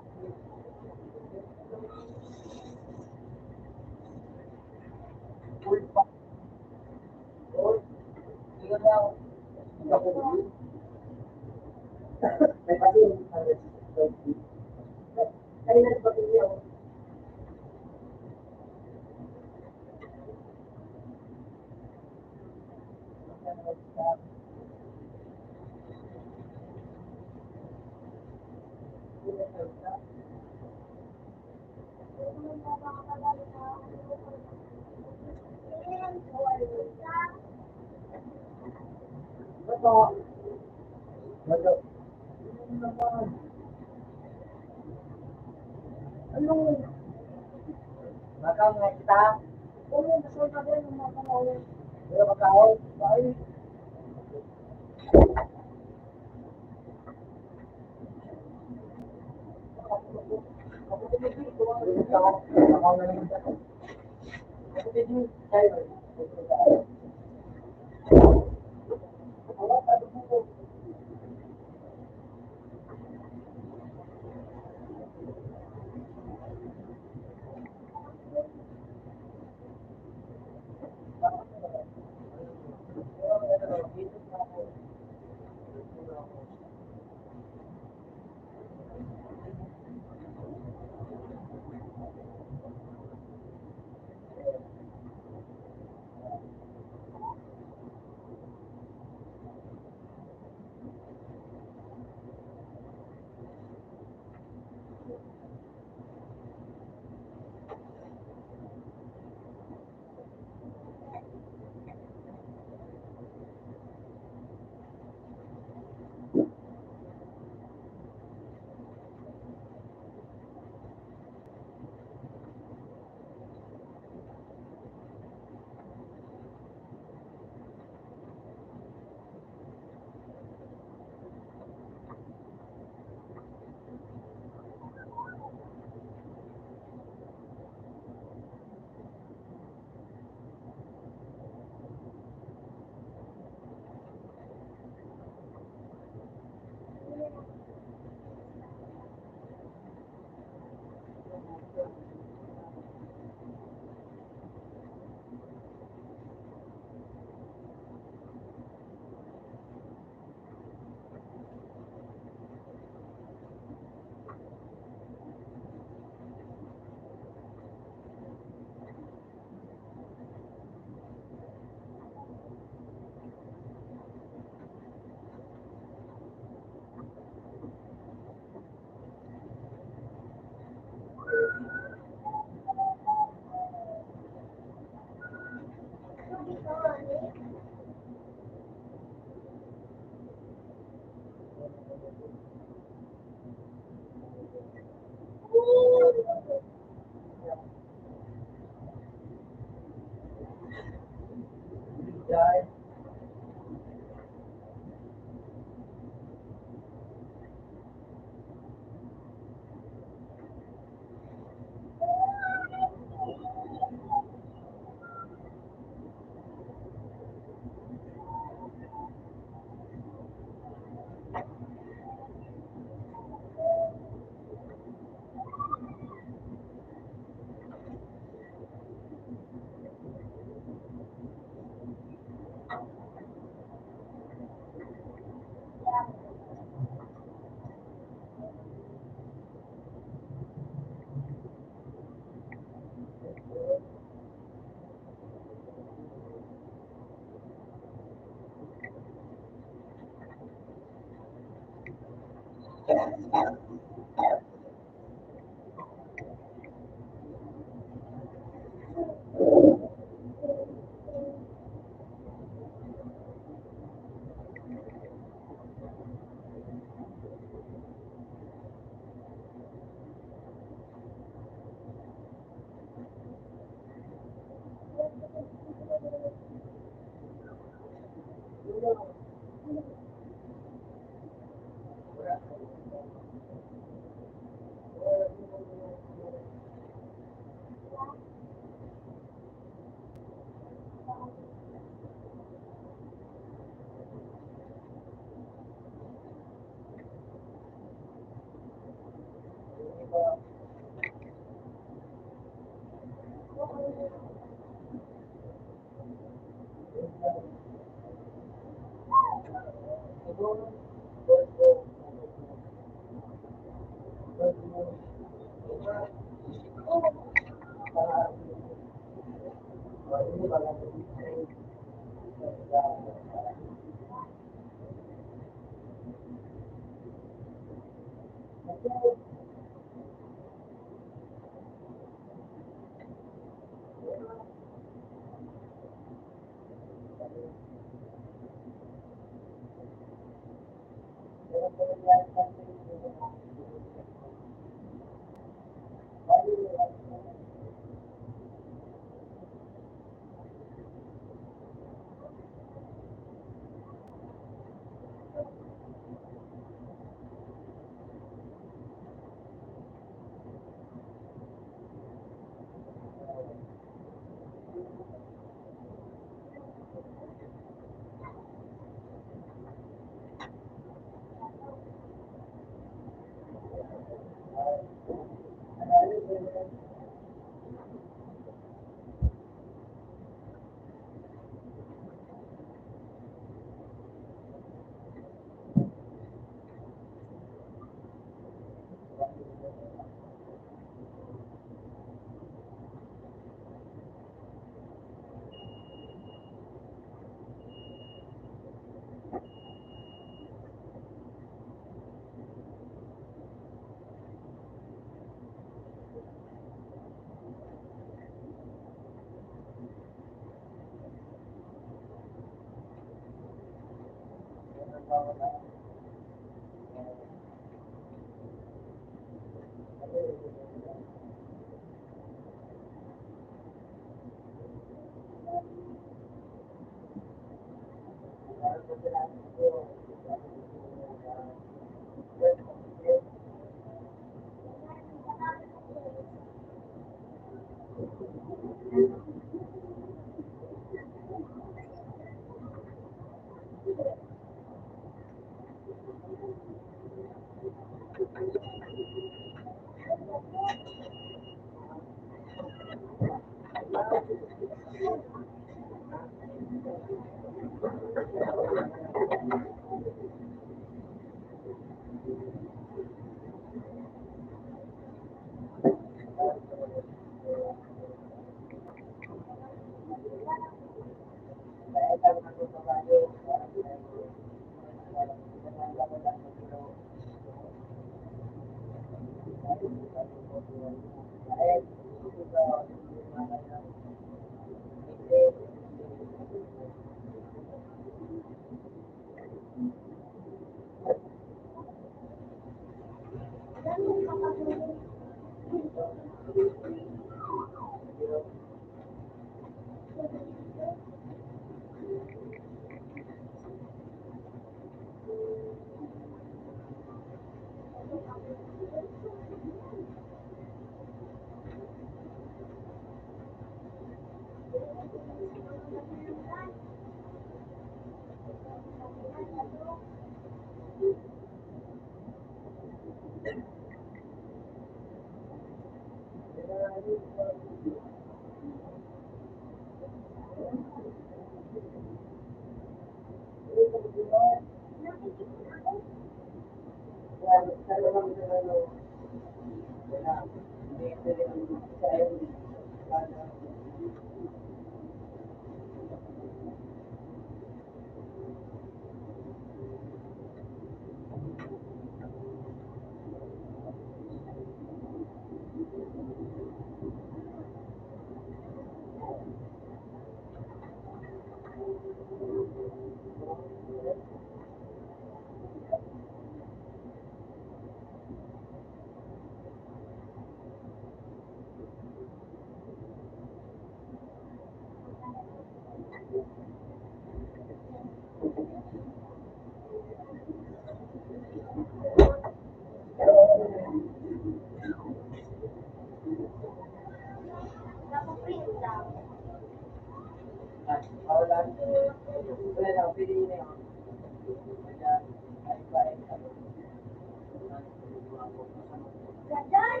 Gadan.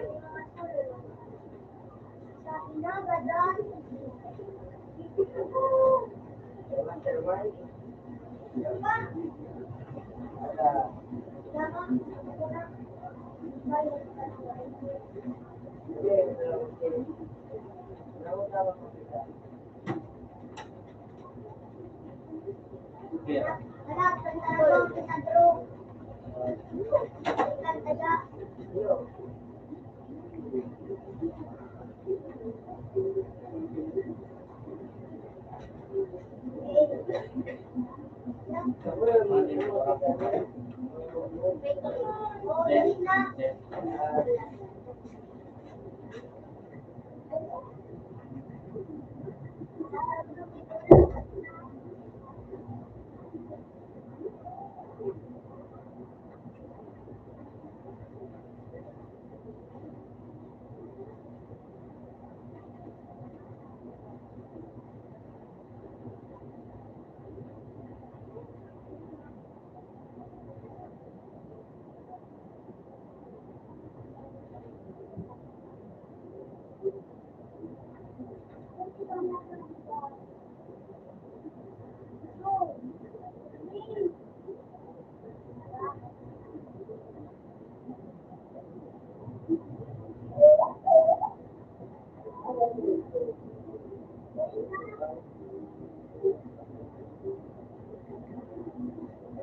Sabi na, gadan. Pa. Anak, tanda kita terus. Tanda. Oh, ini na.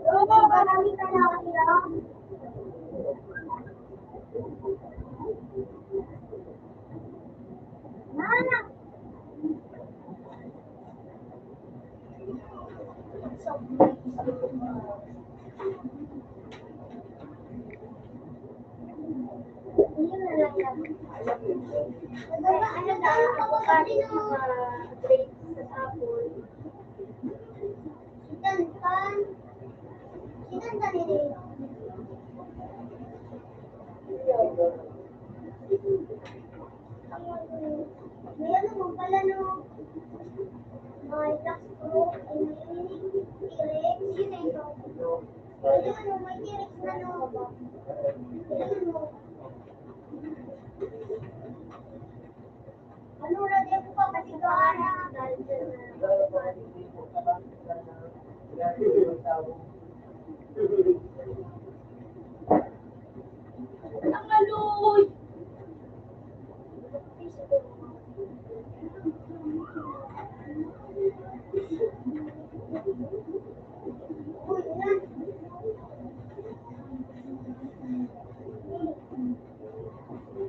Oh, marami ka na lang. Mana? Ini na lang yan. Ako kasi no, grade sa Apple. Sitan kan. Sitan kan ini. Ngayon naman pala no. May tax pro, ay may T-Rex, yun ay ito. Ngayon no, may T-Rex na no. Ngayon no. Ano na din po pa kasi gaana. Dahil dyan na. Ang aloy! Uy, na.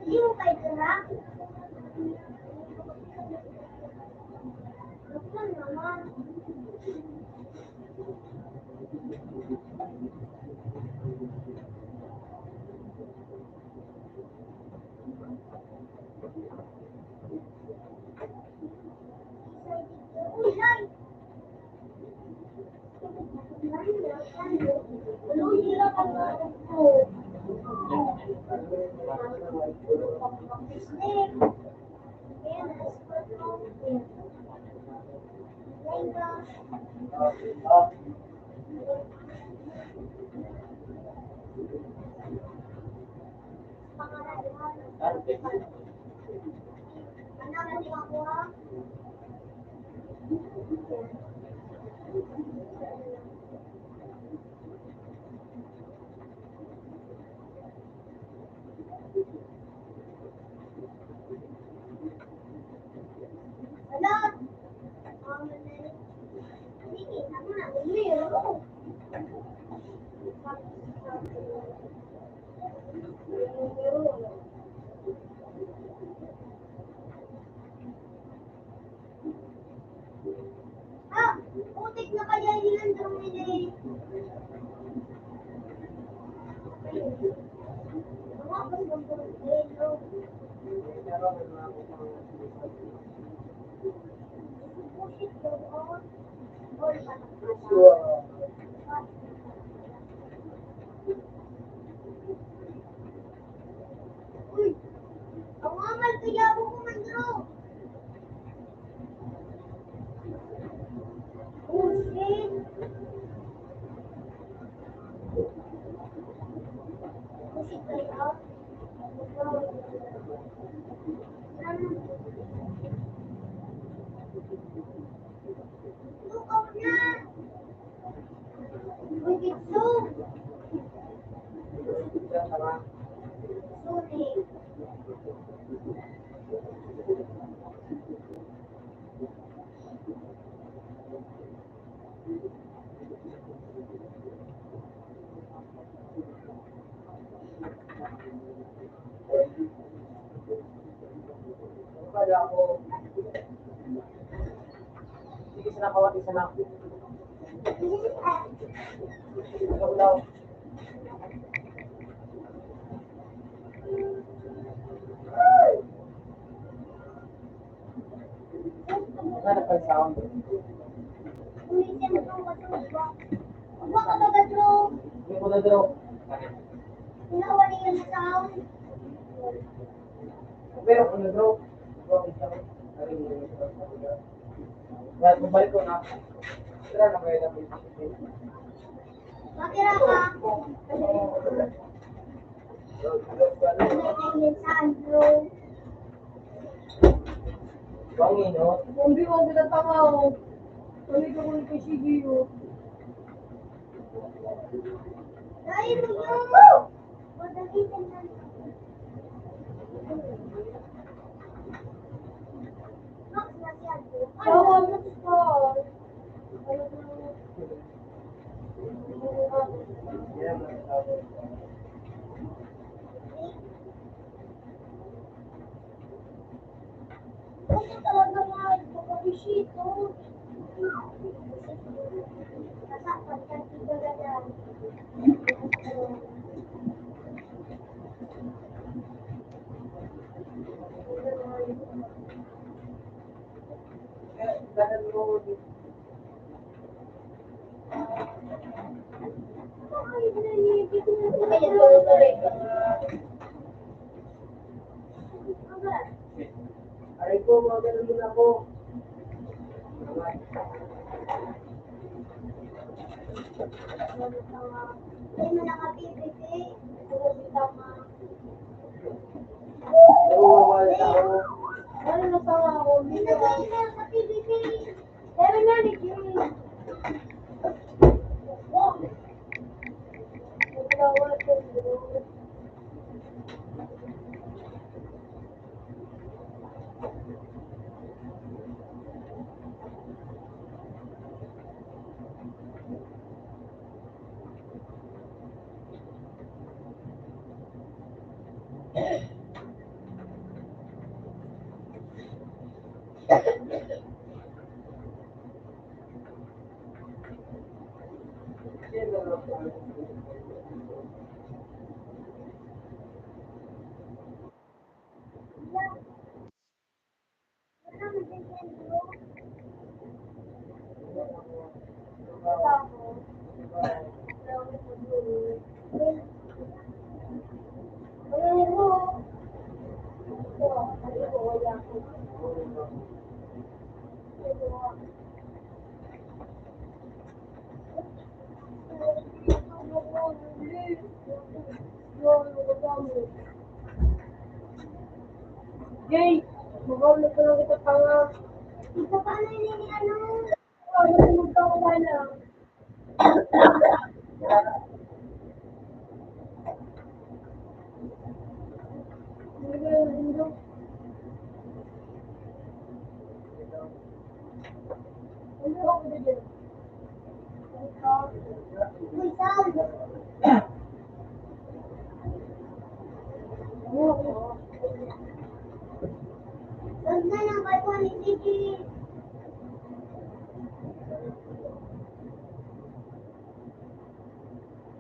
Hindi mo kayo tira? Buksan naman. Oo. Putik na kaya yun ang dumili. Uy, ang amal kaya ako kumandro. Bullshit. Bullshit kaya. Lukaw na. Wigit so. Sorry. Kaya ako, sige sa nakawat isa na. Ulaw. Hanap ang sound. Ulitin mo ang matuwa. Huwag ka magadro. Hindi ko na draw. Ginawa niya yung sound. Pero kung na-draw, draw ko siya. Kaya kung balik ko na, tira na kaya namin. Matira ka. Ano yung saan, bro? Bangin, no? Hindi mo sila tanga o. Tuloy ko kung kay Shigi o. Dahil mo yun! Madagitan na. Max na siya, bro. Tawa mo pa. Ano talaga nga, pagkabisito. Nasaktan ka, tiga na. Ganun mo, Ayun, tuloy-tuloy. aray ko, mga ganun din ako. Hindi mo nakapipiti. Tama. Nawawala ako. Ano na tanga ako? Hindi na tayo na nakapipiti. Pero nga ni Jay. Tawa ko bro. Jay, makamit ko lang kita panga. Ito paano yun ano? Ano kung magkakawala? Hindi ka lang hindi. Ano ako dyan? Uy, Sal! Huwag na lang kayo ni Gigi.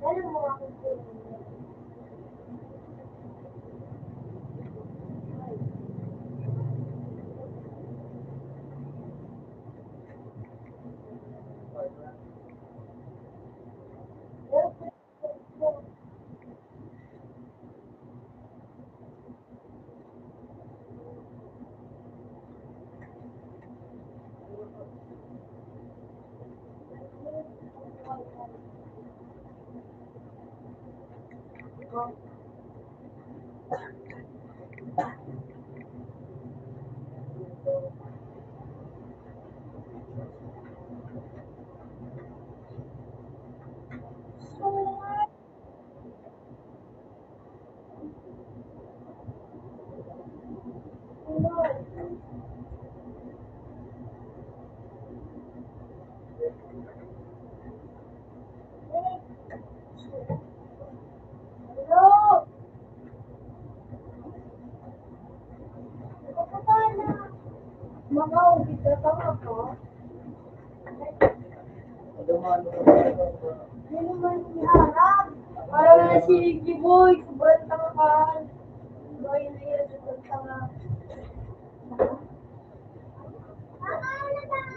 Alam mo ako po. Hello! Makaw, kita tama ka? Ano naman yung harap? Parang na si Kiboy, sobrang tanga ka. Boy na yun, sobrang tanga. Akala na tayo.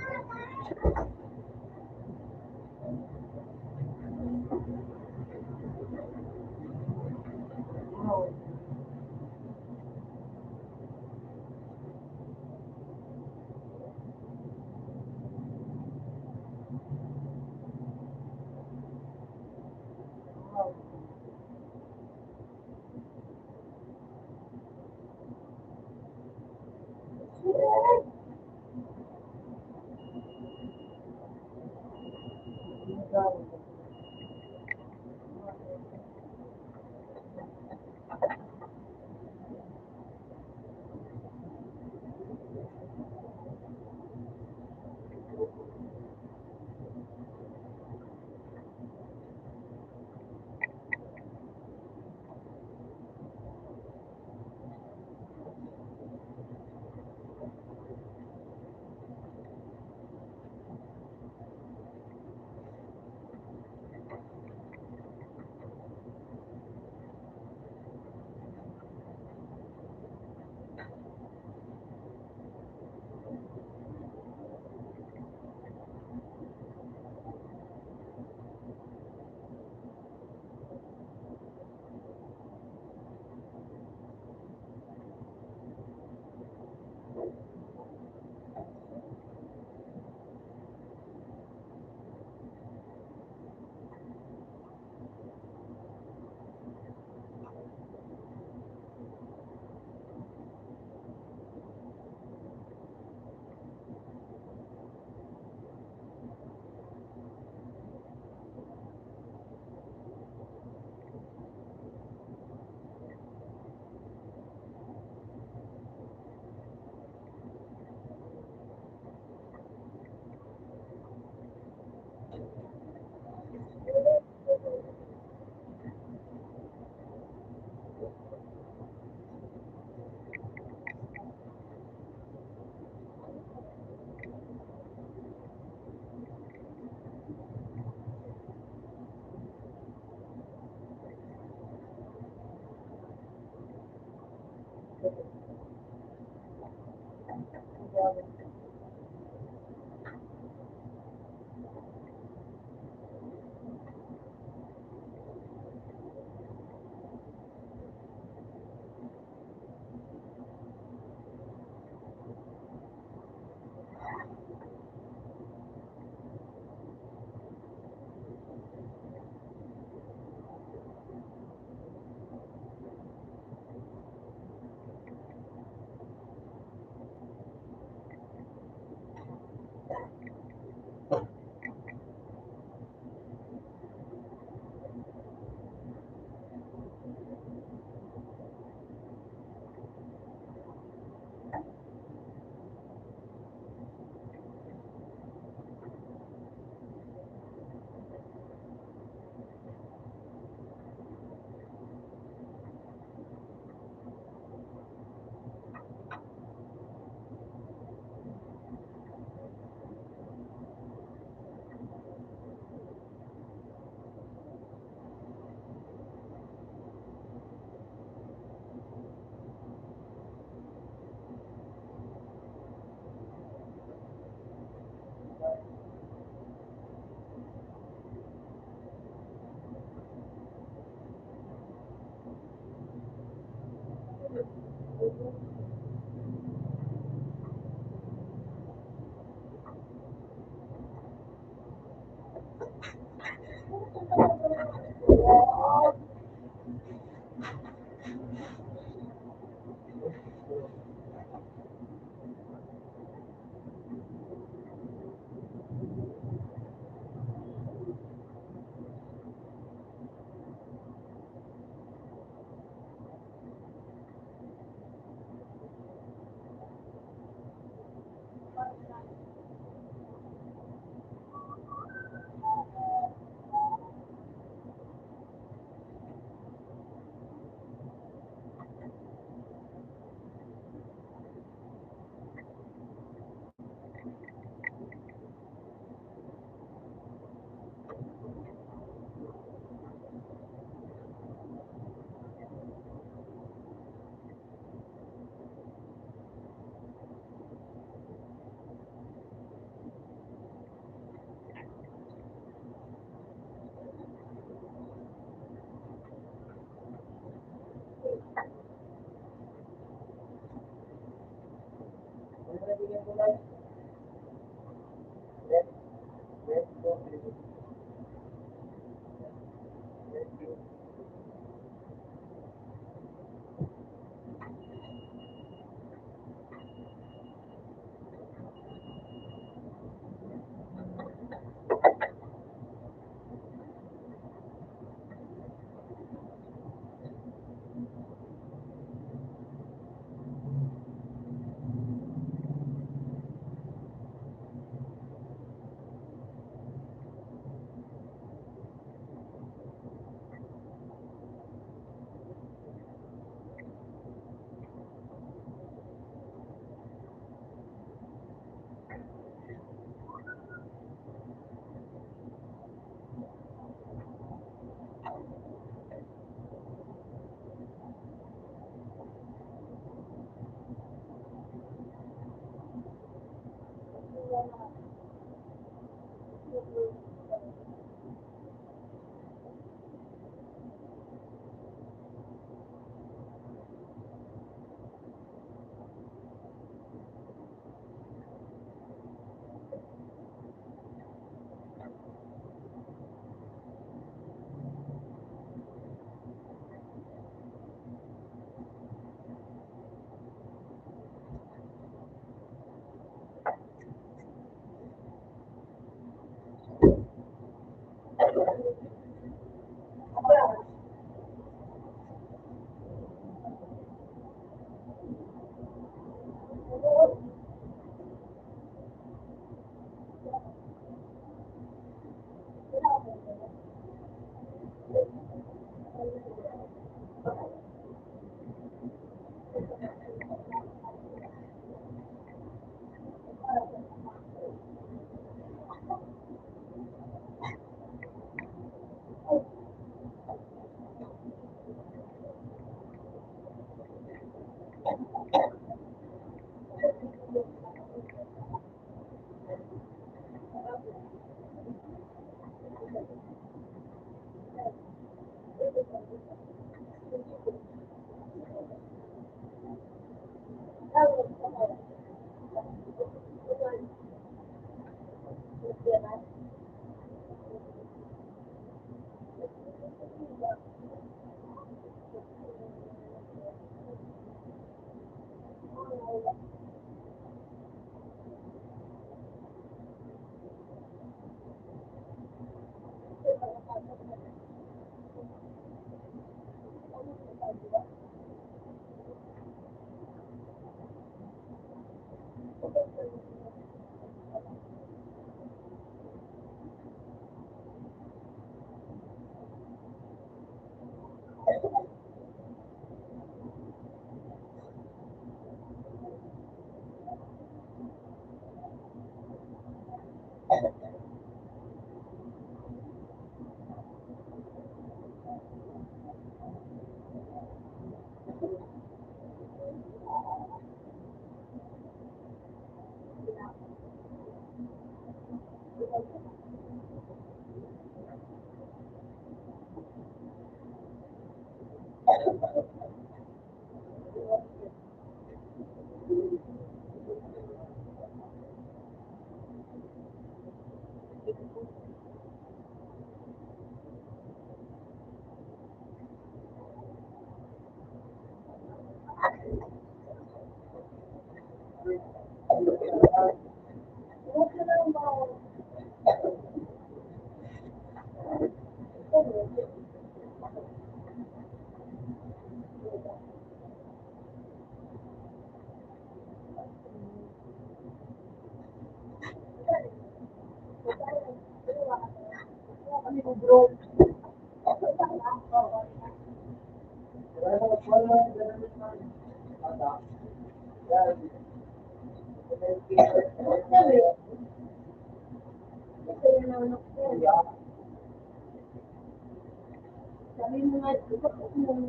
Sabi mo nga, ito mo.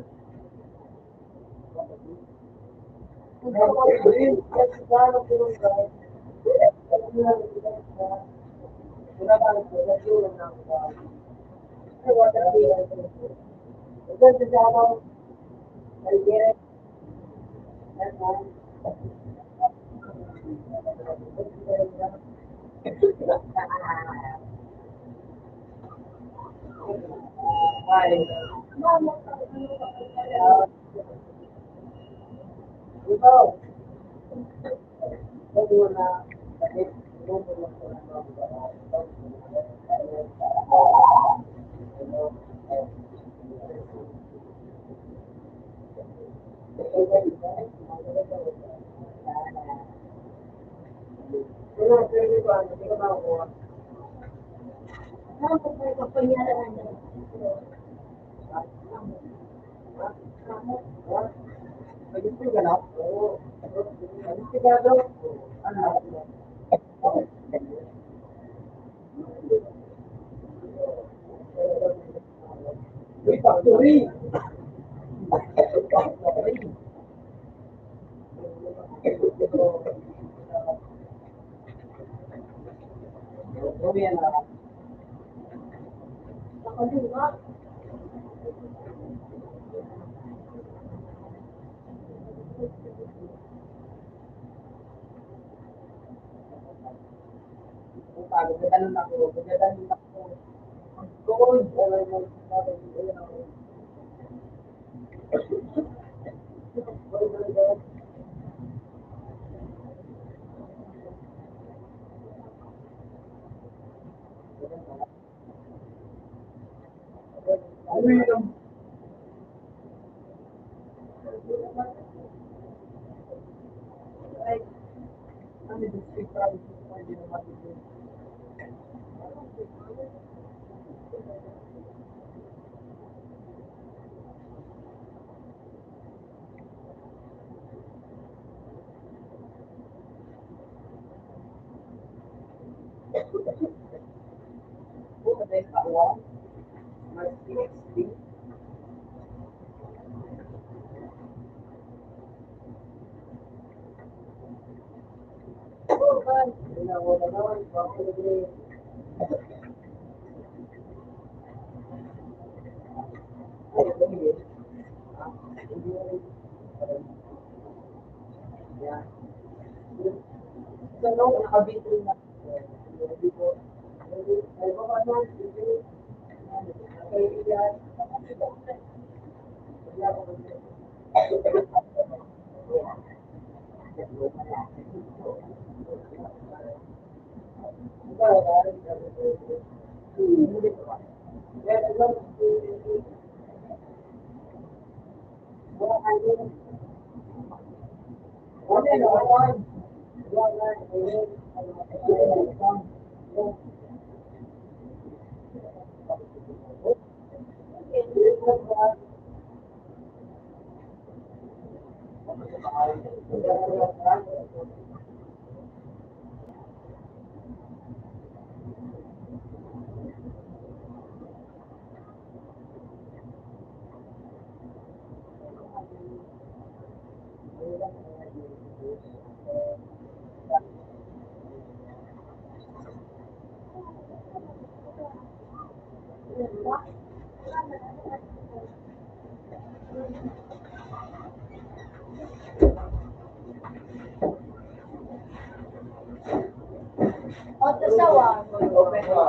Oto sa one. Open mo.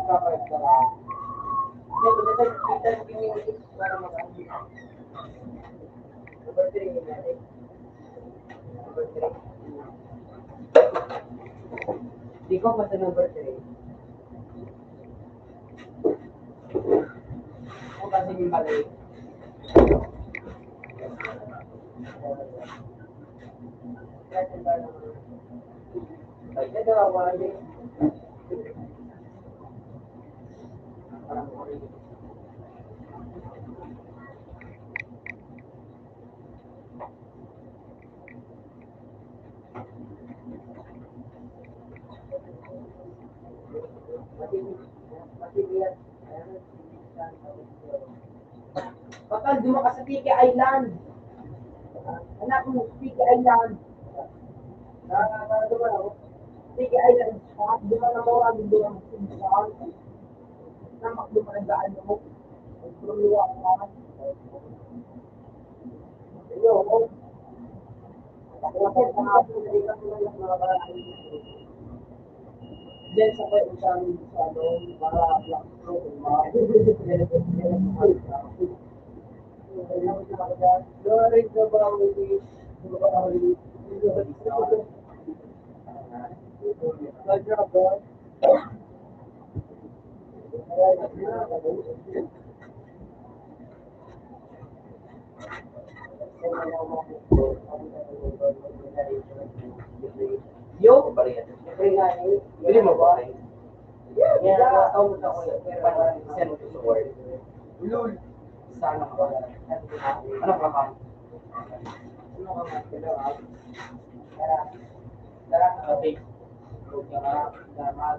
Kapag ka. Hindi, kita yung para mag-ano. Number 3 yung natin. Number 3. Di ko pa sa number 3. Kung kasi yung mali. Ay, ito ako. Parang okay. Bakal, dumaan ka sa Tiki Island. Anak mo, Tiki Island. Dumaan ako. Tiki Island. Dumaan ako, dumaan ako. Namak dumaan ang daan mo. Puluwa ako naman. Iyo, ako. Ako, mga barangay. Diyan sa kayo sa amin sa ano, para black pro, Loring na ba ang hindi? Yo, bili mo ba? Yeah, tawag ako yun. Send mo sa word. Lul. Sana ka ba? Ano ka ba? Ano ka ba? Tara. Tara. Okay. Tara. Tara.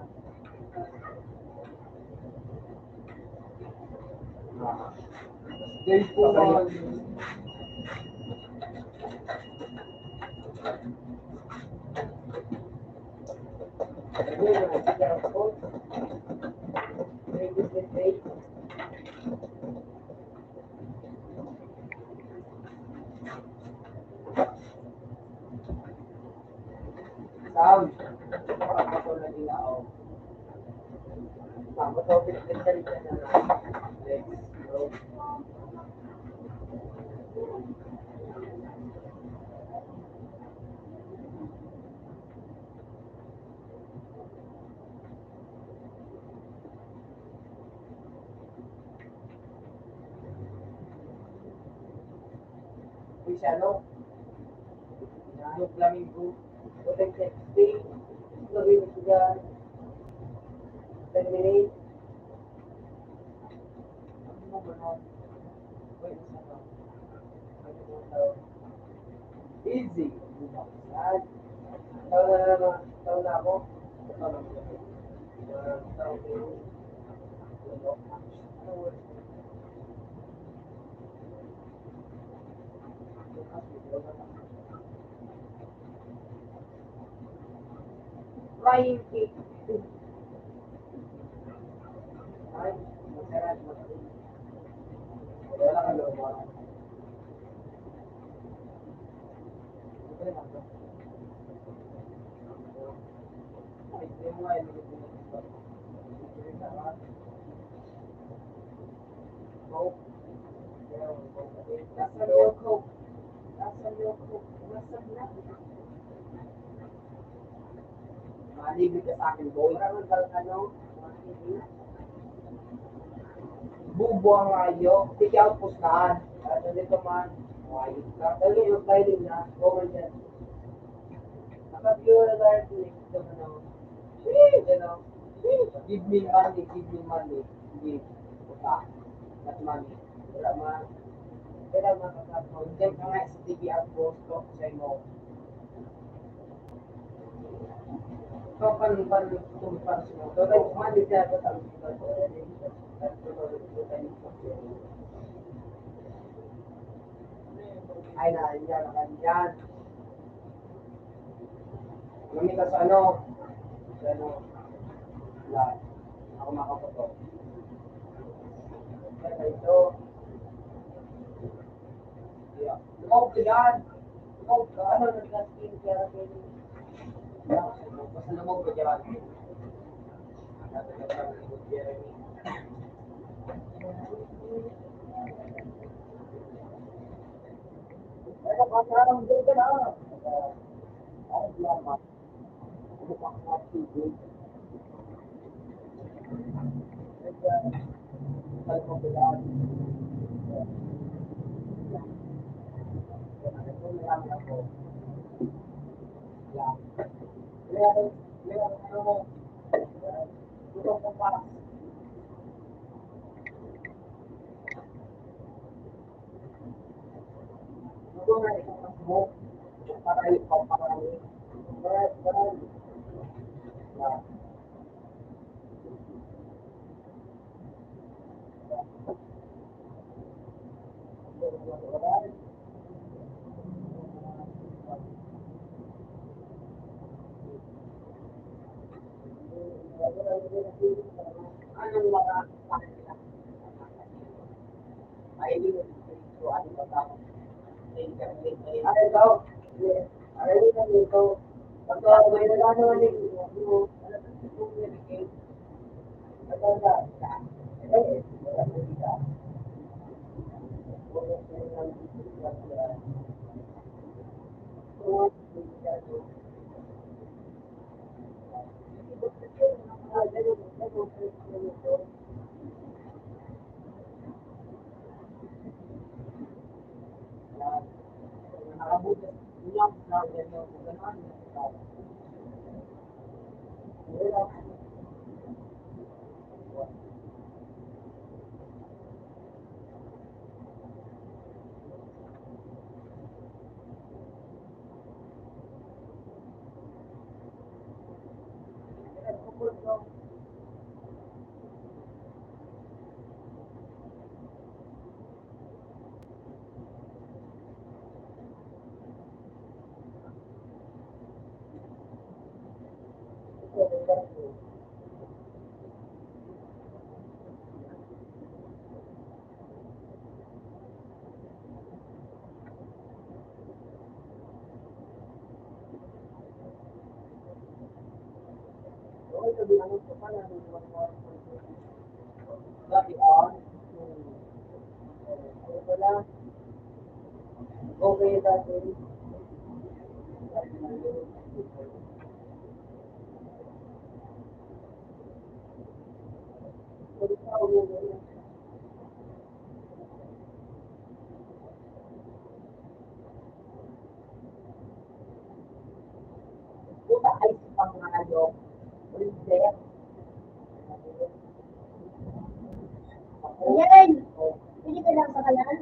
Guys po. Sound. Ako na din ako. Tama to, pinagsalita na lang. Let's go. Luciano. Yung Flamingo. Protected stay. Gawin mo siya. 10 minutes. Ano mo ba? Wait, isa pa. Easy. Taon na ako. Flying kick. Ay, masarap. Wala ka loob. Nasaan yung coke? Nasaan yung coke? Nasaan na? Maligid ka sa akin, boy. Ano? Bubo ang rayo. Sige ang pustahan. At dito man. Ayos lang. Dali yung filing na. Over dyan. Nakapure na tayo to next to ano. Give me money. Give me money. Give. Puta. Not money. Wala man. Wala man kakapon. Diyan ka nga sa TV at post ko sa imo. Pan mo. Dito mali siya sa tabi. Ay na, yan na yan. Mamita sa ano? Sa ano? Wala. Ako makapoto. Kaya ito. Smoke yan. Smoke ka. Ano, nagka-skin care din. Basta lumog ko dyan. Ano ba sarang din ka na? Ay, salamat. Ano pa ka TV? Ano pa ba yan? Ano marami ako? Yan. Meron ano mo? Tulong mo pa. Tulong na isang smoke. Para ikaw parang meron. Yan. Anong mga ay so ano ba tawag? Ay ito. Ay ito. Pagka may nagano ni ano ito na. Okay, dati. Puta ay si Pangayo. Princess. Yan! Pili ka lang sa kanan.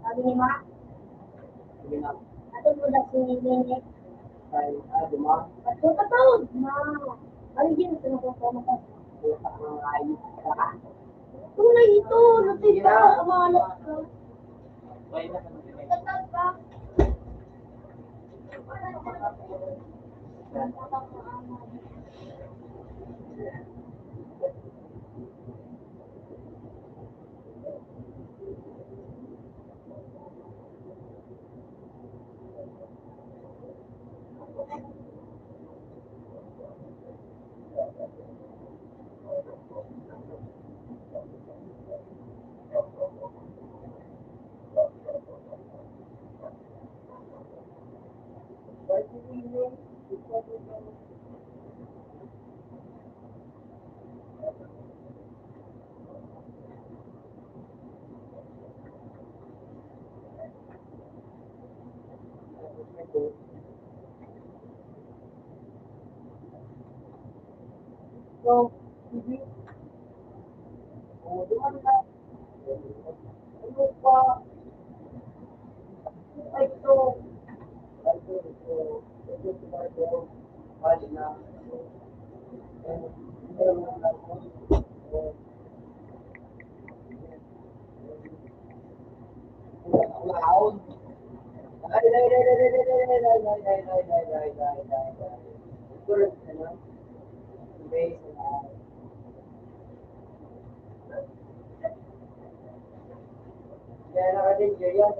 Sabi ni Ma, Sige na. ato mo na si Nene. Ay, duma. At so katawag, Ma. Ano yun? Ito na ko mata. Puta mga ayos ka. Tunay ito! Natita! Amalat ka! Why na kami din? Tatag ka! So, hindi. O, duman na. Ano pa? Ay, ito. Ay, ito. Ito. Bali na. Meron na ako. Laon. Ay, ay, ay, ay, ay, ay, ay, ay, ay, ay, ay, ay, ay, ay. Correct na lang. Base na. Kaya nakating yan.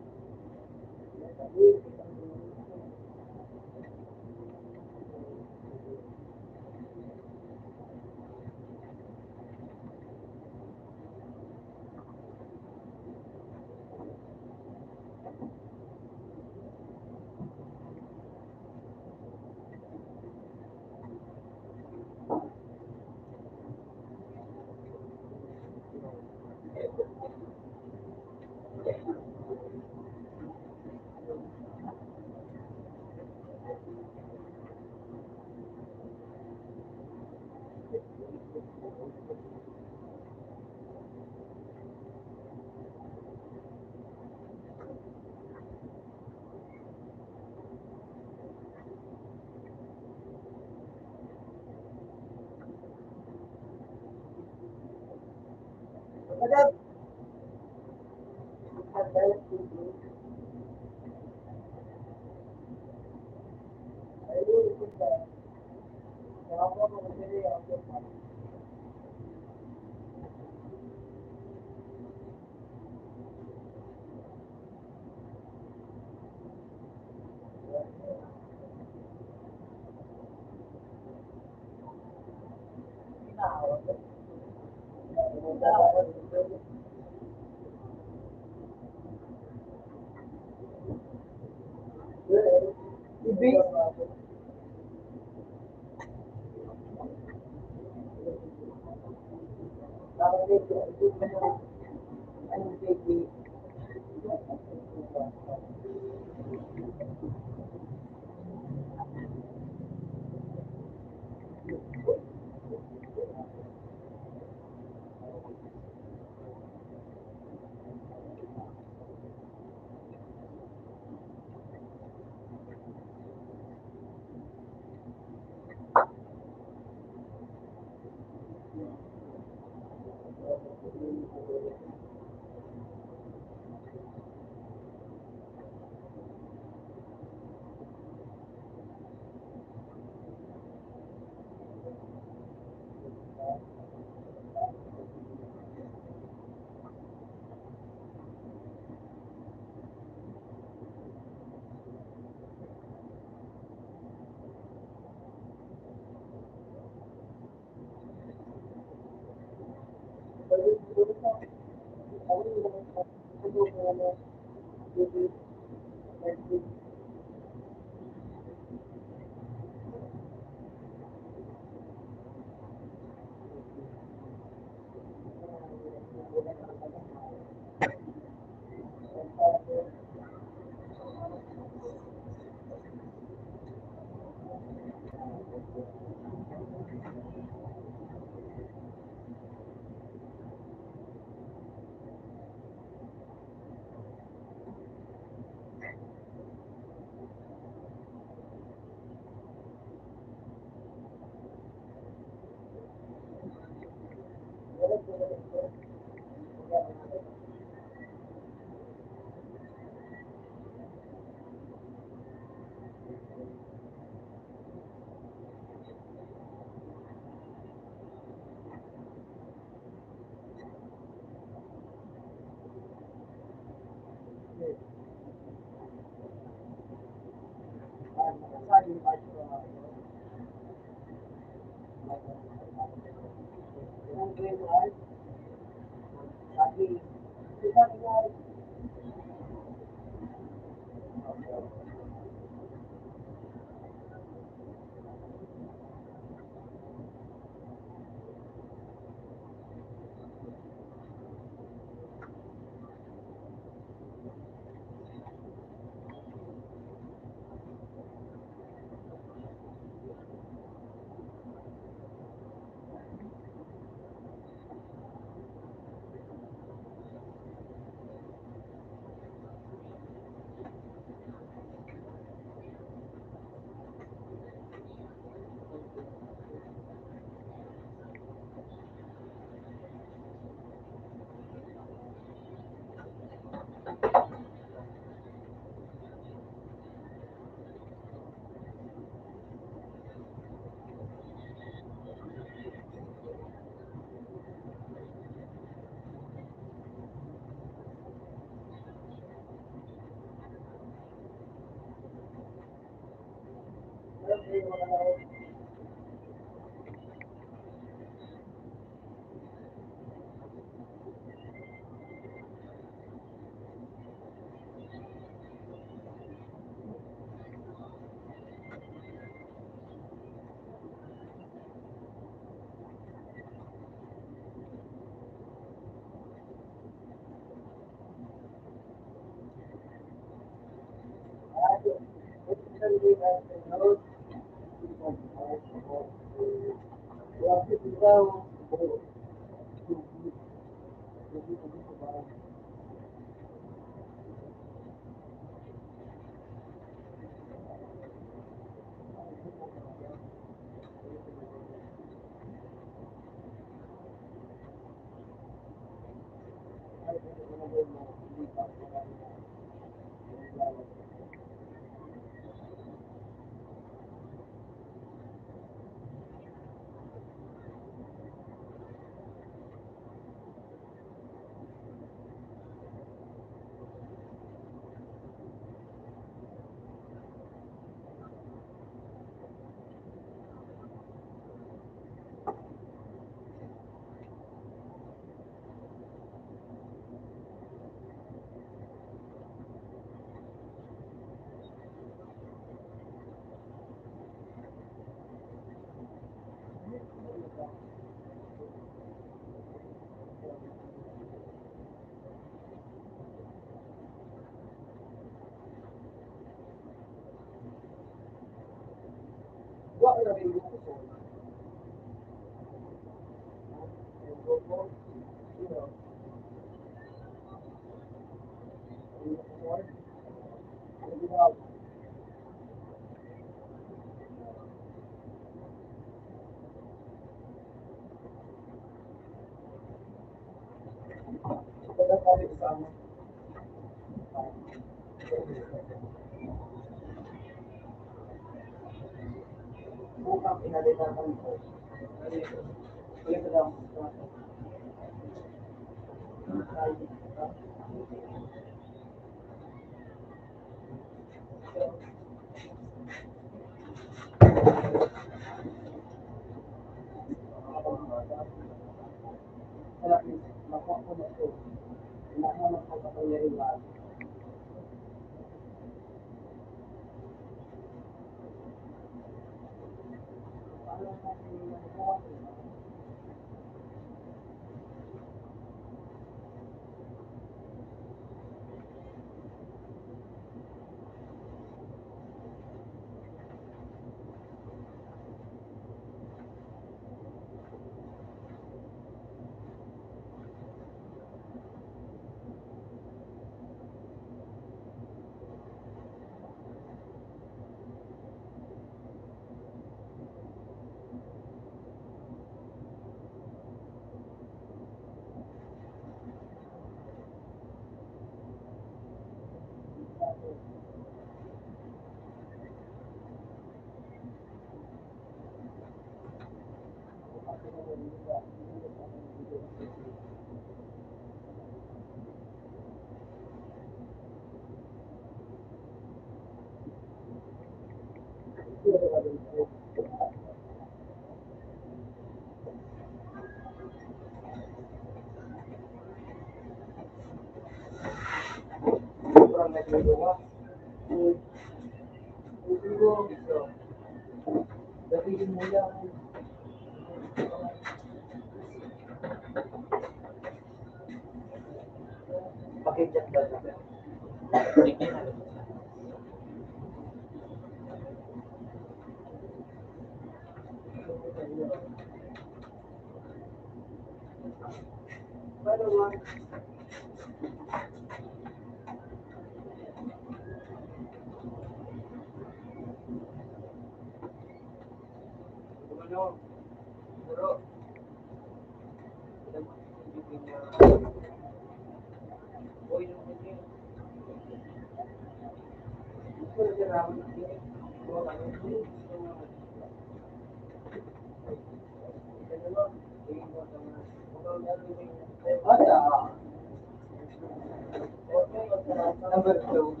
Number 2.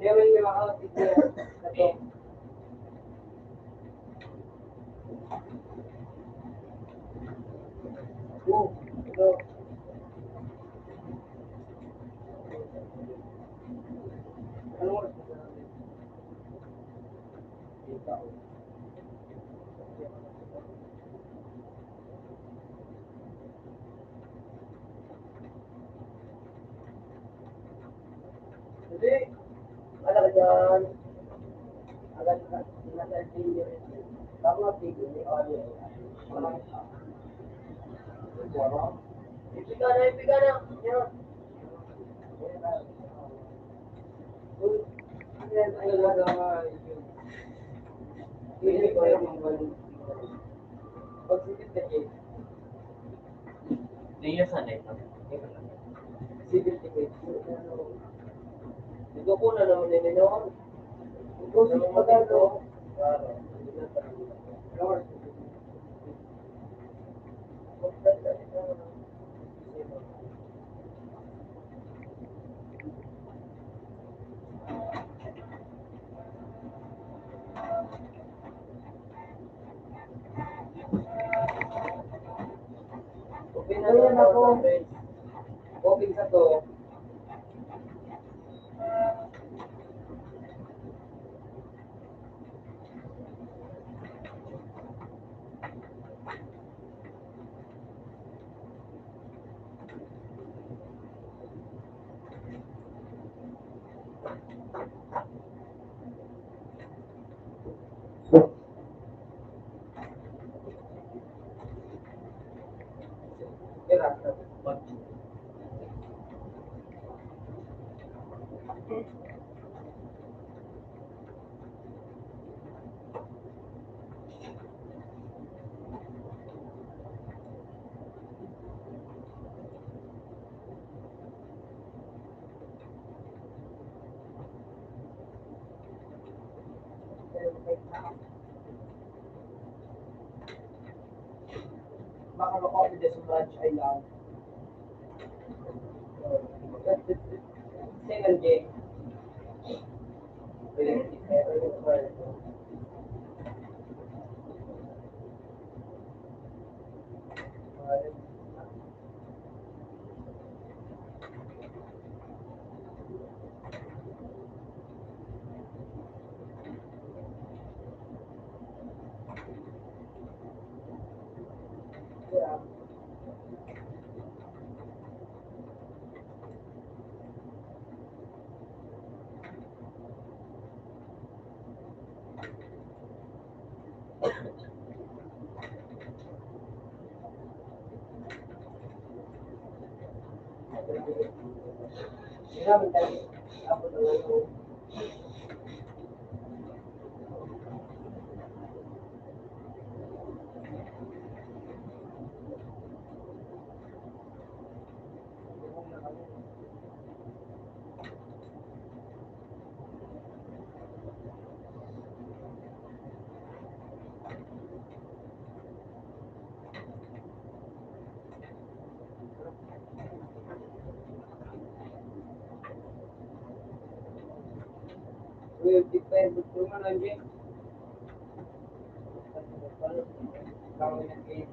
Meron yung mga outfit niya. Ito. Ito. Ano oras ba natin? Ikaw. Hindi. Ano ka dyan? Agad ka. Nasa video. Bago mag-video ni audio. Ipiga na, ipiga na. Yan. Yan, ay talaga yun. Hindi ko yung mga pagsikit na case. Hindi niya sanay. Sikit na case. Ito ko na naman nilinoon. Ito naman matito. Okay na yan ako. Okay sa to. Kira. Baka makopy din sa branch ay lang. Single J. Yeah. Sinabi tayo, ako na lang yung will depend kung ano yun. Kami nag-game.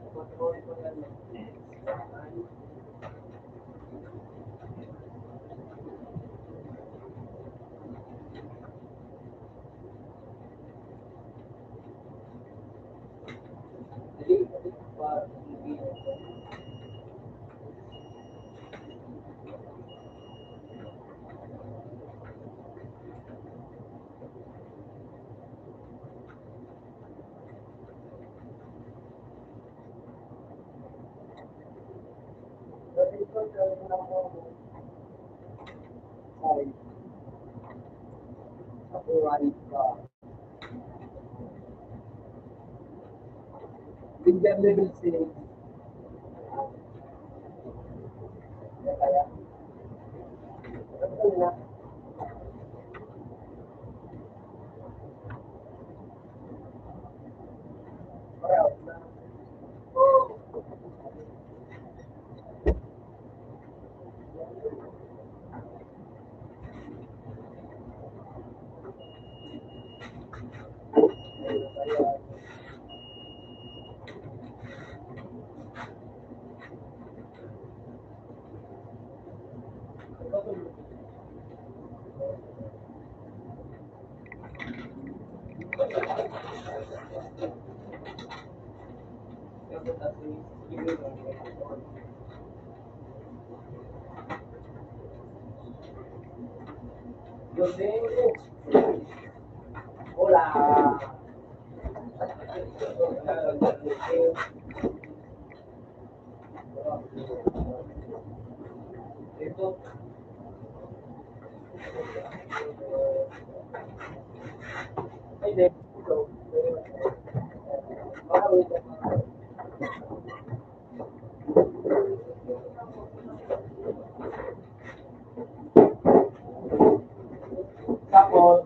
Control ko yan. Dali, para hindi. Sorry. Ako right ka. Bigyan level 6. Kaya. Ito na. Hola. Ito. Ay, di. Ito. Tapos,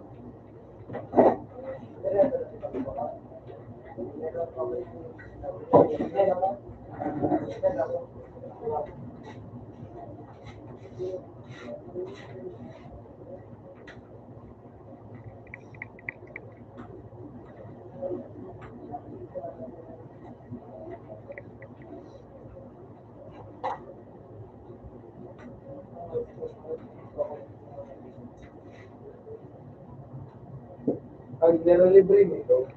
ang nililibre nito,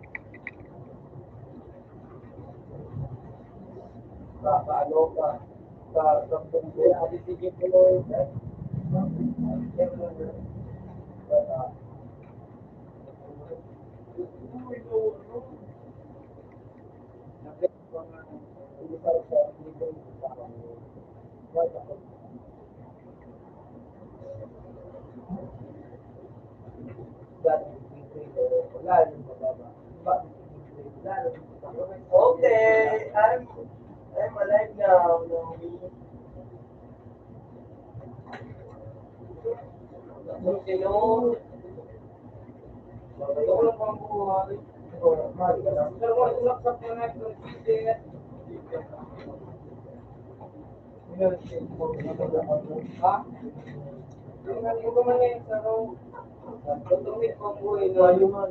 paano ka, sa pagkula, alisigit mo mo yun, Okay, I'm alive now, Naomi. Sino? Tulong pang buhay. Pero mo tulak sa planet ng bisit. Ha? Tingnan mo naman eh, sa tutumit pang buhay na human.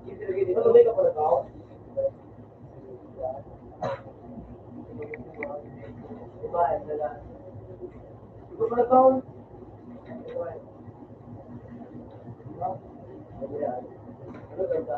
Ano ba ka pala tao? Diba, nila. Ito pala tao. Ano ganda?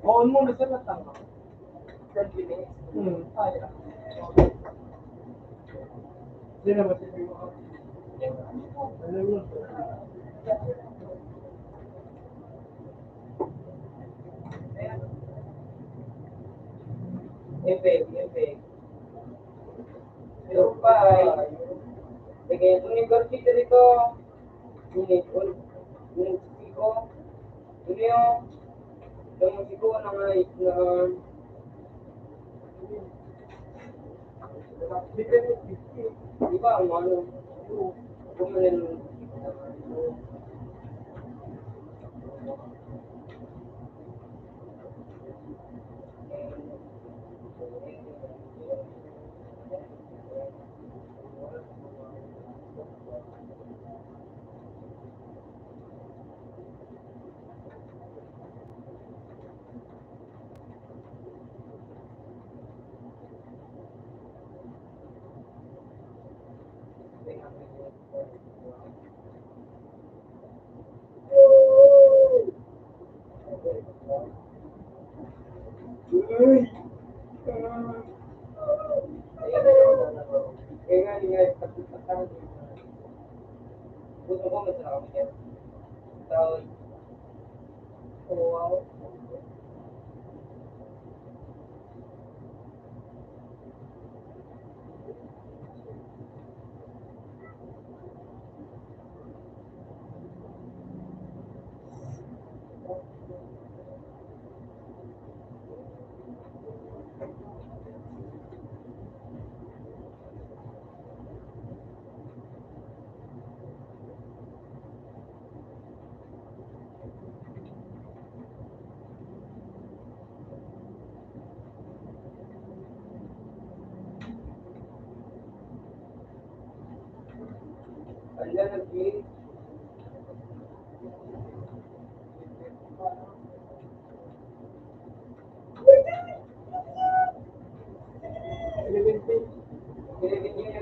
Oo, mo na sila tama. 10 minutes. Ay. Hindi na masipin mo ako. Ano yun? Efek. Pero pa ay, sige, university dito, musiko, yun yung musiko na di ba, ang ano, kumain, gusto ko masarap yan. So, wow. Ayan, nag-green. Pinipin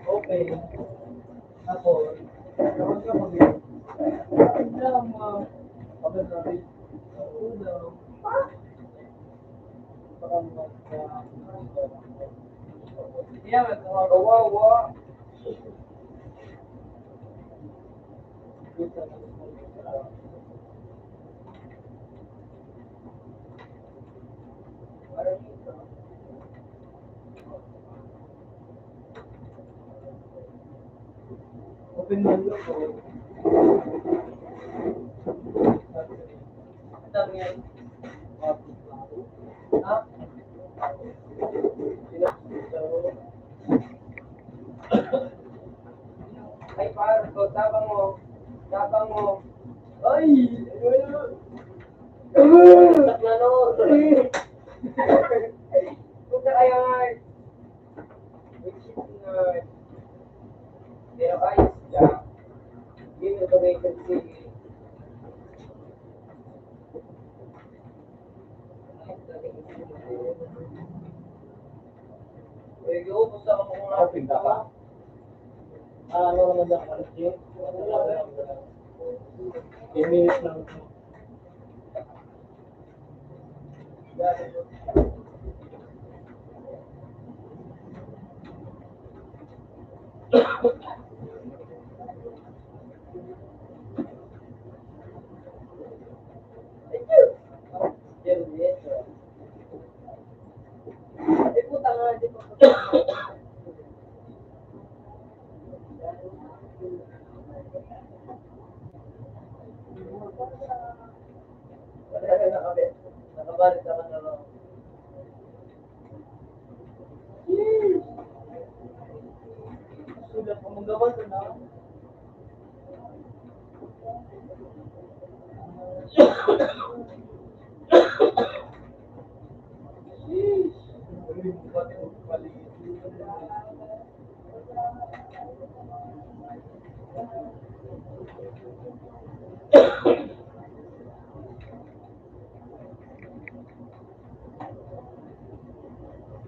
Okay. Ako, kapag ka mag- Hindi lang kapag natin, una, parang yeah, kawawa. Open mo lang ko. Ang dami yan. Ha? Ay, parang ko, tabang mo. Tabang mo. Ay! Ano? Punta kayo nga. Pero ayos siya. Yun yung vacancy. Eh, gusto ako kung Open ka pa? ano naman ang alas yun? 10 minutes lang. Eh, puta nga, di ba? Nakabalit naman na lang. Sulat ko mong gawan na.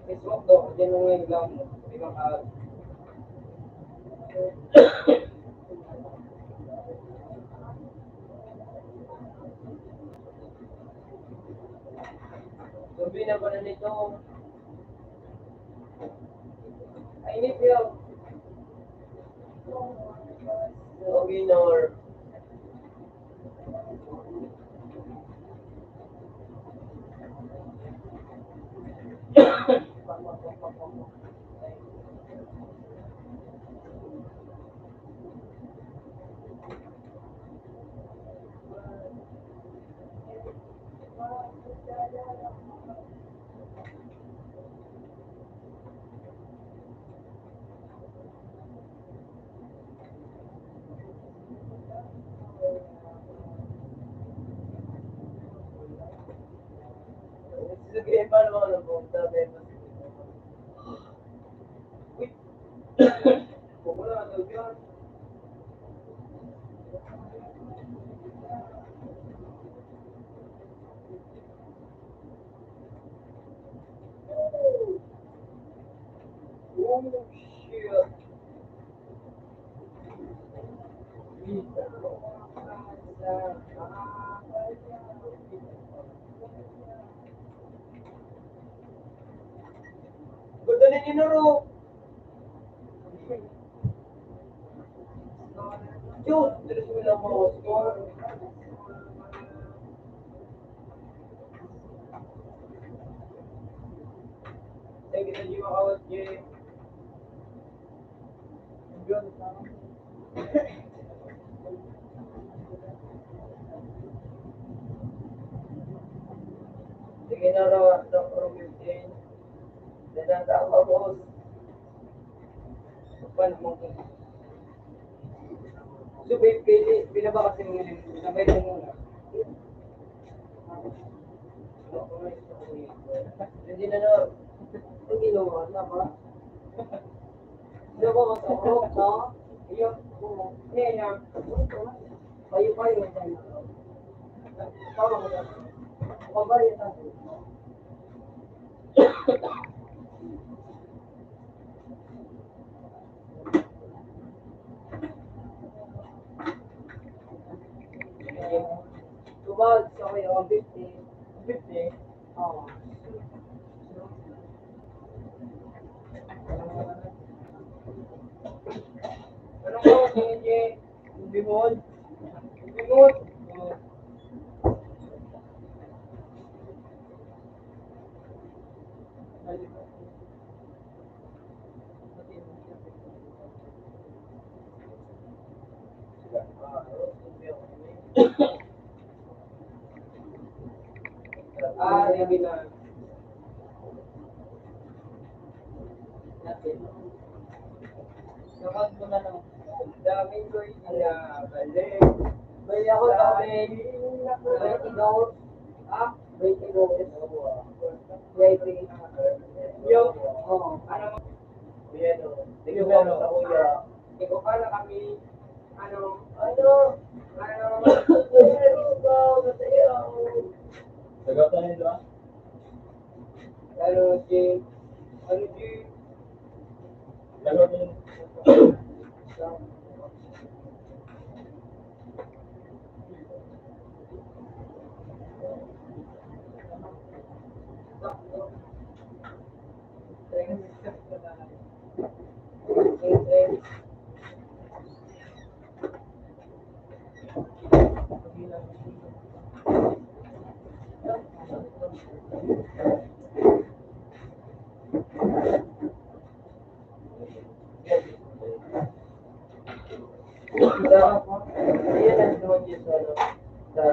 Facebook daw, yan ang ngayon lang. Ibang araw. Sabi na ba na nito? I need help. Okay, Nor. Sige, paano mga nabunta? Uy! Kung wala, matawag yun. Oh, shit. Ganda na ninuro. Diyos, dilis mo lang mga score. makawat J. Yun. Sige na raw at ng Romilin. Dadan ka ako, boss. Pan mo ko. So, babe, binaba kasi mo yun. Sabay mo muna. Hindi na na. Ang ginawa na ba? Hindi ba masarap na? Iyo. Ngayon. Payo-payo na tayo. Tama mo na. Pabari na. Tubag sa kayo, 50. 50? Oo. Anong tawag niyo, J? Bimod? Bimod? Hindi na. Sakat mo na lang. Dami ko inabalik. May ako dami. 20 goals. Ah? 20 goals. VIP. Yung? Oo. Ano mo? Yan o. Sige mo sa kuya. Ikaw pala kami. Ano? Sagatan nila? Ano, Jim? Ano, Jim? Sagatan Ayan ang doon yung sa